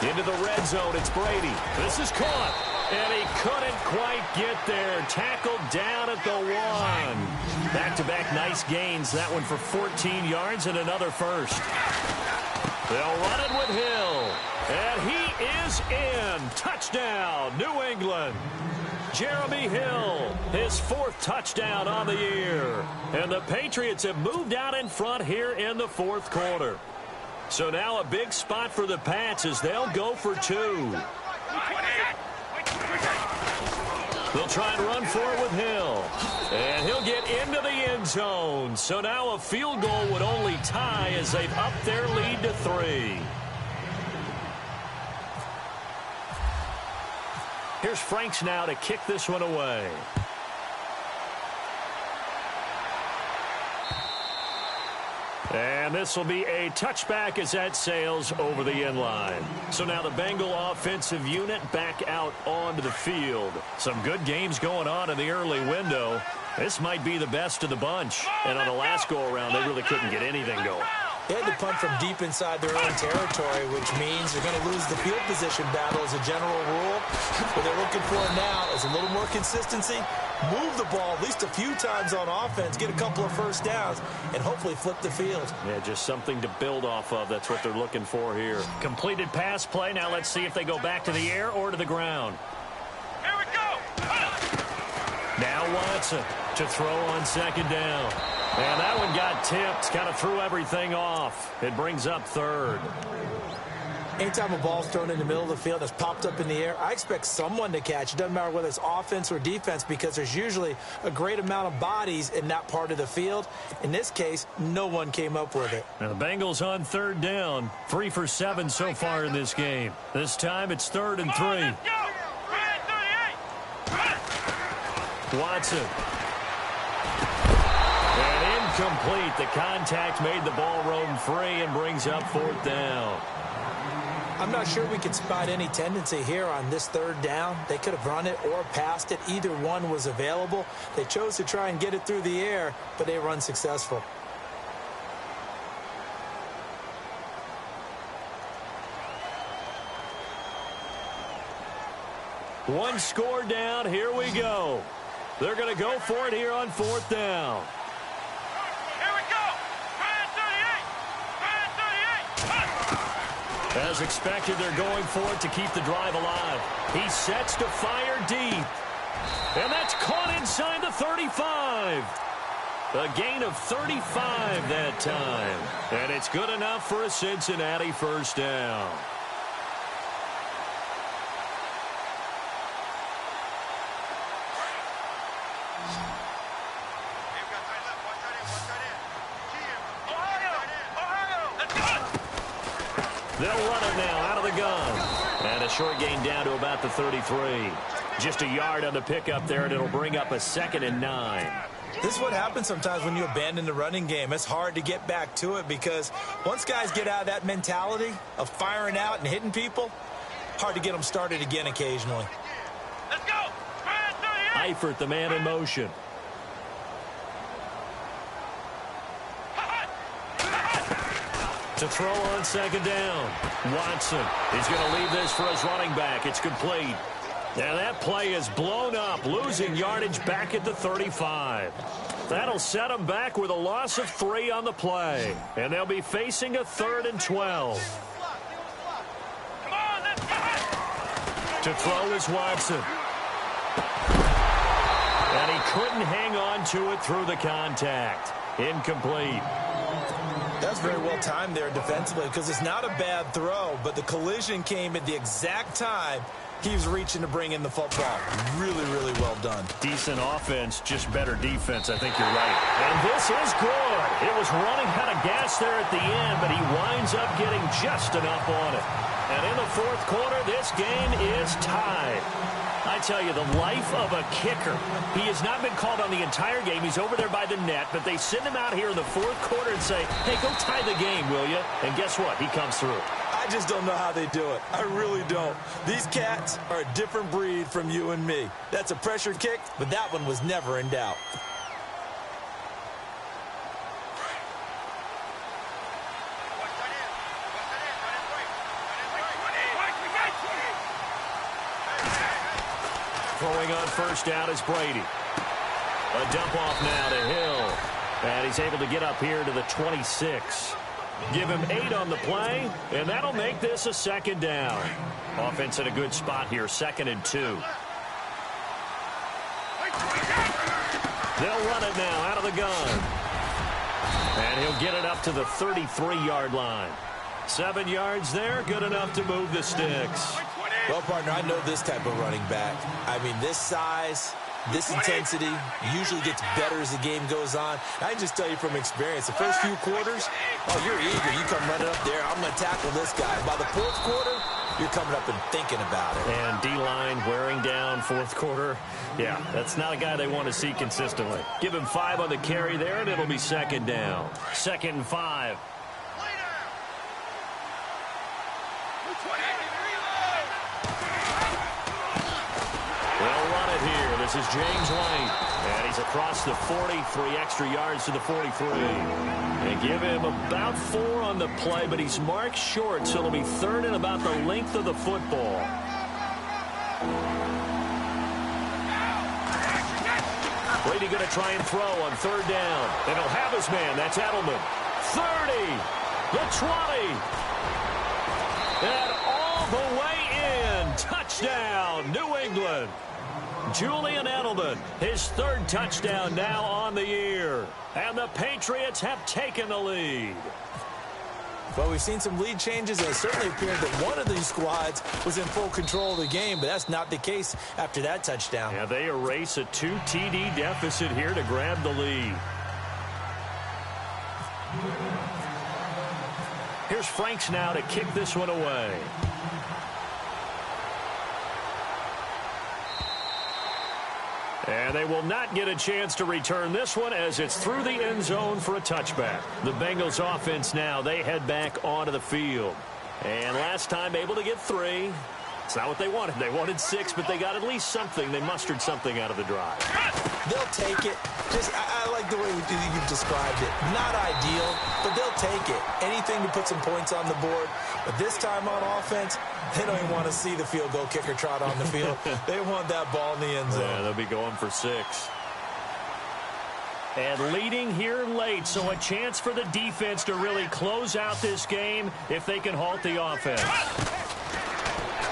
Into the red zone, it's Brady. This is caught. And he couldn't quite get there. Tackled down at the 1. Back-to-back nice gains. That one for 14 yards and another 1st. They'll run it with Hill. And he is in. Touchdown, New England. Jeremy Hill, his 4th touchdown on the year. And the Patriots have moved out in front here in the 4th quarter. So now a big spot for the Pats as they'll go for 2. They'll try and run for it with Hill. And he'll get into the end zone. So now a field goal would only tie as they've upped their lead to 3. Here's Franks now to kick this one away. And this will be a touchback as that sails over the end line. So now the Bengal offensive unit back out onto the field. Some good games going on in the early window. This might be the best of the bunch. And on the last go-around, they really couldn't get anything going. They had to punt from deep inside their own territory, which means they're going to lose the field position battle as a general rule. What they're looking for now is a little more consistency, move the ball at least a few times on offense, get a couple of 1st downs, and hopefully flip the field. Yeah, just something to build off of. That's what they're looking for here. Completed pass play. Now let's see if they go back to the air or to the ground. Here we go. Now Watson to throw on 2nd down. And that one got tipped, kind of threw everything off. It brings up 3rd. Anytime a ball's thrown in the middle of the field that's popped up in the air, I expect someone to catch. It doesn't matter whether it's offense or defense because there's usually a great amount of bodies in that part of the field. In this case, no one came up with it. Now the Bengals on third down. 3 for 7 so far in this game. This time it's 3rd and 3. Watson. And incomplete. The contact made the ball roam free and brings up 4th down. I'm not sure we could spot any tendency here on this 3rd down. They could have run it or passed it. Either one was available. They chose to try and get it through the air, but they were unsuccessful. One score down. Here we go. They're going to go for it here on 4th down. As expected, they're going for it to keep the drive alive. He sets to fire deep. And that's caught inside the 35. A gain of 35 that time. And it's good enough for a Cincinnati 1st down. They'll run it now out of the gun. And a short gain down to about the 33. Just a yard on the pickup there, and it'll bring up a 2nd and 9. This is what happens sometimes when you abandon the running game. It's hard to get back to it because once guys get out of that mentality of firing out and hitting people, hard to get them started again occasionally. Let's go! Eifert, the man in motion. To throw on 2nd down. Watson is going to leave this for his running back. It's complete. Now that play is blown up, losing yardage back at the 35. That'll set them back with a loss of 3 on the play. And they'll be facing a 3rd and 12. Come on, let's go! To throw is Watson. And he couldn't hang on to it through the contact. Incomplete. That's very well timed there defensively because it's not a bad throw, but the collision came at the exact time he was reaching to bring in the football. Really, really well done. Decent offense, just better defense. I think you're right. And this is good. It was running out of gas there at the end, but he winds up getting just enough on it. And in the 4th quarter, this game is tied. I tell you, the life of a kicker. He has not been called on the entire game. He's over there by the net, but they send him out here in the 4th quarter and say, hey, go tie the game, will you? And guess what? He comes through. I just don't know how they do it. I really don't. These cats are a different breed from you and me. That's a pressure kick, but that one was never in doubt. Throwing on 1st down is Brady. A dump off now to Hill. And he's able to get up here to the 26. Give him 8 on the play, and that'll make this a 2nd down. Offense in a good spot here, 2nd and 2. They'll run it now out of the gun. And he'll get it up to the 33-yard line. 7 yards there, good enough to move the sticks. Well, partner, I know this type of running back. I mean, this size, this intensity usually gets better as the game goes on. I can just tell you from experience, the first few quarters, oh, you're eager. You come running up there, I'm going to tackle this guy. By the 4th quarter, you're coming up and thinking about it. And D-line wearing down 4th quarter. Yeah, that's not a guy they want to see consistently. Give him 5 on the carry there, and it'll be 2nd down. 2nd and 5. They'll run it here. This is James White. And he's across the 40, 3 extra yards to the 43. They give him about 4 on the play, but he's marked short, so it'll be 3rd and about the length of the football. Brady going to try and throw on 3rd down. And he'll have his man. That's Edelman. 30. The 20. And all the way in. Touchdown, New England. Julian Edelman, his 3rd touchdown now on the year. And the Patriots have taken the lead. Well, we've seen some lead changes, and it certainly appeared that one of these squads was in full control of the game, but that's not the case after that touchdown. Yeah, they erase a 2 TD deficit here to grab the lead. Here's Franks now to kick this one away. And they will not get a chance to return this one as it's through the end zone for a touchback. The Bengals offense now, they head back onto the field. And last time able to get 3. It's not what they wanted. They wanted 6, but they got at least something. They mustered something out of the drive. They'll take it. I like the way you've described it. Not ideal, but they'll take it. Anything to put some points on the board. But this time on offense, they don't even want to see the field goal kicker trot on the field. They want that ball in the end zone. Yeah, they'll be going for 6. And leading here late, so a chance for the defense to really close out this game if they can halt the offense.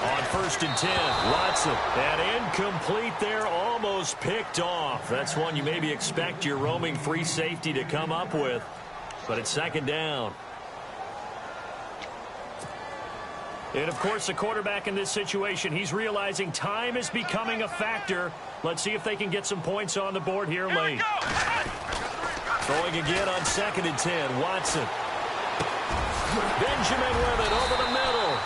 On 1st and 10, Watson, and incomplete there, almost picked off. That's one you maybe expect your roaming free safety to come up with, but it's 2nd down. And, of course, the quarterback in this situation, he's realizing time is becoming a factor. Let's see if they can get some points on the board here late. Throwing again on 2nd and 10, Watson. Benjamin with it over the middle.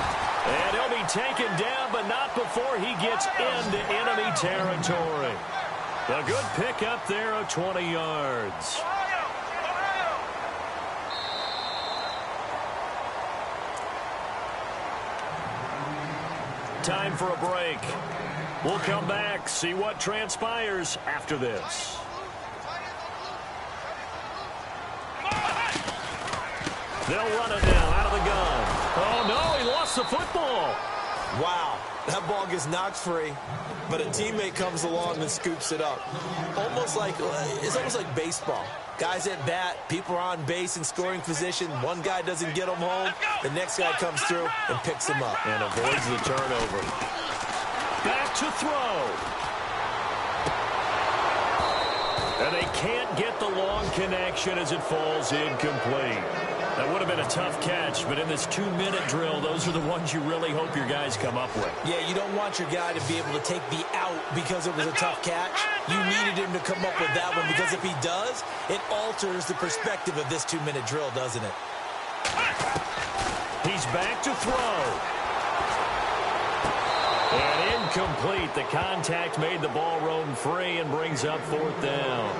And he'll be taken down, but not before he gets into enemy territory. A good pickup there of 20 yards. Time for a break. We'll come back, see what transpires after this. They'll run it now out of the gun. Oh, no, he lost the football. Wow, that ball gets knocked free, but a teammate comes along and scoops it up. It's almost like baseball. Guys at bat, people are on base in scoring position. One guy doesn't get them home. The next guy comes through and picks him up. And avoids the turnover. Back to throw. And they can't get the long connection as it falls incomplete. That would have been a tough catch, but in this 2-minute drill, those are the ones you really hope your guys come up with. Yeah, you don't want your guy to be able to take the out because it was a tough catch. You needed him to come up with that one because if he does, it alters the perspective of this 2-minute drill, doesn't it? He's back to throw. And incomplete. The contact made the ball roam free and brings up 4th down.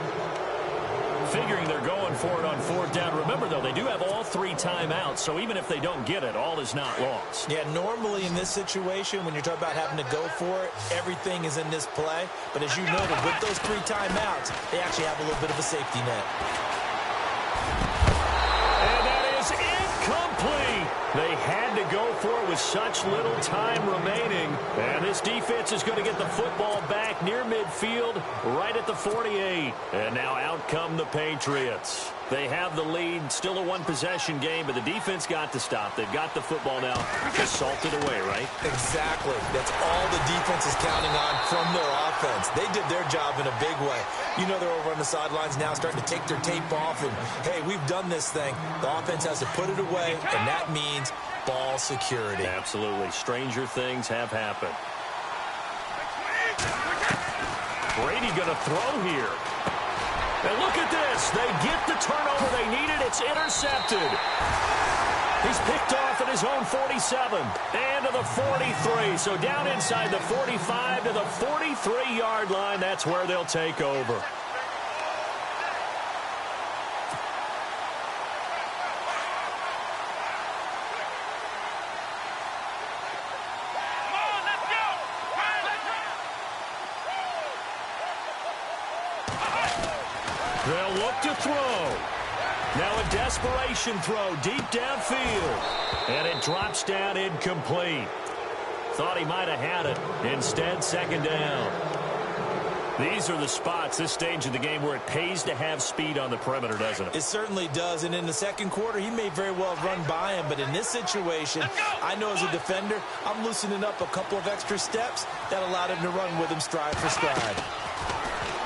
Figuring they're going for it on 4th down. Remember, though, they do have all 3 timeouts, so even if they don't get it, all is not lost. Yeah, normally in this situation, when you're talking about having to go for it, everything is in this play. But as you noted, with those 3 timeouts, they actually have a little bit of a safety net. And that is incomplete. They had to go for it with such little time remaining. And this defense is going to get the football back near midfield, right at the 48. And now out come the Patriots. They have the lead, still a 1-possession game, but the defense got to stop. They've got the football now. Just salted away, right? Exactly. That's all the defense is counting on from their offense. They did their job in a big way. You know they're over on the sidelines now starting to take their tape off, and, hey, we've done this thing. The offense has to put it away, and that means ball security. Absolutely. Stranger things have happened. Brady going to throw here. And look at this. They get the turnover they needed. It's intercepted. He's picked off at his own 47 and to the 43. So down inside the 45 to the 43-yard line. That's where they'll take over. They'll look to throw. Now a desperation throw deep downfield. And it drops down incomplete. Thought he might have had it. Instead, 2nd down. These are the spots, this stage of the game, where it pays to have speed on the perimeter, doesn't it? It certainly does. And in the 2nd quarter, he may very well run by him. But in this situation, I know as a defender, I'm loosening up a couple of extra steps that allowed him to run with him stride for stride.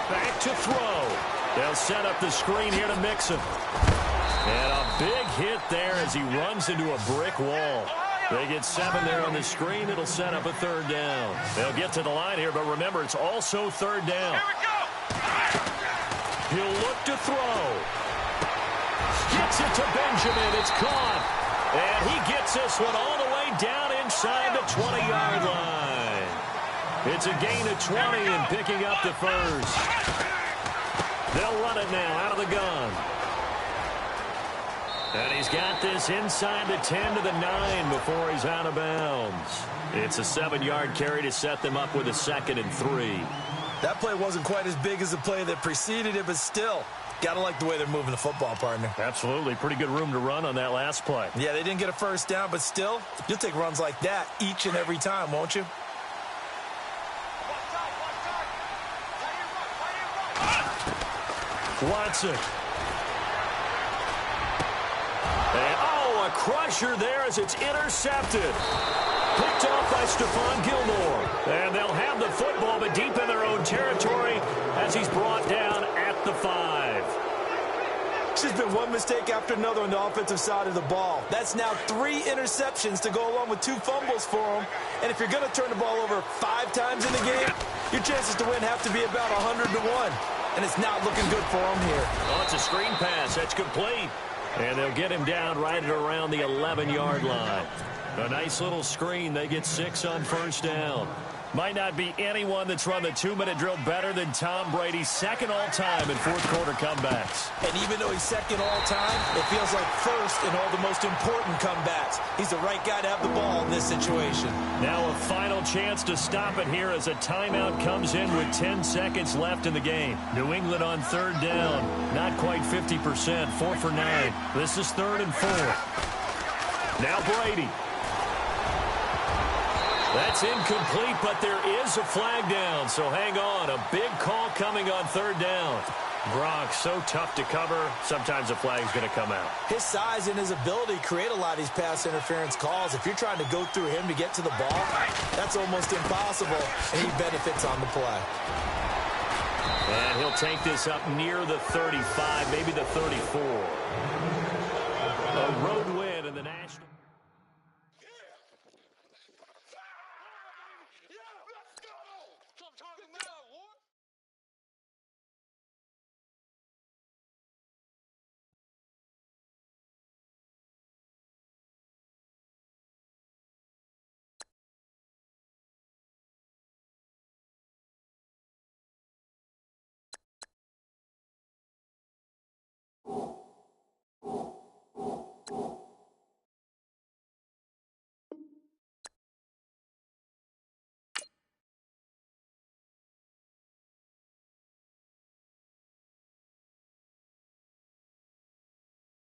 Back to throw. They'll set up the screen here to Mixon. And a big hit there as he runs into a brick wall. They get 7 there on the screen. It'll set up a 3rd down. They'll get to the line here, but remember, it's also 3rd down. Here we go. He'll look to throw. Gets it to Benjamin. It's caught. And he gets this one all the way down inside the 20-yard line. It's a gain of 20 and picking up the first. They'll run it now out of the gun. And he's got this inside the 10 to the 9 before he's out of bounds. It's a 7-yard carry to set them up with a 2nd and 3. That play wasn't quite as big as the play that preceded it, but still, got to like the way they're moving the football, partner. Absolutely. Pretty good room to run on that last play. Yeah, they didn't get a 1st down, but still, you'll take runs like that each and every time, won't you? Watson. And, a crusher there as it's intercepted. Picked off by Stephon Gilmore. And they'll have the football, but deep in their own territory as he's brought down at the 5. It's just been one mistake after another on the offensive side of the ball. That's now 3 interceptions to go along with 2 fumbles for him. And if you're going to turn the ball over 5 times in the game, your chances to win have to be about 100 to 1. And it's not looking good for him here. Oh, it's a screen pass. That's complete. And they'll get him down right at around the 11-yard line. A nice little screen. They get 6 on 1st down. Might not be anyone that's run the 2-minute drill better than Tom Brady, 2nd all-time in 4th quarter comebacks. And even though he's 2nd all-time, it feels like 1st in all the most important comebacks. He's the right guy to have the ball in this situation. Now a final chance to stop it here as a timeout comes in with 10 seconds left in the game. New England on 3rd down. Not quite 50%, 4 for 9. This is 3rd and 4. Now Brady. That's incomplete, but there is a flag down, so hang on. A big call coming on 3rd down. Gronk, so tough to cover. Sometimes a flag's going to come out. His size and his ability create a lot of these pass interference calls. If you're trying to go through him to get to the ball, that's almost impossible, and he benefits on the play. And he'll take this up near the 35, maybe the 34. A road win.